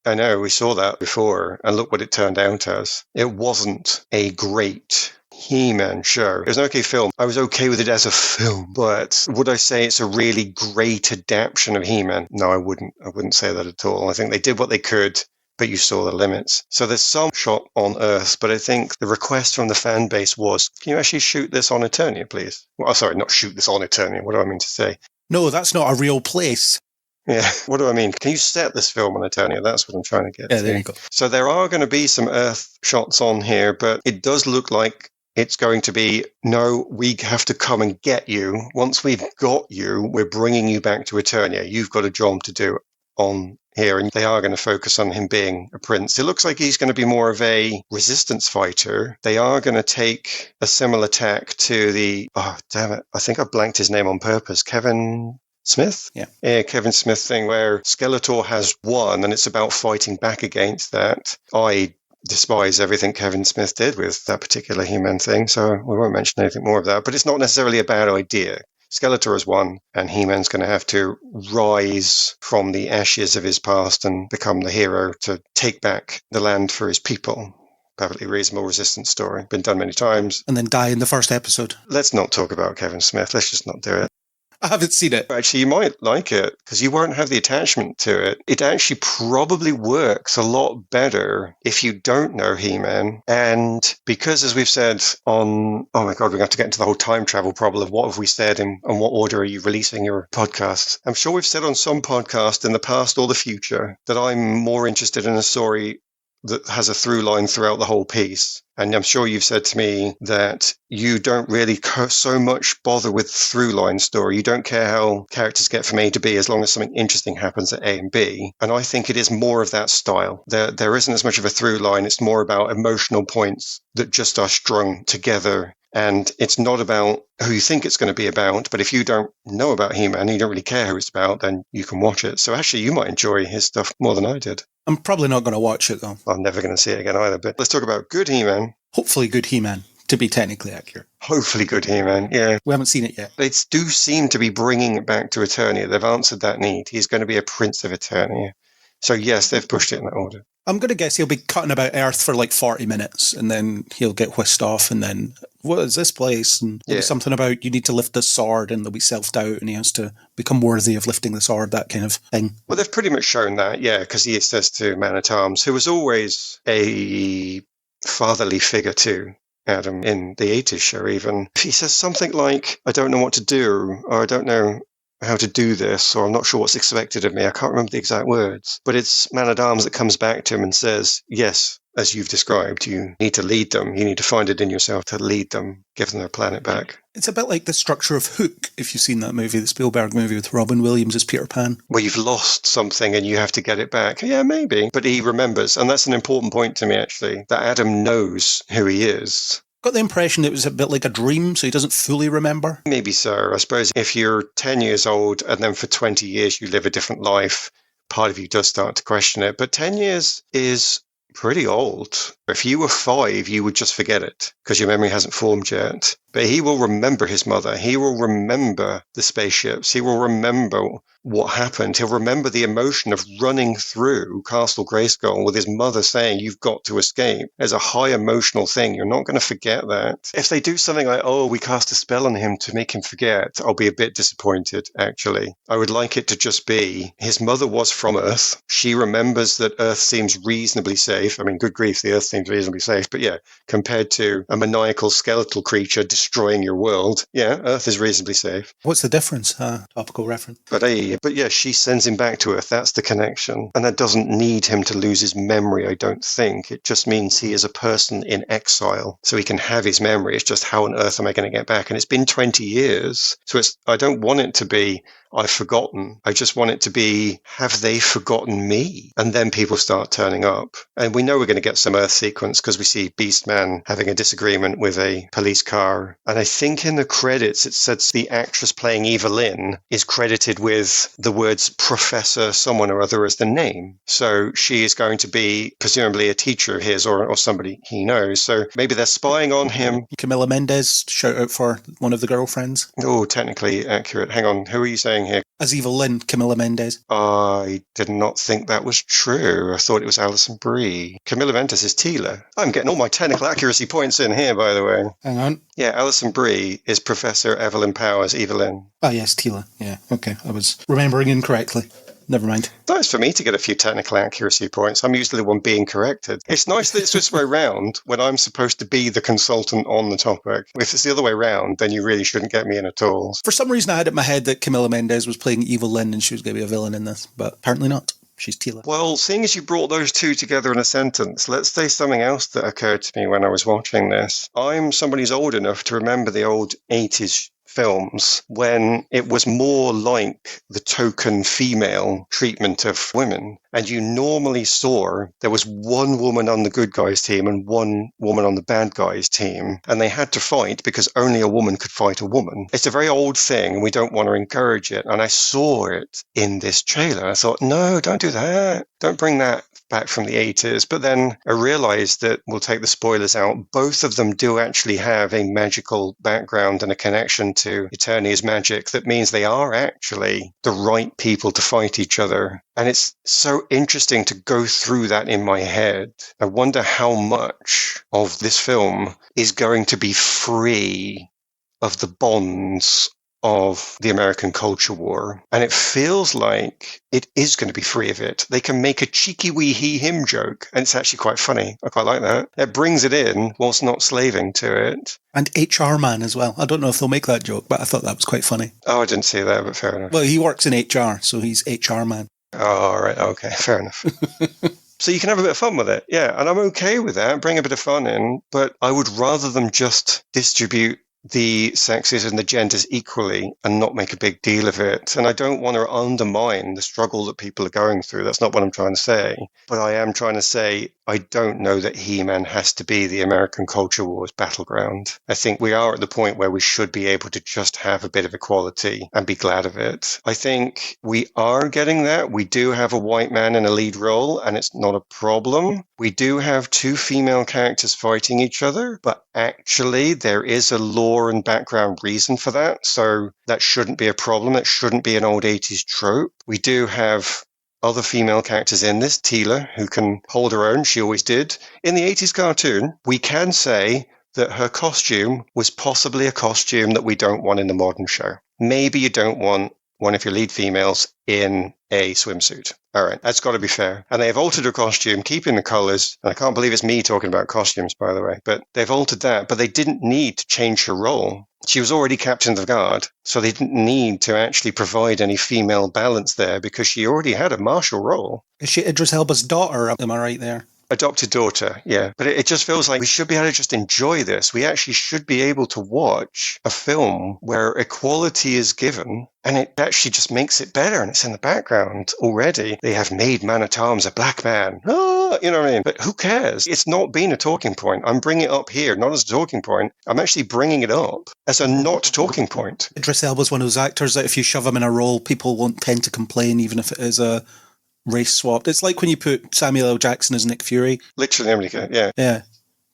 I know, we saw that before, and look what it turned out as. It wasn't a great He-Man show. It was an okay film. I was okay with it as a film, but would I say it's a really great adaptation of He-Man? No, I wouldn't. I wouldn't say that at all. I think they did what they could, but you saw the limits. So there's some shot on Earth, but I think the request from the fan base was, can you actually shoot this on Eternia, please? Well, sorry, not shoot this on Eternia. What do I mean to say? No, that's not a real place. Yeah, what do I mean? Can you set this film on Eternia? That's what I'm trying to get to. There you go. So there are going to be some Earth shots on here, but it does look like it's going to be, no, we have to come and get you. Once we've got you, we're bringing you back to Eternia. You've got a job to do on here, and they are going to focus on him being a prince. It looks like he's going to be more of a resistance fighter. They are going to take a similar tack to the, oh, damn it, I think I blanked his name on purpose, Kevin Smith? Yeah, Kevin Smith thing where Skeletor has won, and it's about fighting back against that. I despise everything Kevin Smith did with that particular He-Man thing, so we won't mention anything more of that. But it's not necessarily a bad idea. Skeletor has won, and He-Man's going to have to rise from the ashes of his past and become the hero to take back the land for his people. Perfectly reasonable resistance story. Been done many times. And then die in the first episode. Let's not talk about Kevin Smith. Let's just not do it. I haven't seen it. Actually, you might like it because you won't have the attachment to it. It actually probably works a lot better if you don't know He-Man. And because, as we've said on, oh my God, we're going to get into the whole time travel problem of what have we said and what order are you releasing your podcasts. I'm sure we've said on some podcast in the past or the future that I'm more interested in a story that has a through line throughout the whole piece. And I'm sure you've said to me that you don't really so much bother with through line story. You don't care how characters get from A to B as long as something interesting happens at A and B. And I think it is more of that style. There isn't as much of a through line. It's more about emotional points that just are strung together. And it's not about who you think it's going to be about. But if you don't know about He-Man, you don't really care who it's about, then you can watch it. So actually, you might enjoy his stuff more than I did. I'm probably not going to watch it, though. I'm never going to see it again either. But let's talk about good He-Man. Hopefully good He-Man, to be technically accurate. Hopefully good He-Man, yeah. We haven't seen it yet. They do seem to be bringing it back to Eternia. They've answered that need. He's going to be a prince of Eternia. So yes, they've pushed it in that order. I'm going to guess he'll be cutting about Earth for like 40 minutes and then he'll get whisked off and then, what is this place? And there'll be something about you need to lift this sword and there'll be self-doubt and he has to become worthy of lifting the sword, that kind of thing. Well, they've pretty much shown that, yeah, because he says to Man-at-Arms, who was always a fatherly figure to Adam in the 80s show even. He says something like, I don't know what to do, or I don't know how to do this, or I'm not sure what's expected of me. I can't remember the exact words. But it's Man-at-Arms that comes back to him and says, yes, as you've described, you need to lead them. You need to find it in yourself to lead them, give them their planet back. It's a bit like the structure of Hook, if you've seen that movie, the Spielberg movie with Robin Williams as Peter Pan. Where you've lost something and you have to get it back. Yeah, maybe. But he remembers. And that's an important point to me, actually, that Adam knows who he is. Got the impression it was a bit like a dream, so he doesn't fully remember. Maybe so. I suppose if you're 10 years old and then for 20 years you live a different life, part of you does start to question it. But 10 years is pretty old. If you were 5, you would just forget it because your memory hasn't formed yet. But he will remember his mother. He will remember the spaceships. He will remember what happened. He'll remember the emotion of running through Castle Grayskull with his mother saying, you've got to escape. There's a high emotional thing. You're not going to forget that. If they do something like, oh, we cast a spell on him to make him forget, I'll be a bit disappointed, actually. I would like it to just be, his mother was from Earth. She remembers that Earth seems reasonably safe. I mean, good grief, the Earth seems reasonably safe. But yeah, compared to a maniacal skeletal creature destroying your world, yeah, Earth is reasonably safe. What's the difference? Topical reference. But yeah, she sends him back to Earth. That's the connection. And that doesn't need him to lose his memory, I don't think. It just means he is a person in exile, so he can have his memory. It's just how on earth am I going to get back? And it's been 20 years. So I don't want it to be, I've forgotten. I just want it to be, have they forgotten me? And then people start turning up. And we know we're going to get some Earth sequence because we see Beastman having a disagreement with a police car. And I think in the credits it says the actress playing Evelyn is credited with the words Professor someone or other as the name. So she is going to be presumably a teacher of his or somebody he knows. So maybe they're spying on him. Camilla Mendez, shout out for one of the girlfriends. Oh, technically accurate. Hang on, who are you saying here? As Evelyn, Camilla Mendez. I did not think that was true. I thought it was Alison Brie. Camilla Mendez is Tila. I'm getting all my technical accuracy points in here, by the way. Hang on. Yeah, Alison Brie is Professor Evelyn Powers, Evelyn. Oh, yes, Tila. Yeah, okay. I was remembering incorrectly. Never mind. Nice for me to get a few technical accuracy points. I'm usually the one being corrected. It's nice that it's this way round when I'm supposed to be the consultant on the topic. If it's the other way round, then you really shouldn't get me in at all. For some reason, I had it in my head that Camilla Mendez was playing Evelyn and she was going to be a villain in this, but apparently not. She's Tila. Well, seeing as you brought those two together in a sentence, let's say something else that occurred to me when I was watching this. I'm somebody who's old enough to remember the old 80s films when it was more like the token female treatment of women. And you normally saw there was one woman on the good guys team and one woman on the bad guys team. And they had to fight because only a woman could fight a woman. It's a very old thing and we don't want to encourage it. And I saw it in this trailer. I thought, no, don't do that. Don't bring that back from the 80s. But then I realized that, we'll take the spoilers out, both of them do actually have a magical background and a connection to Eternia's magic that means they are actually the right people to fight each other. And it's so interesting to go through that in my head. I wonder how much of this film is going to be free of the bonds of the American culture war. And it feels like it is going to be free of it. They can make a cheeky wee he-him joke, and it's actually quite funny. I quite like that. It brings it in whilst not slaving to it. And HR man as well. I don't know if they'll make that joke, but I thought that was quite funny. Oh, I didn't see that, but fair enough. Well, he works in HR, so he's HR man. Oh, all right. Okay, fair enough. So you can have a bit of fun with it. Yeah, and I'm okay with that. Bring a bit of fun in, but I would rather them just distribute the sexes and the genders equally and not make a big deal of it. And I don't want to undermine the struggle that people are going through. That's not what I'm trying to say. But I am trying to say I don't know that He-Man has to be the American culture war's battleground. I think we are at the point where we should be able to just have a bit of equality and be glad of it. I think we are getting that. We do have a white man in a lead role, and it's not a problem. We do have two female characters fighting each other, but actually there is a lore and background reason for that. So that shouldn't be a problem. That shouldn't be an old 80s trope. We do have other female characters in this, Tila, who can hold her own. She always did. In the 80s cartoon, we can say that her costume was possibly a costume that we don't want in the modern show. Maybe you don't want one of your lead females in a swimsuit. All right, that's got to be fair. And they've altered her costume, keeping the colors. And I can't believe it's me talking about costumes, by the way. But they've altered that. But they didn't need to change her role. She was already captain of the guard, so they didn't need to actually provide any female balance there because she already had a martial role. Is she Idris Elba's daughter? Am I right there? Adopted daughter, yeah. But it just feels like we should be able to just enjoy this. We actually should be able to watch a film where equality is given and it actually just makes it better and it's in the background already. They have made Man at Arms a black man. Ah, you know what I mean? But who cares? It's not been a talking point. I'm bringing it up here, not as a talking point. I'm actually bringing it up as a not talking point. Idris Elba's one of those actors that if you shove him in a role, people won't tend to complain, even if it is a race swapped. It's like when you put Samuel L. Jackson as Nick Fury. Literally everybody can, yeah. Yeah.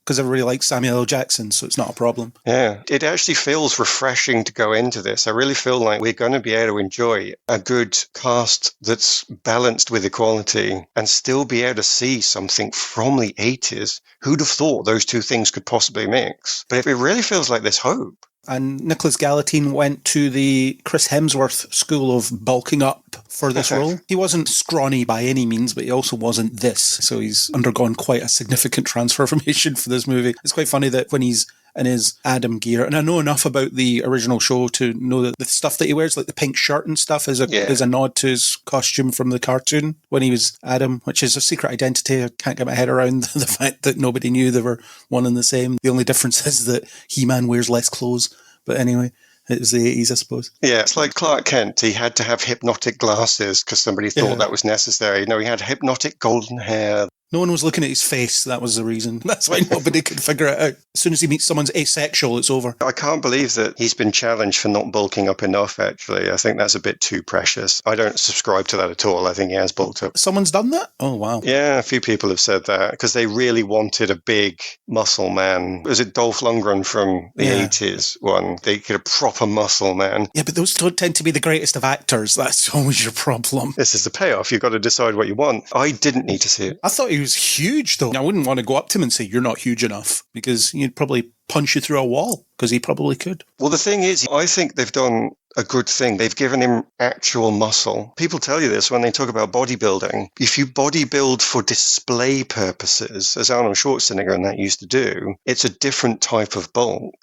Because everybody likes Samuel L. Jackson, so it's not a problem. Yeah. It actually feels refreshing to go into this. I really feel like we're going to be able to enjoy a good cast that's balanced with equality and still be able to see something from the 80s. Who'd have thought those two things could possibly mix? But it really feels like there's hope. And Nicholas Gallatin went to the Chris Hemsworth school of bulking up for this role. He wasn't scrawny by any means, but he also wasn't this. So he's undergone quite a significant transformation for this movie. It's quite funny that when he's in his Adam gear, and I know enough about the original show to know that the stuff that he wears, like the pink shirt and stuff, is a nod to his costume from the cartoon when he was Adam, which is a secret identity. I can't get my head around the fact that nobody knew they were one and the same. The only difference is that He-Man wears less clothes. But anyway, it was the 80s, I suppose. Yeah, it's like Clark Kent. He had to have hypnotic glasses because somebody thought that was necessary. No, he had hypnotic golden hair. No one was looking at his face. That was the reason. That's why nobody could figure it out. As soon as he meets someone's asexual, it's over. I can't believe that he's been challenged for not bulking up enough, actually. I think that's a bit too precious. I don't subscribe to that at all. I think he has bulked up. Someone's done that? Oh, wow. Yeah, a few people have said that because they really wanted a big muscle man. Was it Dolph Lundgren from the 80s one? They get a proper muscle man. Yeah, but those don't tend to be the greatest of actors. That's always your problem. This is the payoff. You've got to decide what you want. I didn't need to see it. I thought he was huge, though. I wouldn't want to go up to him and say, you're not huge enough, because he'd probably punch you through a wall, because he probably could. Well, the thing is, I think they've done a good thing. They've given him actual muscle. People tell you this when they talk about bodybuilding. If you bodybuild for display purposes, as Arnold Schwarzenegger and that used to do, it's a different type of bulk.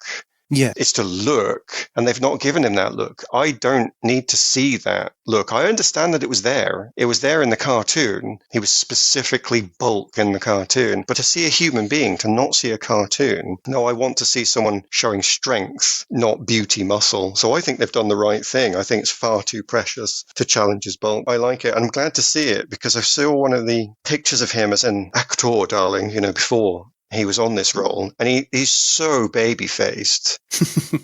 Yeah. It's to look, and they've not given him that look. I don't need to see that look. I understand that it was there. It was there in the cartoon. He was specifically bulk in the cartoon. But to see a human being, to not see a cartoon, no, I want to see someone showing strength, not beauty muscle. So I think they've done the right thing. I think it's far too precious to challenge his bulk. I like it. I'm glad to see it because I saw one of the pictures of him as an actor, darling, before he was on this role, and he's so baby-faced,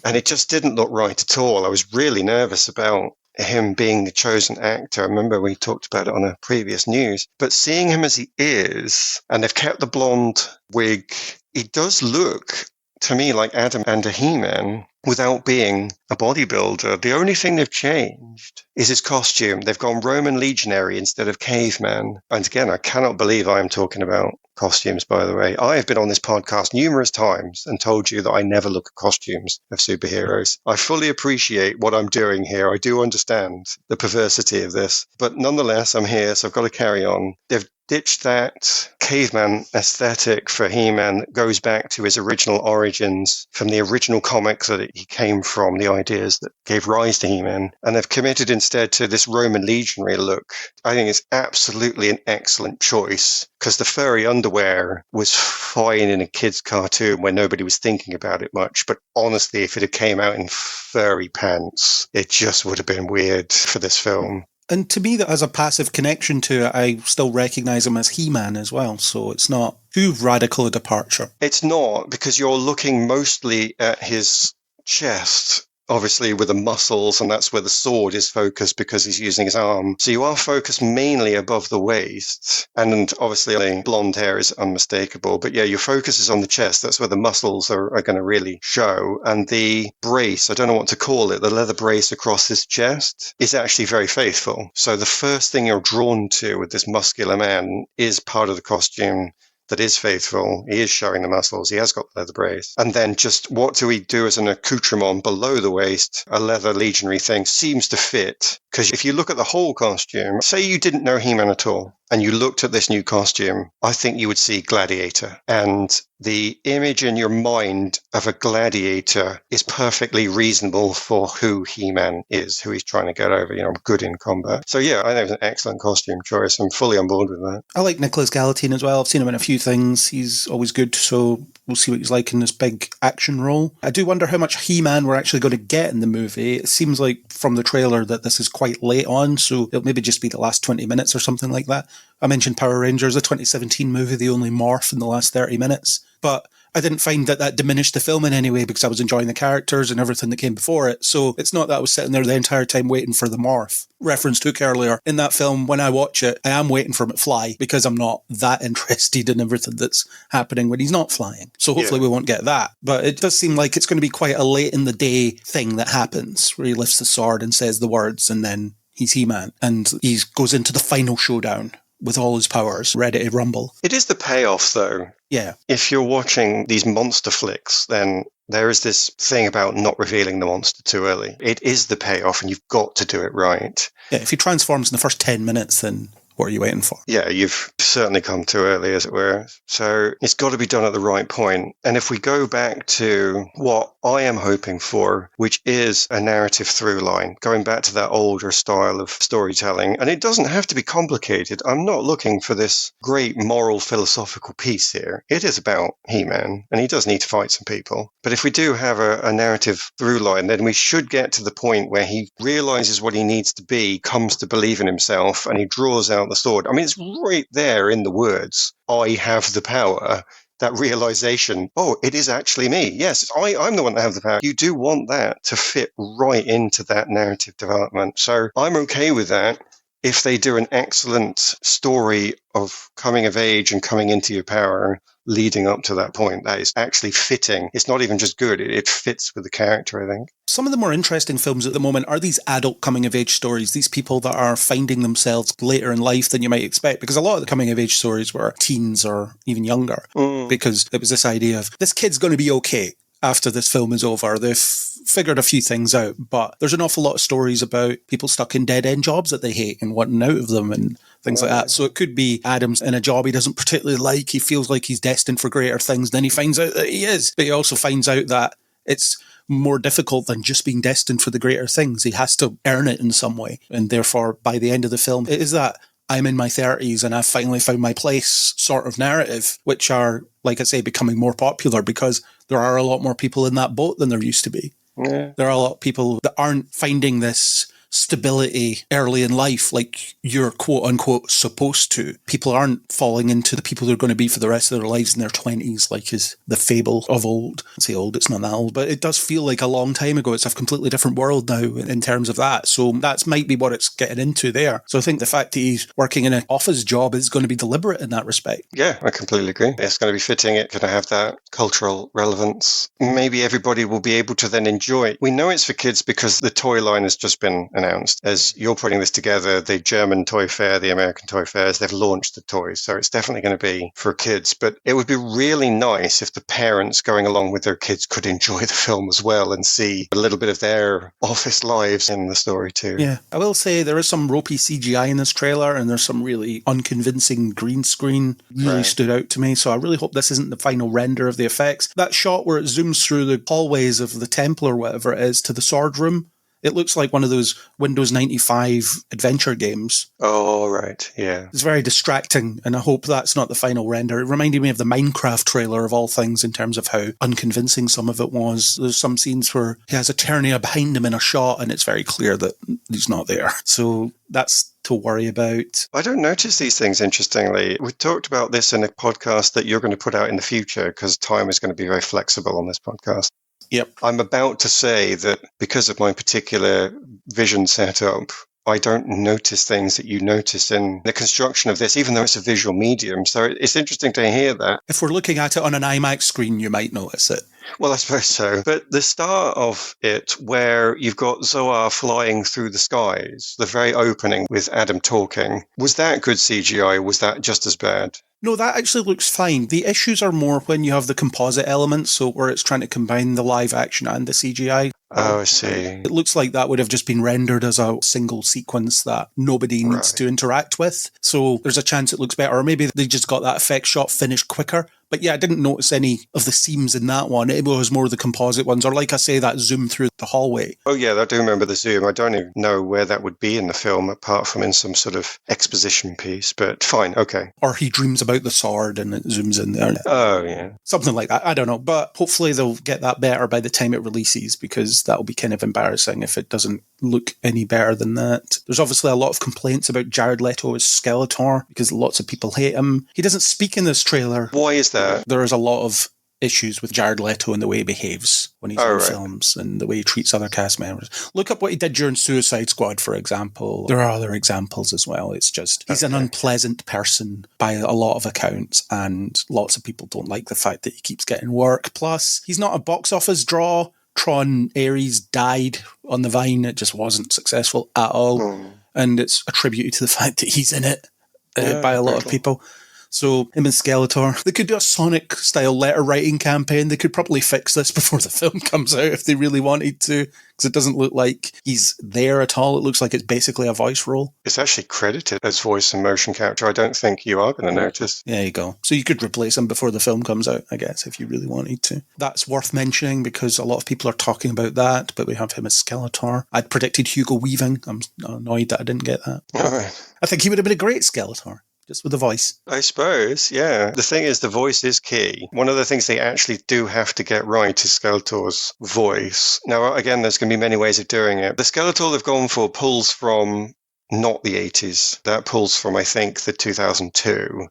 and it just didn't look right at all. I was really nervous about him being the chosen actor. I remember we talked about it on a previous news, but seeing him as he is, and they've kept the blonde wig, he does look to me like Adam and a He-Man without being a bodybuilder. The only thing they've changed is his costume. They've gone Roman legionary instead of caveman. And again, I cannot believe I am talking about costumes, by the way. I have been on this podcast numerous times and told you that I never look at costumes of superheroes. I fully appreciate what I'm doing here. I do understand the perversity of this. But nonetheless, I'm here, so I've got to carry on. They've ditched that caveman aesthetic for He-Man that goes back to his original origins from the original comics that he came from, the ideas that gave rise to He-Man. And they've committed instead to this Roman legionary look. I think it's absolutely an excellent choice because the furry underwear was fine in a kid's cartoon where nobody was thinking about it much. But honestly, if it had came out in furry pants, it just would have been weird for this film. And to me, that has a passive connection to it. I still recognise him as He-Man as well, so it's not too radical a departure. It's not, because you're looking mostly at his chest, obviously with the muscles, and that's where the sword is focused because he's using his arm. So you are focused mainly above the waist, and obviously the blonde hair is unmistakable. But yeah, your focus is on the chest. That's where the muscles are going to really show. And the brace, I don't know what to call it, the leather brace across his chest is actually very faithful. So the first thing you're drawn to with this muscular man is part of the costume that is faithful. He is showing the muscles. He has got the leather brace. And then just what do we do as an accoutrement below the waist? A leather legionary thing seems to fit. Because if you look at the whole costume, say you didn't know He-Man at all, and you looked at this new costume, I think you would see Gladiator. And the image in your mind of a gladiator is perfectly reasonable for who He-Man is, who he's trying to get over, good in combat. So yeah, I think it's an excellent costume choice. I'm fully on board with that. I like Nicholas Galatine as well. I've seen him in a few things. He's always good, so we'll see what he's like in this big action role. I do wonder how much He-Man we're actually going to get in the movie. It seems like from the trailer that this is quite late on, so it'll maybe just be the last 20 minutes or something like that. I mentioned Power Rangers, a 2017 movie, they only morph in the last 30 minutes. But I didn't find that diminished the film in any way because I was enjoying the characters and everything that came before it. So it's not that I was sitting there the entire time waiting for the morph. Reference took earlier. In that film, when I watch it, I am waiting for him to fly because I'm not that interested in everything that's happening when he's not flying. So hopefully we won't get that. But it does seem like it's going to be quite a late in the day thing that happens where he lifts the sword and says the words and then he's He-Man. And he goes into the final showdown with all his powers, ready to rumble. It is the payoff, though. Yeah. If you're watching these monster flicks, then there is this thing about not revealing the monster too early. It is the payoff, and you've got to do it right. Yeah, if he transforms in the first 10 minutes, then what are you waiting for? Yeah, you've certainly come too early, as it were. So it's got to be done at the right point. And if we go back to what I am hoping for, which is a narrative through line, going back to that older style of storytelling, and it doesn't have to be complicated. I'm not looking for this great moral philosophical piece here. It is about He-Man, and he does need to fight some people. But if we do have a narrative through line, then we should get to the point where he realizes what he needs to be, comes to believe in himself, and he draws out the sword. I mean, it's right there in the words, I have the power. That realization, it is actually me. Yes, I'm the one that has the power. You do want that to fit right into that narrative development. So I'm okay with that. If they do an excellent story of coming of age and coming into your power leading up to that point, that is actually fitting. It's not even just good, it fits with the character, I think. Some of the more interesting films at the moment are these adult coming-of-age stories, these people that are finding themselves later in life than you might expect, because a lot of the coming-of-age stories were teens or even younger, because it was this idea of, this kid's going to be okay after this film is over. They've figured a few things out, but there's an awful lot of stories about people stuck in dead-end jobs that they hate and wanting out of them and things like that. So it could be Adam's in a job he doesn't particularly like, he feels like he's destined for greater things, then he finds out that he is, but he also finds out that it's more difficult than just being destined for the greater things. He has to earn it in some way, and therefore by the end of the film it is that I'm in my 30s and I've finally found my place sort of narrative, which are, like I say, becoming more popular because there are a lot more people in that boat than there used to be. Yeah. There are a lot of people that aren't finding this stability early in life like you're quote unquote supposed to. People aren't falling into the people they're going to be for the rest of their lives in their 20s, like is the fable of old. I say old, it's not that old, but it does feel like a long time ago. It's a completely different world now in terms of that. So that might be what it's getting into there. So I think the fact that he's working in an office job is going to be deliberate in that respect. Yeah, I completely agree. It's going to be fitting. It's going to have that cultural relevance. Maybe everybody will be able to then enjoy it. We know it's for kids because the toy line has just been announced. As you're putting this together, the German toy fair, the American toy fairs, they've launched the toys. So it's definitely going to be for kids. But it would be really nice if the parents going along with their kids could enjoy the film as well and see a little bit of their office lives in the story too. Yeah, I will say there is some ropey CGI in this trailer and there's some really unconvincing green screen really stood out to me. So I really hope this isn't the final render of the effects. That shot where it zooms through the hallways of the temple or whatever it is to the sword room, it looks like one of those Windows 95 adventure games. Oh, right, yeah. It's very distracting, and I hope that's not the final render. It reminded me of the Minecraft trailer of all things in terms of how unconvincing some of it was. There's some scenes where he has Eternia behind him in a shot, and it's very clear that he's not there. So that's to worry about. I don't notice these things, interestingly. We talked about this in a podcast that you're going to put out in the future, because time is going to be very flexible on this podcast. Yep. I'm about to say that because of my particular vision setup, I don't notice things that you notice in the construction of this, even though it's a visual medium. So it's interesting to hear that. If we're looking at it on an IMAX screen, you might notice it. Well, I suppose so. But the start of it, where you've got Zoar flying through the skies, the very opening with Adam talking, was that good CGI or was that just as bad? No, that actually looks fine. The issues are more when you have the composite elements, so where it's trying to combine the live action and the CGI. Oh, I see. It looks like that would have just been rendered as a single sequence that nobody needs to interact with. So there's a chance it looks better. Or maybe they just got that effect shot finished quicker. But yeah, I didn't notice any of the seams in that one. It was more the composite ones. Or like I say, that zoom through the hallway. Oh, yeah, I do remember the zoom. I don't even know where that would be in the film, apart from in some sort of exposition piece. But fine, okay. Or he dreams about the sword and it zooms in there. Oh, yeah. Something like that. I don't know. But hopefully they'll get that better by the time it releases, because that'll be kind of embarrassing if it doesn't look any better than that. There's obviously a lot of complaints about Jared Leto as Skeletor, because lots of people hate him. He doesn't speak in this trailer. Why is that? There is a lot of issues with Jared Leto and the way he behaves when he's in films and the way he treats other cast members. Look up what he did during Suicide Squad, for example. There are other examples as well. It's just, he's an unpleasant person by a lot of accounts, and lots of people don't like the fact that he keeps getting work. Plus, he's not a box office draw. Tron Ares died on the vine. It just wasn't successful at all. And it's attributed to the fact that he's in it by a lot of people. So him and Skeletor, they could do a Sonic-style letter-writing campaign. They could probably fix this before the film comes out if they really wanted to, because it doesn't look like he's there at all. It looks like it's basically a voice role. It's actually credited as voice and motion capture. I don't think you are going to notice. There you go. So you could replace him before the film comes out, I guess, if you really wanted to. That's worth mentioning because a lot of people are talking about that, but we have him as Skeletor. I'd predicted Hugo Weaving. I'm annoyed that I didn't get that. All right. I think he would have been a great Skeletor. Just with the voice. I suppose, yeah. The thing is, the voice is key. One of the things they actually do have to get right is Skeletor's voice. Now, again, there's going to be many ways of doing it. The Skeletor they've gone for pulls from not the 80s. That pulls from, I think, the 2002,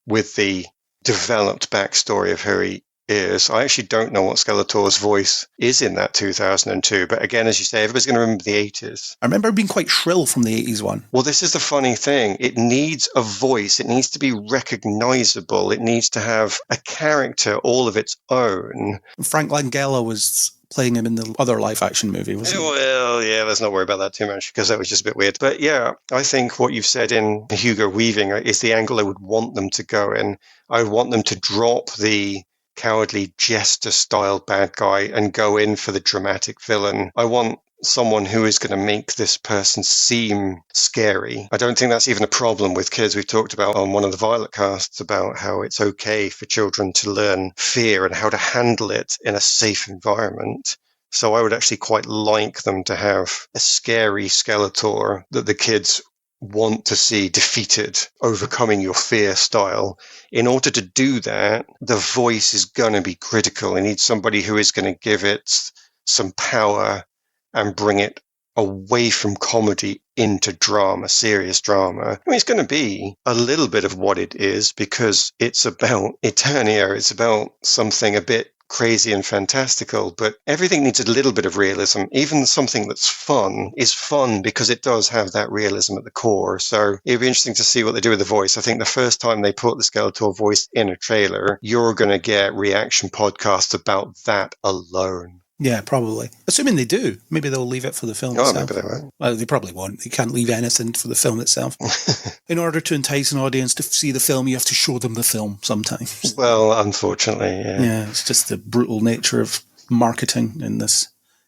with the developed backstory of who he is. I actually don't know what Skeletor's voice is in that 2002, but again, as you say, everybody's going to remember the 80s. I remember being quite shrill from the 80s one. Well, this is the funny thing. It needs a voice. It needs to be recognizable. It needs to have a character all of its own. Frank Langella was playing him in the other live-action movie, wasn't he? Well, yeah, let's not worry about that too much, because that was just a bit weird. But yeah, I think what you've said in Hugo Weaving is the angle I would want them to go in. I would want them to drop the cowardly jester-style bad guy and go in for the dramatic villain. I want someone who is going to make this person seem scary. I don't think that's even a problem with kids. We've talked about on one of the Violet casts about how it's okay for children to learn fear and how to handle it in a safe environment. So I would actually quite like them to have a scary Skeletor that the kids want to see defeated, overcoming your fear style. In order to do that, the voice is going to be critical. It needs somebody who is going to give it some power and bring it away from comedy into drama, serious drama. I mean, it's going to be a little bit of what it is because it's about Eternia. It's about something a bit crazy and fantastical, but everything needs a little bit of realism. Even something that's fun is fun because it does have that realism at the core. So it'll be interesting to see what they do with the voice. I think the first time they put the Skeletor voice in a trailer, you're going to get reaction podcasts about that alone. Yeah, probably. Assuming they do. Maybe they'll leave it for the film itself. Maybe they won't. Well, they probably won't. They can't leave anything for the film itself. In order to entice an audience to see the film, you have to show them the film sometimes. Well, unfortunately, yeah. Yeah, it's just the brutal nature of marketing in this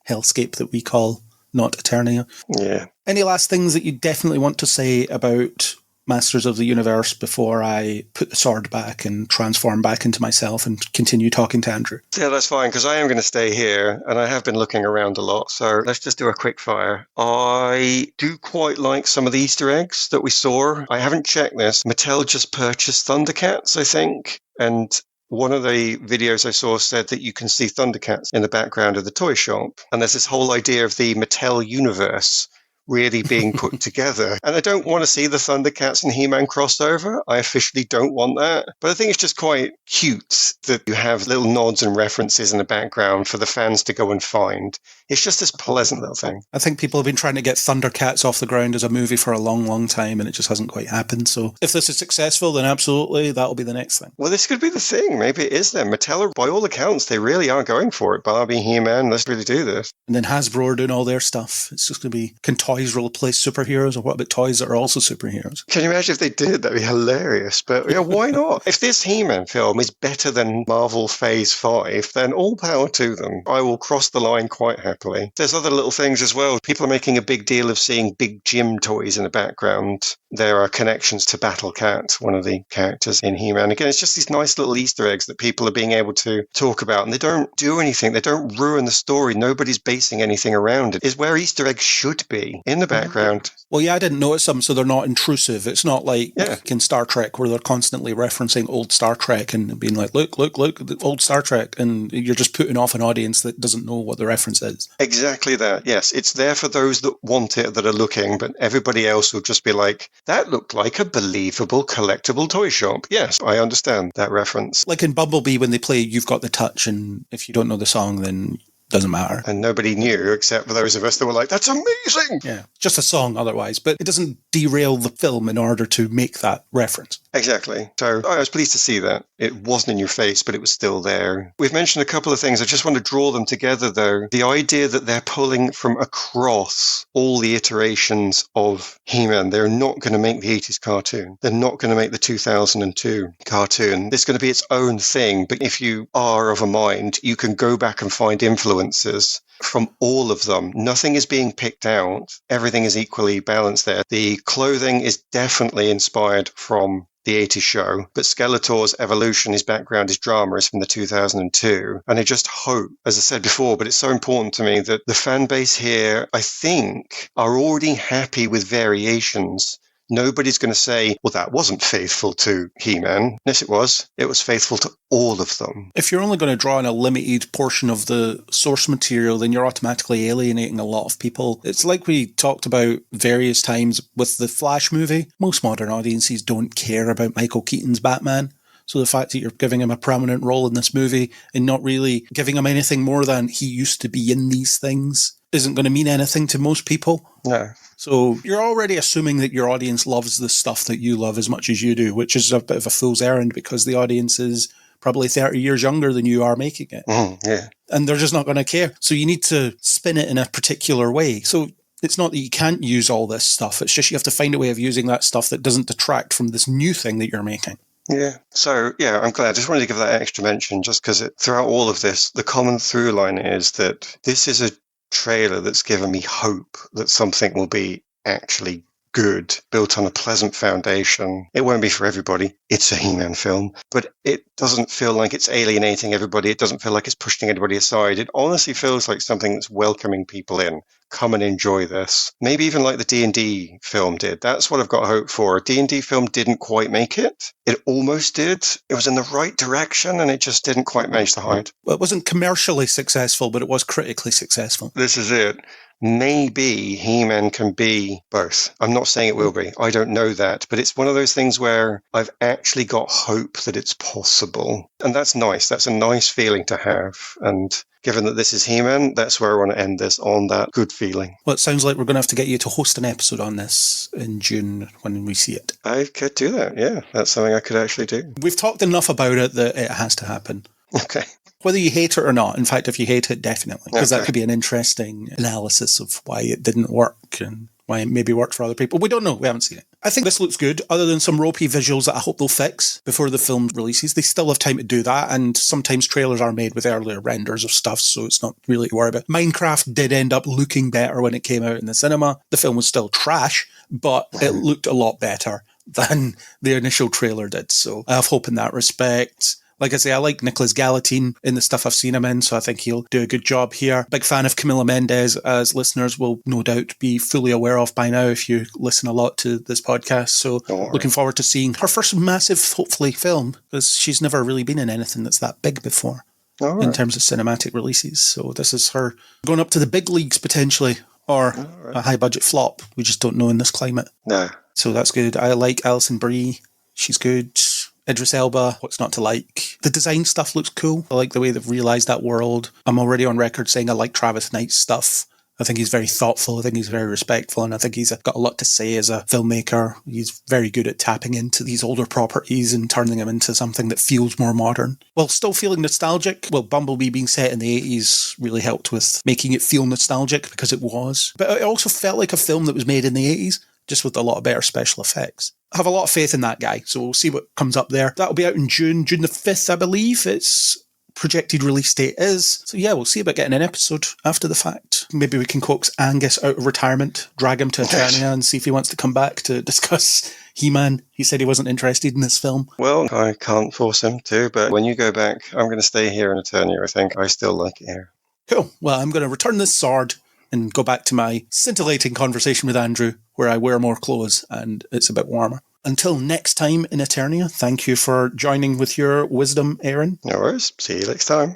hellscape that we call not Eternia. Yeah. Any last things that you definitely want to say about Masters of the Universe before I put the sword back and transform back into myself and continue talking to Andrew? Yeah, that's fine, because I am going to stay here, and I have been looking around a lot, so let's just do a quick fire. I do quite like some of the Easter eggs that we saw. I haven't checked this. Mattel just purchased Thundercats, I think, and one of the videos I saw said that you can see Thundercats in the background of the toy shop, and there's this whole idea of the Mattel universe really being put together. And I don't want to see the Thundercats and He-Man crossover. I officially don't want that. But I think it's just quite cute that you have little nods and references in the background for the fans to go and find. It's just this pleasant little thing. I think people have been trying to get Thundercats off the ground as a movie for a long, long time, and it just hasn't quite happened. So if this is successful, then absolutely, that'll be the next thing. Well, this could be the thing. Maybe it is them. Mattel, by all accounts, they really are going for it. Barbie, He-Man, let's really do this. And then Hasbro are doing all their stuff. It's just going to be toys replace superheroes, or what about toys that are also superheroes? Can you imagine if they did? That'd be hilarious. But why not? If this He-Man film is better than Marvel Phase 5, then all power to them. I will cross the line quite happily. There's other little things as well. People are making a big deal of seeing big Jim toys in the background. There are connections to Battle Cat, one of the characters in He-Man. Again, it's just these nice little Easter eggs that people are being able to talk about, and they don't do anything. They don't ruin the story. Nobody's basing anything around it. It's where Easter eggs should be, in the background. Well, yeah, I didn't notice them, so they're not intrusive. It's not like in Star Trek where they're constantly referencing old Star Trek and being like, look, the old Star Trek, and you're just putting off an audience that doesn't know what the reference is. Exactly that, yes. It's there for those that want it, that are looking, but everybody else will just be like, that looked like a believable collectible toy shop. Yes, I understand that reference. Like in Bumblebee when they play You've Got the Touch, and if you don't know the song, then doesn't matter. And nobody knew except for those of us that were like, that's amazing! Yeah, just a song otherwise, but it doesn't derail the film in order to make that reference. Exactly. So I was pleased to see that. It wasn't in your face, but it was still there. We've mentioned a couple of things. I just want to draw them together, though. The idea that they're pulling from across all the iterations of He-Man. They're not going to make the 80s cartoon. They're not going to make the 2002 cartoon. It's going to be its own thing. But if you are of a mind, you can go back and find influences from all of them. Nothing is being picked out. Everything is equally balanced there. The clothing is definitely inspired from the 80s show, but Skeletor's evolution, his background, his drama is from the 2002. And I just hope, as I said before, but it's so important to me that the fan base here, I think, are already happy with variations. Nobody's going to say, well, that wasn't faithful to He-Man. Yes, it was. It was faithful to all of them. If you're only going to draw on a limited portion of the source material, then you're automatically alienating a lot of people. It's like we talked about various times with the Flash movie. Most modern audiences don't care about Michael Keaton's Batman. So the fact that you're giving him a prominent role in this movie and not really giving him anything more than he used to be in these things isn't going to mean anything to most people. No. So you're already assuming that your audience loves the stuff that you love as much as you do, which is a bit of a fool's errand because the audience is probably 30 years younger than you are making it. Yeah. And they're just not going to care. So you need to spin it in a particular way. So it's not that you can't use all this stuff. It's just you have to find a way of using that stuff that doesn't detract from this new thing that you're making. Yeah. So, yeah, I'm glad. I just wanted to give that extra mention just because throughout all of this, the common through line is that this is a trailer that's given me hope that something will be actually good, built on a pleasant foundation. It won't be for everybody. It's a He-Man film, but it doesn't feel like it's alienating everybody. It doesn't feel like it's pushing anybody aside. It honestly feels like something that's welcoming people in. Come and enjoy this. Maybe even like the D&D film did. That's what I've got hope for. A D&D film didn't quite make it. It almost did. It was in the right direction, and it just didn't quite manage the height. Well, it wasn't commercially successful, but it was critically successful. This is it. Maybe He-Man can be both. I'm not saying it will be. I don't know that. But it's one of those things where I've actually got hope that it's possible. And that's nice. That's a nice feeling to have. And given that this is He-Man, that's where I want to end this, on that good feeling. Well, it sounds like we're going to have to get you to host an episode on this in June when we see it. I could do that, yeah. That's something I could actually do. We've talked enough about it that it has to happen. Okay. Whether you hate it or not. In fact, if you hate it, definitely. Because Okay. that could be an interesting analysis of why it didn't work and why it maybe worked for other people. We don't know. We haven't seen it. I think this looks good, other than some ropey visuals that I hope they'll fix before the film releases. They still have time to do that, and sometimes trailers are made with earlier renders of stuff, so it's not really to worry about. Minecraft did end up looking better when it came out in the cinema. The film was still trash, but it looked a lot better than the initial trailer did, so I have hope in that respect. Like I say, I like Nicholas Gallatin in the stuff I've seen him in, so I think he'll do a good job here. Big fan of Camila Mendes, as listeners will no doubt be fully aware of by now if you listen a lot to this podcast. So looking forward to seeing her first massive, hopefully, film, because she's never really been in anything that's that big before in terms of cinematic releases. So this is her going up to the big leagues potentially, or a high-budget flop. We just don't know in this climate. No. So that's good. I like Alison Brie. She's good. Idris Elba, what's not to like? The design stuff looks cool. I like the way they've realised that world. I'm already on record saying I like Travis Knight's stuff. I think he's very thoughtful. I think he's very respectful. And I think he's got a lot to say as a filmmaker. He's very good at tapping into these older properties and turning them into something that feels more modern. While still feeling nostalgic, well, Bumblebee being set in the 80s really helped with making it feel nostalgic because it was. But it also felt like a film that was made in the 80s, just with a lot of better special effects. I have a lot of faith in that guy, so we'll see what comes up there. That'll be out in June the 5th, I believe. Its projected release date is. So yeah, we'll see about getting an episode after the fact. Maybe we can coax Angus out of retirement, drag him to Eternia and see if he wants to come back to discuss He-Man. He said he wasn't interested in this film. Well, I can't force him to, but when you go back, I'm going to stay here in Eternia, I think. I still like it here. Cool. Well, I'm going to return this sword and go back to my scintillating conversation with Andrew, where I wear more clothes and it's a bit warmer. Until next time in Eternia, thank you for joining with your wisdom, Aaron. No worries. See you next time.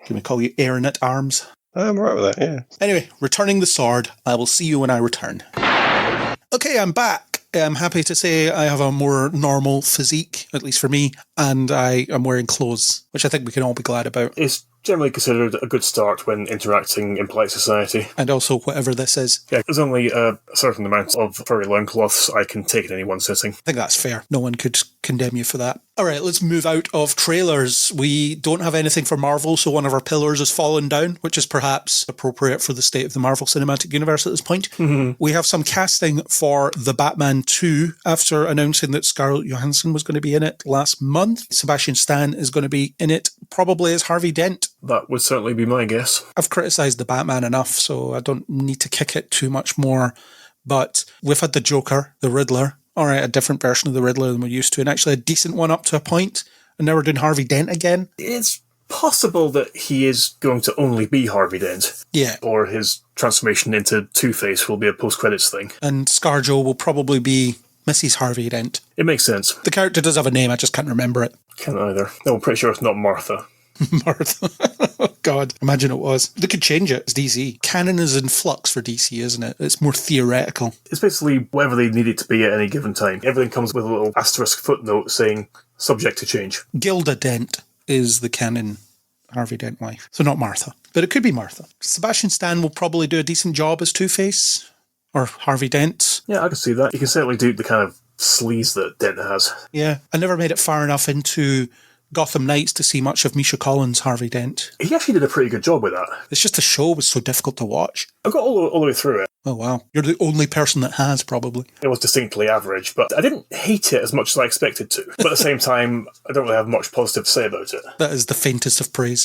Can we call you Aaron at Arms? I'm all right with that, yeah. Anyway, returning the sword. I will see you when I return. Okay, I'm back. I'm happy to say I have a more normal physique, at least for me, and I am wearing clothes, which I think we can all be glad about. It's generally considered a good start when interacting in polite society. And also whatever this is. Yeah, there's only a certain amount of furry loincloths I can take in any one sitting. I think that's fair. No one could condemn you for that. All right, let's move out of trailers. We don't have anything for Marvel, so one of our pillars has fallen down, which is perhaps appropriate for the state of the Marvel Cinematic Universe at this point. Mm-hmm. We have some casting for The Batman 2 after announcing that Scarlett Johansson was going to be in it last month. Sebastian Stan is going to be in it, probably as Harvey Dent. That would certainly be my guess. I've criticised The Batman enough, so I don't need to kick it too much more. But we've had the Joker, the Riddler, all right, a different version of the Riddler than we're used to, and actually a decent one up to a point. And now we're doing Harvey Dent again. It's possible that he is going to only be Harvey Dent. Yeah. Or his transformation into Two-Face will be a post-credits thing. And ScarJo will probably be Mrs. Harvey Dent. It makes sense. The character does have a name, I just can't remember it. Can't either. No, I'm pretty sure it's not Martha. Martha. Oh, God. Imagine it was. They could change it. It's DC. Canon is in flux for DC, isn't it? It's more theoretical. It's basically whatever they need it to be at any given time. Everything comes with a little asterisk footnote saying subject to change. Gilda Dent is the canon Harvey Dent wife. So not Martha. But it could be Martha. Sebastian Stan will probably do a decent job as Two-Face. Or Harvey Dent. Yeah, I can see that. You can certainly do the kind of sleaze that Dent has. Yeah. I never made it far enough into Gotham Knights to see much of Misha Collins' Harvey Dent. He actually did a pretty good job with that. It's just the show was so difficult to watch. I got all the way through it. Oh, wow. You're the only person that has, probably. It was distinctly average, but I didn't hate it as much as I expected to. But at the same time, I don't really have much positive to say about it. That is the faintest of praise.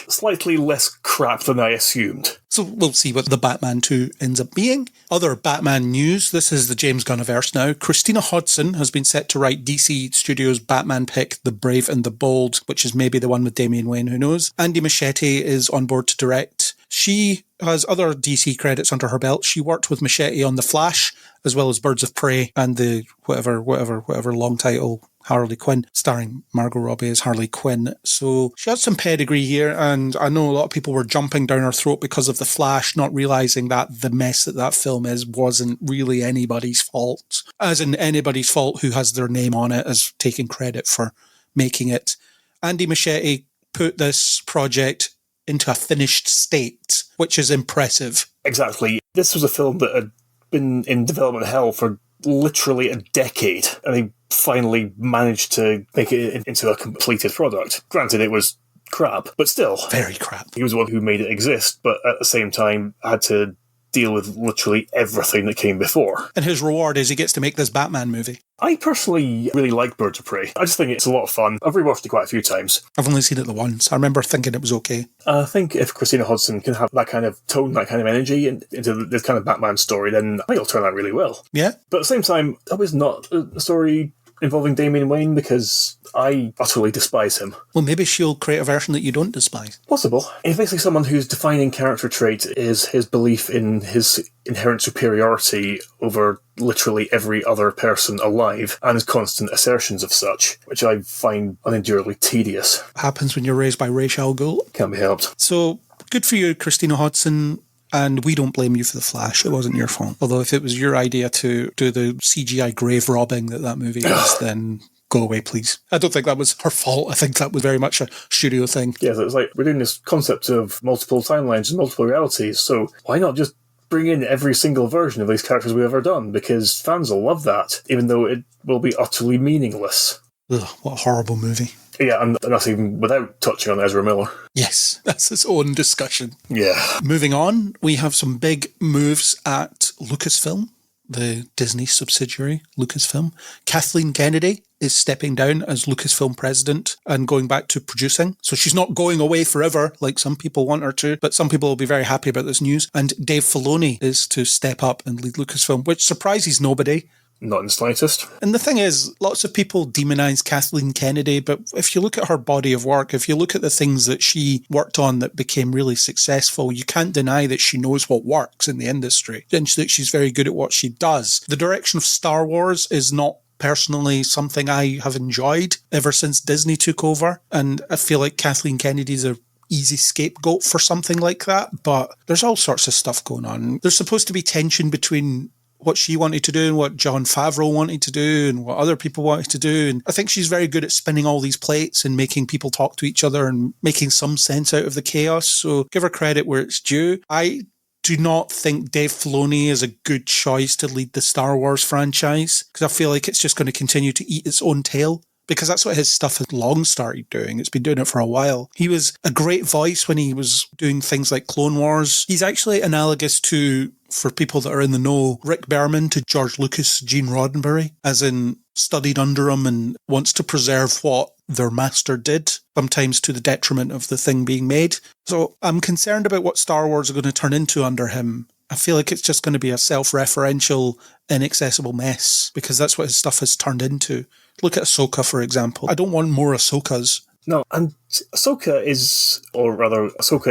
Slightly less crap than I assumed. So we'll see what the Batman 2 ends up being. Other Batman news. This is the James Gunniverse now. Christina Hodson has been set to write DC Studios' Batman pick, The Brave and the Bold, which is maybe the one with Damian Wayne, who knows. Andy Muschietti is on board to direct. She has other DC credits under her belt. She worked with Muschietti on The Flash, as well as Birds of Prey and the whatever long title, Harley Quinn, starring Margot Robbie as Harley Quinn. So she has some pedigree here, and I know a lot of people were jumping down her throat because of The Flash, not realising that the mess that film is wasn't really anybody's fault. As in anybody's fault who has their name on it as taking credit for making it. Andy Muschietti put this project into a finished state, which is impressive. Exactly. This was a film that had been in development hell for literally a decade, and he finally managed to make it into a completed product. Granted, it was crap, but still. Very crap. He was the one who made it exist, but at the same time had to deal with literally everything that came before. And his reward is he gets to make this Batman movie. I personally really like Birds of Prey. I just think it's a lot of fun. I've rewatched it quite a few times. I've only seen it the once. I remember thinking it was okay. I think if Christina Hodson can have that kind of tone, that kind of energy into this kind of Batman story, then I think it'll turn out really well. Yeah. But at the same time, that was not a story involving Damian Wayne because I utterly despise him. Well, maybe she'll create a version that you don't despise. Possible. He's basically someone whose defining character trait is his belief in his inherent superiority over literally every other person alive and his constant assertions of such, which I find unendurably tedious. Happens when you're raised by Ra's al Ghul. Can't be helped. So, good for you, Christina Hodson. And we don't blame you for The Flash. It wasn't your fault. Although if it was your idea to do the CGI grave robbing that movie is, then go away, please. I don't think that was her fault. I think that was very much a studio thing. Yeah, so it's like, we're doing this concept of multiple timelines and multiple realities, so why not just bring in every single version of these characters we've ever done, because fans will love that, even though it will be utterly meaningless. Ugh, what a horrible movie. Yeah, and that's even without touching on Ezra Miller. Yes, that's its own discussion. Yeah. Moving on, we have some big moves at Lucasfilm, the Disney subsidiary, Lucasfilm. Kathleen Kennedy is stepping down as Lucasfilm president and going back to producing. So she's not going away forever like some people want her to, but some people will be very happy about this news. And Dave Filoni is to step up and lead Lucasfilm, which surprises nobody. Not in the slightest. And the thing is, lots of people demonize Kathleen Kennedy, but if you look at her body of work, if you look at the things that she worked on that became really successful, you can't deny that she knows what works in the industry and that she's very good at what she does. The direction of Star Wars is not personally something I have enjoyed ever since Disney took over, and I feel like Kathleen Kennedy's a easy scapegoat for something like that, but there's all sorts of stuff going on. There's supposed to be tension between what she wanted to do and what Jon Favreau wanted to do and what other people wanted to do. And I think she's very good at spinning all these plates and making people talk to each other and making some sense out of the chaos. So give her credit where it's due. I do not think Dave Filoni is a good choice to lead the Star Wars franchise, because I feel like it's just going to continue to eat its own tail, because that's what his stuff has long started doing. It's been doing it for a while. He was a great voice when he was doing things like Clone Wars. He's actually analogous to, for people that are in the know, Rick Berman to George Lucas, Gene Roddenberry, as in studied under him and wants to preserve what their master did, sometimes to the detriment of the thing being made. So I'm concerned about what Star Wars are going to turn into under him. I feel like it's just going to be a self-referential, inaccessible mess, because that's what his stuff has turned into. Look at Ahsoka, for example. I don't want more Ahsokas. No, and Ahsoka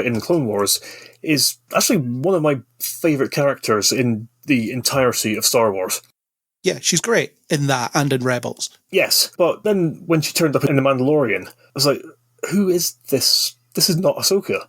in the Clone Wars is actually one of my favourite characters in the entirety of Star Wars. Yeah, she's great in that and in Rebels. Yes, but then when she turned up in The Mandalorian, I was like, who is this? This is not Ahsoka.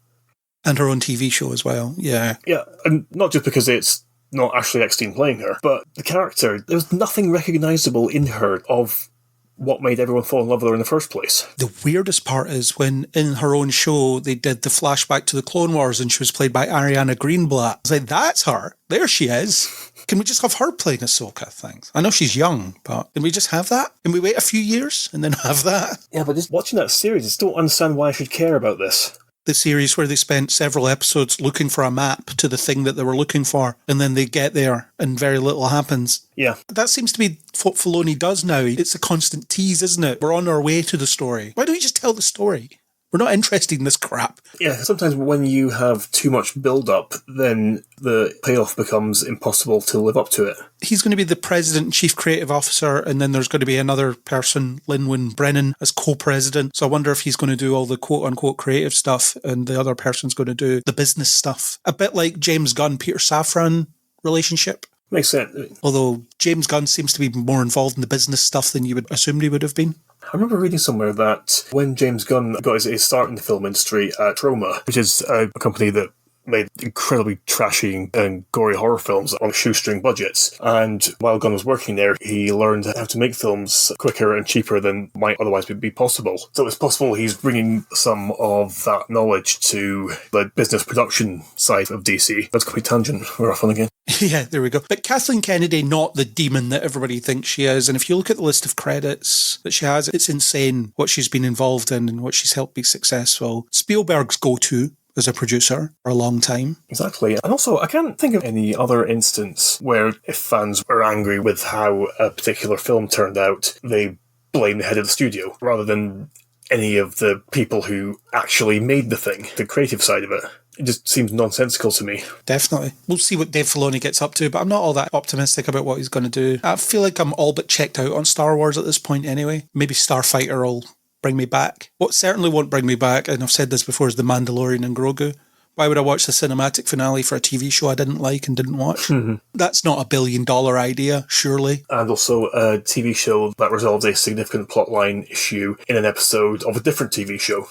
And her own TV show as well, yeah. Yeah, and not just because it's not Ashley Eckstein playing her, but the character, there was nothing recognisable in her of what made everyone fall in love with her in the first place. The weirdest part is when in her own show they did the flashback to the Clone Wars and she was played by Ariana Greenblatt. I was like, that's her. There she is. Can we just have her playing Ahsoka? Thanks. I know she's young, but can we just have that? Can we wait a few years and then have that? Yeah, but just watching that series, I just don't understand why I should care about this. The series where they spent several episodes looking for a map to the thing that they were looking for, and then they get there and very little happens. Yeah. That seems to be what Filoni does now. It's a constant tease, isn't it? We're on our way to the story. Why don't you just tell the story? We're not interested in this crap. Yeah, sometimes when you have too much build-up, then the payoff becomes impossible to live up to it. He's going to be the president and chief creative officer, and then there's going to be another person, Lin-Wyn Brennan, as co-president. So I wonder if he's going to do all the quote-unquote creative stuff, and the other person's going to do the business stuff. A bit like James Gunn, Peter Safran relationship. Makes sense. Although James Gunn seems to be more involved in the business stuff than you would assume he would have been. I remember reading somewhere that when James Gunn got his start in the film industry at Troma, which is a company that made incredibly trashy and gory horror films on shoestring budgets. And while Gunn was working there, he learned how to make films quicker and cheaper than might otherwise be possible. So it's possible he's bringing some of that knowledge to the business production side of DC. That's a complete tangent. We're off on again. Yeah, there we go. But Kathleen Kennedy, not the demon that everybody thinks she is. And if you look at the list of credits that she has, it's insane what she's been involved in and what she's helped be successful. Spielberg's go-to as a producer for a long time. Exactly. And also, I can't think of any other instance where if fans were angry with how a particular film turned out, they blame the head of the studio rather than any of the people who actually made the thing, the creative side of it. It just seems nonsensical to me. Definitely. We'll see what Dave Filoni gets up to, but I'm not all that optimistic about what he's going to do. I feel like I'm all but checked out on Star Wars at this point anyway. Maybe Starfighter will bring me back. What certainly won't bring me back, and I've said this before, is The Mandalorian and Grogu. Why would I watch the cinematic finale for a TV show I didn't like and didn't watch? Mm-hmm. That's not $1 billion idea, surely. And also a TV show that resolves a significant plotline issue in an episode of a different TV show.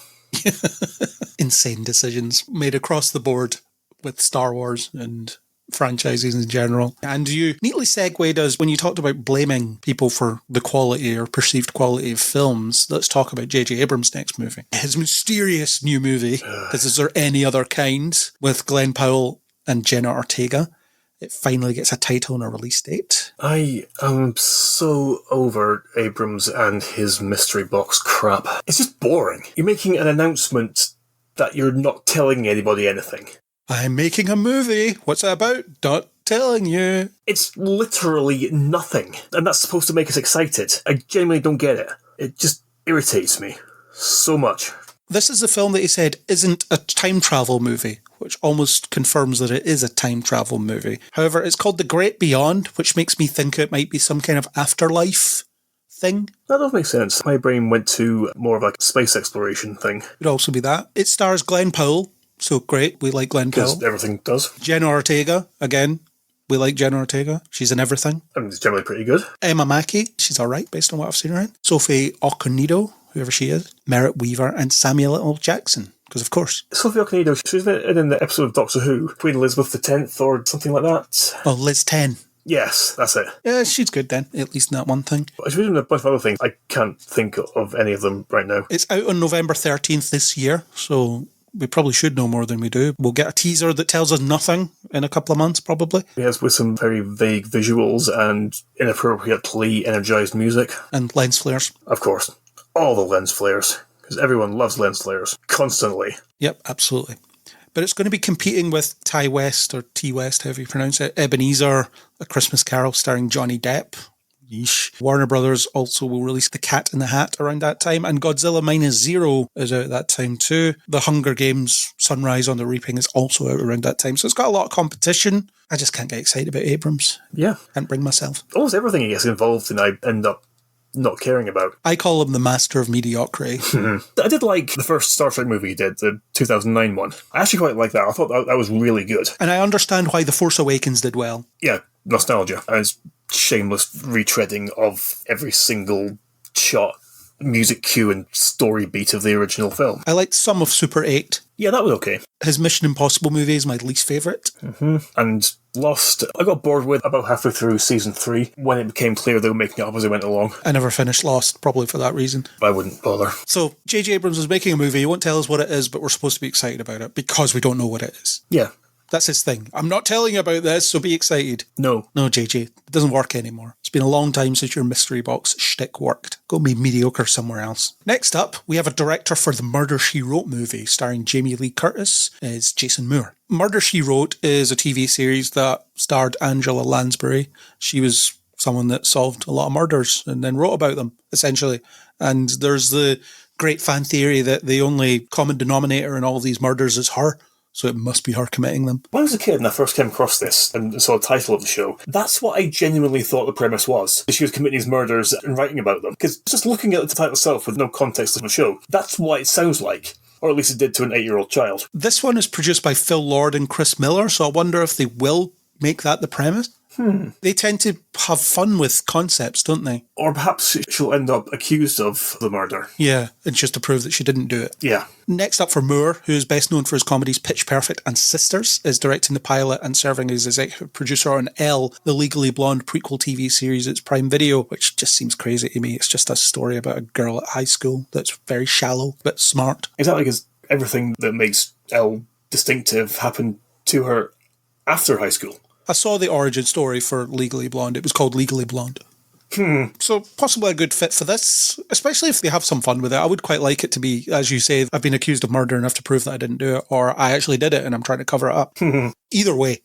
Insane decisions made across the board with Star Wars and franchises in general. And you neatly segued us when you talked about blaming people for the quality or perceived quality of films. Let's talk about J.J. Abrams' next movie. His mysterious new movie, because is there any other kind, with Glenn Powell and Jenna Ortega. It finally gets a title and a release date. I am so over Abrams and his mystery box crap. It's just boring. You're making an announcement that you're not telling anybody anything. I'm making a movie. What's it about? Not telling you. It's literally nothing. And that's supposed to make us excited. I genuinely don't get it. It just irritates me so much. This is the film that he said isn't a time travel movie, which almost confirms that it is a time travel movie. However, it's called The Great Beyond, which makes me think it might be some kind of afterlife thing. That does make sense. My brain went to more of a space exploration thing. Could also be that. It stars Glenn Powell, so great, we like Glenn Powell. Because everything does. Jenna Ortega, again, we like Jenna Ortega. She's in everything. And it's generally pretty good. Emma Mackey, she's alright based on what I've seen her in. Sophie Okonedo, whoever she is. Merritt Weaver and Samuel L. Jackson, because of course. Sophie Okonedo, she's in the episode of Doctor Who, Queen Elizabeth X or something like that. Oh, Liz 10. Yes, that's it. Yeah, she's good then, at least in that one thing. She's doing a bunch of other things. I can't think of any of them right now. It's out on November 13th this year, so we probably should know more than we do. We'll get a teaser that tells us nothing in a couple of months, probably. Yes, with some very vague visuals and inappropriately energised music. And lens flares. Of course. All the lens flares. Because everyone loves lens flares. Constantly. Yep, absolutely. But it's going to be competing with Ty West, or T West, however you pronounce it, Ebenezer, A Christmas Carol starring Johnny Depp. Yeesh. Warner Brothers also will release The Cat in the Hat around that time, and Godzilla Minus Zero is out at that time too. The Hunger Games Sunrise on the Reaping is also out around that time, so it's got a lot of competition. I just can't get excited about Abrams. Yeah. Can't bring myself. Almost everything he gets involved in I end up not caring about. I call him the master of mediocrity. I did like the first Star Trek movie he did, the 2009 one. I actually quite like that. I thought that was really good. And I understand why The Force Awakens did well. Yeah, nostalgia. And it's shameless retreading of every single shot, music cue and story beat of the original film. I liked some of Super 8. Yeah, that was okay. His Mission Impossible movie is my least favourite. And Lost, I got bored with about halfway through season 3 when it became clear they were making it up as they went along. I never finished Lost, probably for that reason. I wouldn't bother. So, J.J. Abrams is making a movie. He won't tell us what it is, but we're supposed to be excited about it because we don't know what it is. Yeah. That's his thing. I'm not telling you about this, so be excited. No, JJ, it doesn't work anymore. It's been a long time since your mystery box shtick worked. Go be mediocre somewhere else. Next up, we have a director for the Murder, She Wrote movie starring Jamie Lee Curtis as Jason Moore. Murder, She Wrote is a TV series that starred Angela Lansbury. She was someone that solved a lot of murders and then wrote about them, essentially. And there's the great fan theory that the only common denominator in all these murders is her. So it must be her committing them. When I was a kid and I first came across this and saw the title of the show, that's what I genuinely thought the premise was. She was committing these murders and writing about them. Because just looking at the title itself with no context of the show, that's what it sounds like. Or at least it did to an 8-year-old child. This one is produced by Phil Lord and Chris Miller, so I wonder if they will make that the premise. They tend to have fun with concepts, don't they? Or perhaps she'll end up accused of the murder. Yeah, and just to prove that she didn't do it. Yeah. Next up for Moore, who is best known for his comedies Pitch Perfect and Sisters, is directing the pilot and serving as executive producer on Elle, the Legally Blonde prequel TV series at Prime Video, which just seems crazy to me. It's just a story about a girl at high school that's very shallow, but smart. Exactly, because everything that makes Elle distinctive happened to her after high school. I saw the origin story for Legally Blonde. It was called Legally Blonde. So possibly a good fit for this, especially if they have some fun with it. I would quite like it to be, as you say, I've been accused of murder and have to prove that I didn't do it, or I actually did it and I'm trying to cover it up. Either way,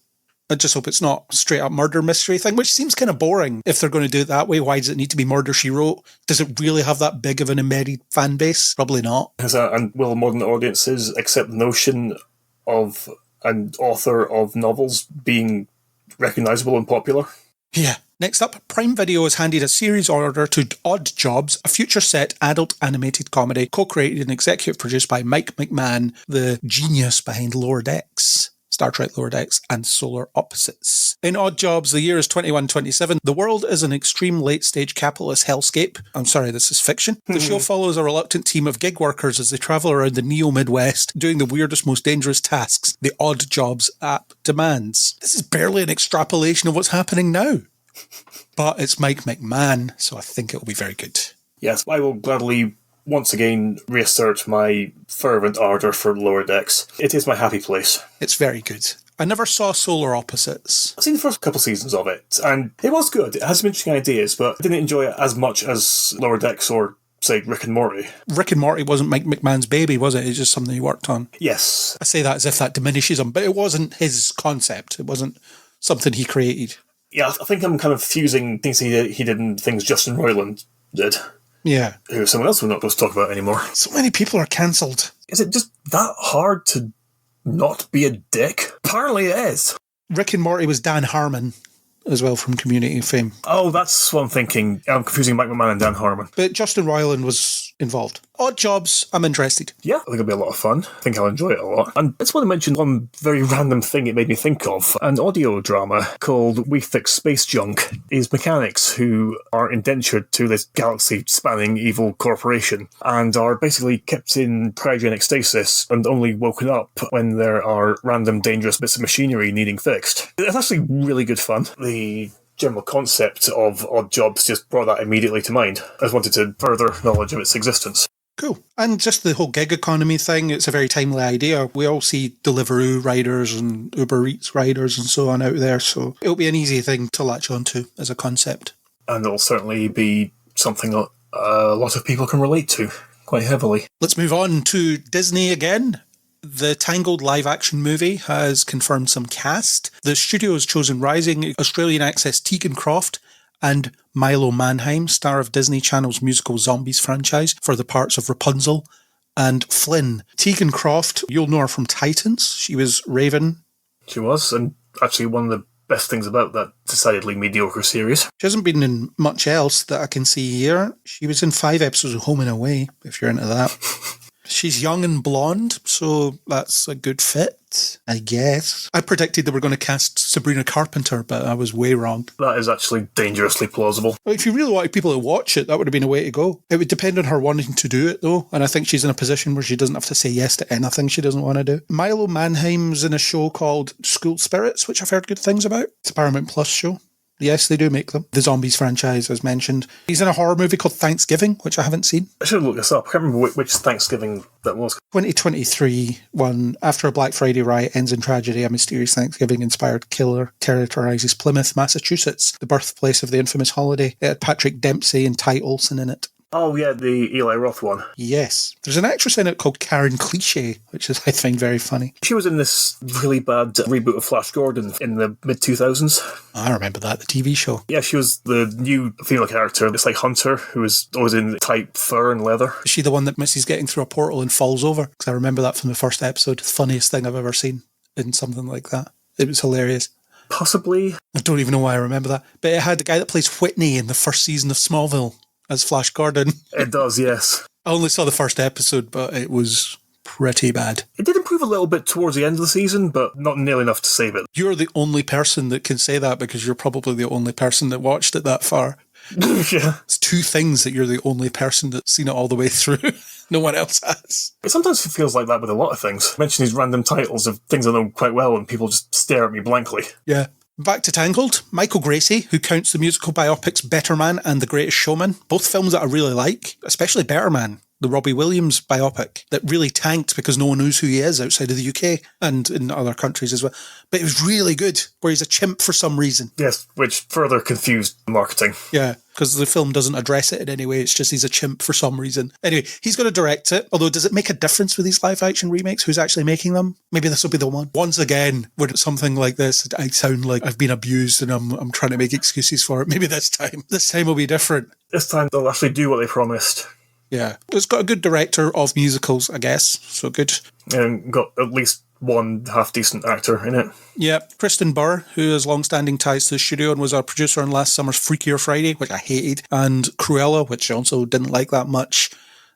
I just hope it's not a straight up murder mystery thing, which seems kind of boring. If they're going to do it that way, why does it need to be Murder, She Wrote? Does it really have that big of an embedded fan base? Probably not. And will modern audiences accept the notion of an author of novels being recognisable and popular? Yeah. Next up, Prime Video has handed a series order to Odd Jobs, a future-set adult animated comedy co-created and executive produced by Mike McMahon, the genius behind Lower Decks, Star Trek Lower Decks, and Solar Opposites. In Odd Jobs, the year is 2127. The world is an extreme late-stage capitalist hellscape. I'm sorry, this is fiction. The show follows a reluctant team of gig workers as they travel around the neo-Midwest, doing the weirdest, most dangerous tasks the Odd Jobs app demands. This is barely an extrapolation of what's happening now. But it's Mike McMahon, so I think it'll be very good. Yes, I will gladly once again reassert my fervent ardour for Lower Decks. It is my happy place. It's very good. I never saw Solar Opposites. I've seen the first couple seasons of it, and it was good. It has some interesting ideas, but I didn't enjoy it as much as Lower Decks or, say, Rick and Morty. Rick and Morty wasn't Mike McMahon's baby, was it? It's just something he worked on. Yes. I say that as if that diminishes him, but it wasn't his concept. It wasn't something he created. Yeah, I think I'm kind of fusing things he did and things Justin Roiland did. Yeah. Who someone else we're not going to talk about anymore. So many people are cancelled. Is it just that hard to not be a dick? Apparently it is. Rick and Morty was Dan Harmon as well from Community fame. Oh, that's what I'm thinking. I'm confusing Mike McMahon and Dan Harmon. But Justin Roiland was involved. Odd Jobs, I'm interested. Yeah, I think it'll be a lot of fun. I think I'll enjoy it a lot. And I just want to mention one very random thing it made me think of. An audio drama called We Fix Space Junk is mechanics who are indentured to this galaxy-spanning evil corporation and are basically kept in cryogenic stasis and only woken up when there are random dangerous bits of machinery needing fixed. It's actually really good fun. The general concept of Odd Jobs just brought that immediately to mind. I just wanted to further knowledge of its existence. Cool. And just the whole gig economy thing, it's a very timely idea. We all see Deliveroo riders and Uber Eats riders and so on out there, so it'll be an easy thing to latch onto as a concept. And it'll certainly be something that a lot of people can relate to quite heavily. Let's move on to Disney again. The Tangled live-action movie has confirmed some cast. The studio has chosen rising Australian access Tegan Croft and Milo Mannheim, star of Disney Channel's musical Zombies franchise, for the parts of Rapunzel and Flynn. Tegan Croft, you'll know her from Titans. She was Raven. She was, and actually one of the best things about that decidedly mediocre series. She hasn't been in much else that I can see here. She was in 5 episodes of Home and Away, if you're into that. She's young and blonde, so that's a good fit, I guess. I predicted they were going to cast Sabrina Carpenter, but I was way wrong. That is actually dangerously plausible. Well, if you really wanted people to watch it, that would have been a way to go. It would depend on her wanting to do it, though, and I think she's in a position where she doesn't have to say yes to anything she doesn't want to do. Milo Mannheim's in a show called School Spirits, which I've heard good things about. It's a Paramount Plus show. Yes, they do make them. The Zombies franchise, as mentioned. He's in a horror movie called Thanksgiving, which I haven't seen. I should look this up. I can't remember which Thanksgiving that was. 2023 one. After a Black Friday riot ends in tragedy, a mysterious Thanksgiving-inspired killer terrorizes Plymouth, Massachusetts, the birthplace of the infamous holiday. It had Patrick Dempsey and Ty Olsson in it. Oh, yeah, the Eli Roth one. Yes. There's an actress in it called Karen Cliche, which is, I think, very funny. She was in this really bad reboot of Flash Gordon in the mid-2000s. I remember that, the TV show. Yeah, she was the new female character. It's like Hunter, who was always in tight fur and leather. Is she the one that misses getting through a portal and falls over? Because I remember that from the first episode. The funniest thing I've ever seen in something like that. It was hilarious. Possibly. I don't even know why I remember that. But it had the guy that plays Whitney in the first season of Smallville as Flash Gordon. It does, yes. I only saw the first episode, but it was pretty bad. It did improve a little bit towards the end of the season, but not nearly enough to save it. You're the only person that can say that because you're probably the only person that watched it that far. Yeah. It's 2 things that you're the only person that's seen it all the way through. No one else has. It sometimes feels like that with a lot of things. I mention these random titles of things I know quite well and people just stare at me blankly. Yeah. Back to Tangled. Michael Gracie, who counts the musical biopics Better Man and The Greatest Showman, both films that I really like, especially Better Man, the Robbie Williams biopic that really tanked because no one knows who he is outside of the UK and in other countries as well. But it was really good, where he's a chimp for some reason. Yes, which further confused marketing. Yeah, because the film doesn't address it in any way. It's just he's a chimp for some reason. Anyway, he's going to direct it. Although, does it make a difference with these live-action remakes? Who's actually making them? Maybe this will be the one. Once again, when it's something like this, I sound like I've been abused and I'm trying to make excuses for it. Maybe this time will be different. This time they'll actually do what they promised. Yeah. It's got a good director of musicals, I guess. So good. And got at least one half-decent actor in it. Yeah. Kristen Burr, who has long-standing ties to the studio and was our producer on last summer's Freakier Friday, which I hated, and Cruella, which I also didn't like that much,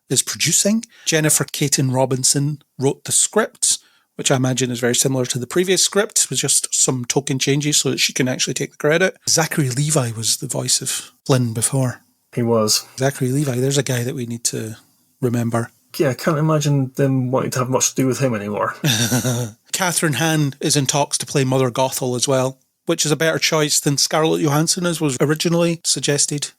is producing. Jennifer Caton Robinson wrote the script, which I imagine is very similar to the previous script, with just some token changes so that she can actually take the credit. Zachary Levi was the voice of Flynn before. He was. Zachary Levi, there's a guy that we need to remember. Yeah, I can't imagine them wanting to have much to do with him anymore. Catherine Hahn is in talks to play Mother Gothel as well, which is a better choice than Scarlett Johansson as was originally suggested.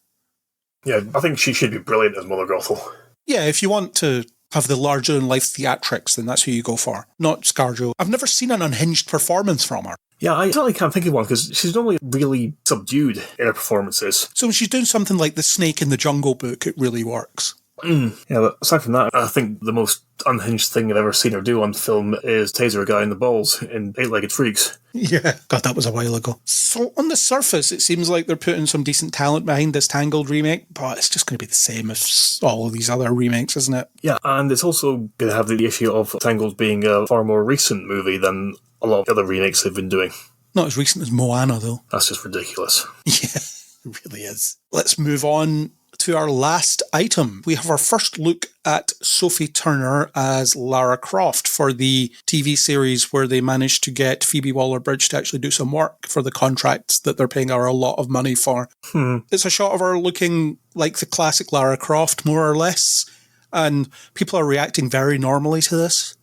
Yeah, I think she should be brilliant as Mother Gothel. Yeah, if you want to have the larger-than-life theatrics, then that's who you go for, not ScarJo. I've never seen an unhinged performance from her. Yeah, I certainly can't think of one, because she's normally really subdued in her performances. So when she's doing something like the Snake in the Jungle Book, it really works. Yeah, but aside from that, I think the most unhinged thing I've ever seen her do on film is taser a guy in the balls in Eight-Legged Freaks. Yeah. God, that was a while ago. So on the surface, it seems like they're putting some decent talent behind this Tangled remake, but it's just going to be the same as all of these other remakes, isn't it? Yeah, and it's also going to have the issue of Tangled being a far more recent movie than a lot of the other remakes they've been doing. Not as recent as Moana, though. That's just ridiculous. Yeah, it really is. Let's move on to our last item. We have our first look at Sophie Turner as Lara Croft for the TV series where they managed to get Phoebe Waller-Bridge to actually do some work for the contract that they're paying her a lot of money for. It's a shot of her looking like the classic Lara Croft, more or less, and people are reacting very normally to this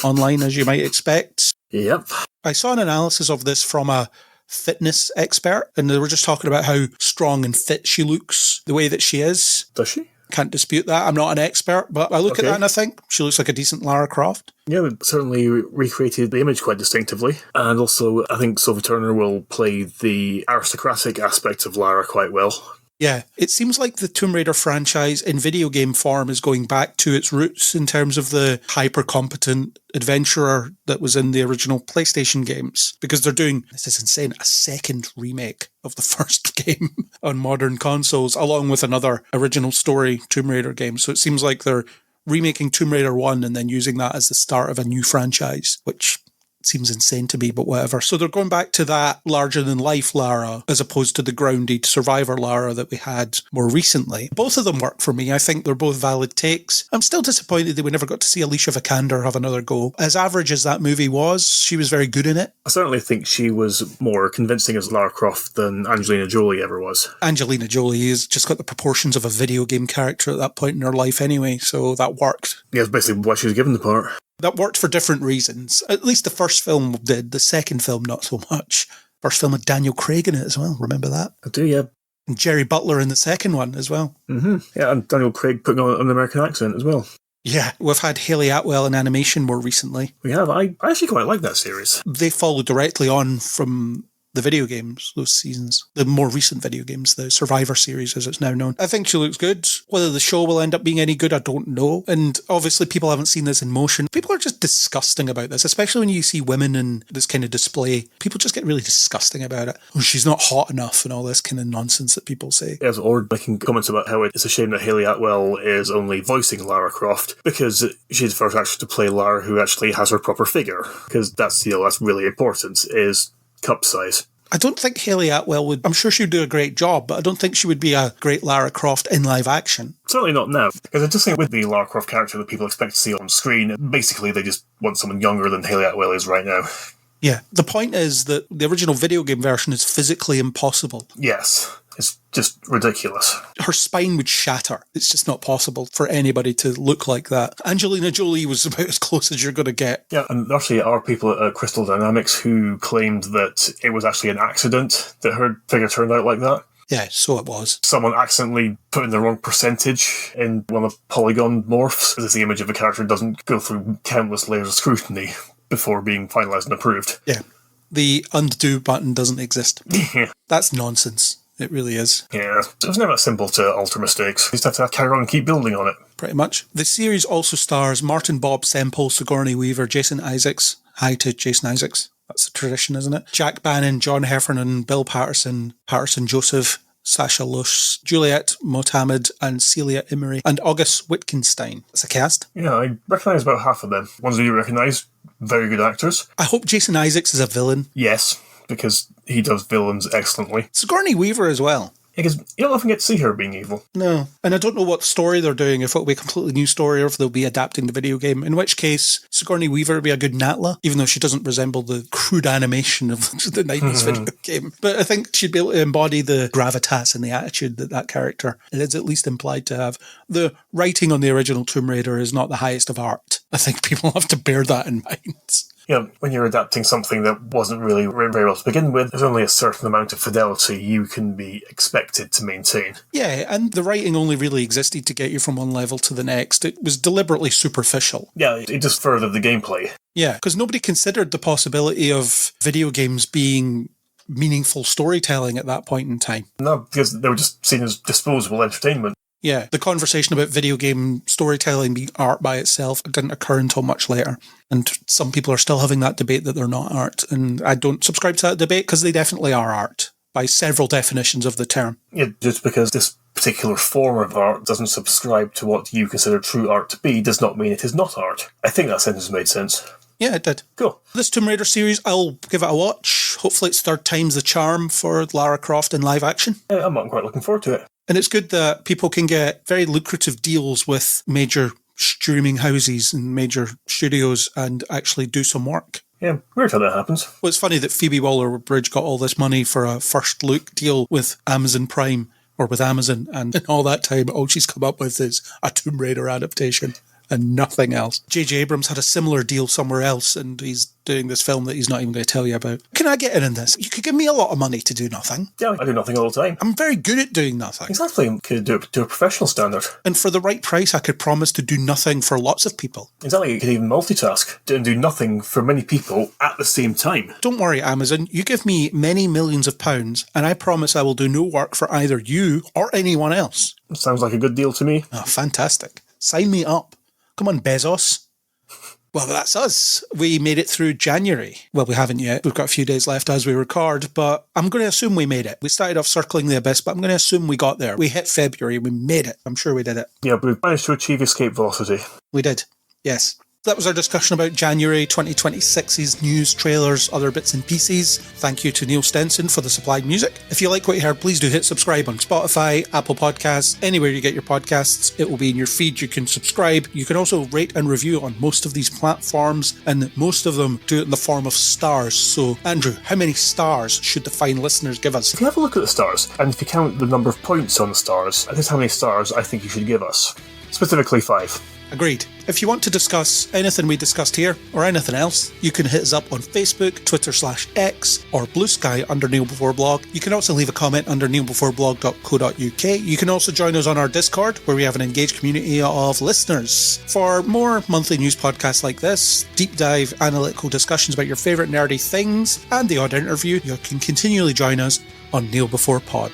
online, as you might expect. Yep. I saw an analysis of this from a fitness expert, and they were just talking about how strong and fit she looks, the way that she is. Does she? Can't dispute that. I'm not an expert, but I look at that and I think she looks like a decent Lara Croft. Yeah, it certainly recreated the image quite distinctively. And also, I think Sophie Turner will play the aristocratic aspect of Lara quite well. Yeah, it seems like the Tomb Raider franchise in video game form is going back to its roots in terms of the hyper-competent adventurer that was in the original PlayStation games. Because they're doing, this is insane, a second remake of the first game on modern consoles, along with another original story Tomb Raider game. So it seems like they're remaking Tomb Raider 1 and then using that as the start of a new franchise, which seems insane to me, but whatever. So they're going back to that larger-than-life Lara as opposed to the grounded survivor Lara that we had more recently. Both of them work for me. I think they're both valid takes. I'm still disappointed that we never got to see Alicia Vikander have another go. As average as that movie was, she was very good in it. I certainly think she was more convincing as Lara Croft than Angelina Jolie ever was. Angelina Jolie has just got the proportions of a video game character at that point in her life anyway, so that worked. Yeah, it's basically why she was given the part. That worked for different reasons. At least the first film did. The second film, not so much. First film had Daniel Craig in it as well. Remember that? I do, yeah. And Jerry Butler in the second one as well. Mm-hmm. Yeah, and Daniel Craig putting on an American accent as well. Yeah, we've had Hayley Atwell in animation more recently. We have. I actually quite like that series. They follow directly on from the video games, those seasons. The more recent video games, the Survivor series as it's now known. I think she looks good. Whether the show will end up being any good, I don't know. And obviously people haven't seen this in motion. People are just disgusting about this, especially when you see women in this kind of display. People just get really disgusting about it. Oh, she's not hot enough and all this kind of nonsense that people say. Yes, or making comments about how it's a shame that Hayley Atwell is only voicing Lara Croft because she's the first actress to play Lara who actually has her proper figure. Because that's really important, is cup size. I don't think Hayley Atwell would... I'm sure she would do a great job, but I don't think she would be a great Lara Croft in live action. Certainly not now. Because I just think with the Lara Croft character that people expect to see on screen, basically they just want someone younger than Hayley Atwell is right now. Yeah. The point is that the original video game version is physically impossible. Yes. It's just ridiculous. Her spine would shatter. It's just not possible for anybody to look like that. Angelina Jolie was about as close as you're going to get. Yeah, and there actually are people at Crystal Dynamics who claimed that it was actually an accident that her figure turned out like that. Yeah, so it was. Someone accidentally put in the wrong percentage in one of the polygon morphs, as the image of a character doesn't go through countless layers of scrutiny before being finalised and approved. Yeah. The undo button doesn't exist. Yeah. That's nonsense. It really is. Yeah, it was never that simple to alter mistakes. You just have to carry on and keep building on it. Pretty much. The series also stars Martin Bob Semple, Sigourney Weaver, Jason Isaacs. Hi to Jason Isaacs. That's a tradition, isn't it? Jack Bannon, John Heffernan, Bill Patterson, Patterson Joseph, Sasha Lush, Juliette Mohamed, and Celia Imrie, and August Wittgenstein. It's a cast. Yeah, I recognise about half of them. Ones that you recognise, very good actors. I hope Jason Isaacs is a villain. Yes, because he does villains excellently. Sigourney Weaver as well. Yeah, because you don't often get to see her being evil. No. And I don't know what story they're doing, if it'll be a completely new story or if they'll be adapting the video game, in which case Sigourney Weaver would be a good Natla, even though she doesn't resemble the crude animation of the 90s video game. But I think she'd be able to embody the gravitas and the attitude that that character is at least implied to have. The writing on the original Tomb Raider is not the highest of art. I think people have to bear that in mind. When you're adapting something that wasn't really written very well to begin with, there's only a certain amount of fidelity you can be expected to maintain. Yeah, and the writing only really existed to get you from one level to the next. It was deliberately superficial. Yeah, it just furthered the gameplay. Yeah, because nobody considered the possibility of video games being meaningful storytelling at that point in time. No, because they were just seen as disposable entertainment. Yeah, the conversation about video game storytelling being art by itself didn't occur until much later. And some people are still having that debate that they're not art. And I don't subscribe to that debate because they definitely are art by several definitions of the term. Yeah, just because this particular form of art doesn't subscribe to what you consider true art to be does not mean it is not art. I think that sentence made sense. Yeah, it did. Cool. This Tomb Raider series, I'll give it a watch. Hopefully it's third time's the charm for Lara Croft in live action. I'm quite looking forward to it. And it's good that people can get very lucrative deals with major streaming houses and major studios and actually do some work. Yeah, weird how that happens. Well, it's funny that Phoebe Waller-Bridge got all this money for a first look deal with Amazon Prime or with Amazon, and in all that time, all she's come up with is a Tomb Raider adaptation and nothing else. J.J. Abrams had a similar deal somewhere else, and he's doing this film that he's not even going to tell you about. Can I get in this? You could give me a lot of money to do nothing. Yeah, I do nothing all the time. I'm very good at doing nothing. Exactly. You could do it to a professional standard. And for the right price, I could promise to do nothing for lots of people. Exactly. You could even multitask and do nothing for many people at the same time. Don't worry, Amazon. You give me many millions of pounds, and I promise I will do no work for either you or anyone else. Sounds like a good deal to me. Oh, fantastic. Sign me up. Come on, Bezos. Well, that's us. We made it through January. Well, we haven't yet. We've got a few days left as we record, but I'm going to assume we made it. We started off circling the abyss, but I'm going to assume we got there. We hit February. We made it. I'm sure we did it. Yeah, but we've managed to achieve escape velocity. We did. Yes. That was our discussion about January 2026's news, trailers, other bits and pieces. Thank you to Neil Stenson for the supplied music. If you like what you heard, please do hit subscribe on Spotify, Apple Podcasts, anywhere you get your podcasts. It will be in your feed. You can subscribe. You can also rate and review on most of these platforms, and most of them do it in the form of stars. So, Andrew, how many stars should the fine listeners give us? If you have a look at the stars, and if you count the number of points on the stars, that is how many stars I think you should give us. Specifically 5. Agreed. If you want to discuss anything we discussed here or anything else, you can hit us up on Facebook, Twitter/X, or Blue Sky under Neil Before Blog. You can also leave a comment under neilbeforeblog.co.uk. You can also join us on our Discord, where we have an engaged community of listeners. For more monthly news podcasts like this, deep dive analytical discussions about your favourite nerdy things, and the odd interview, you can continually join us on Neil Before Pod.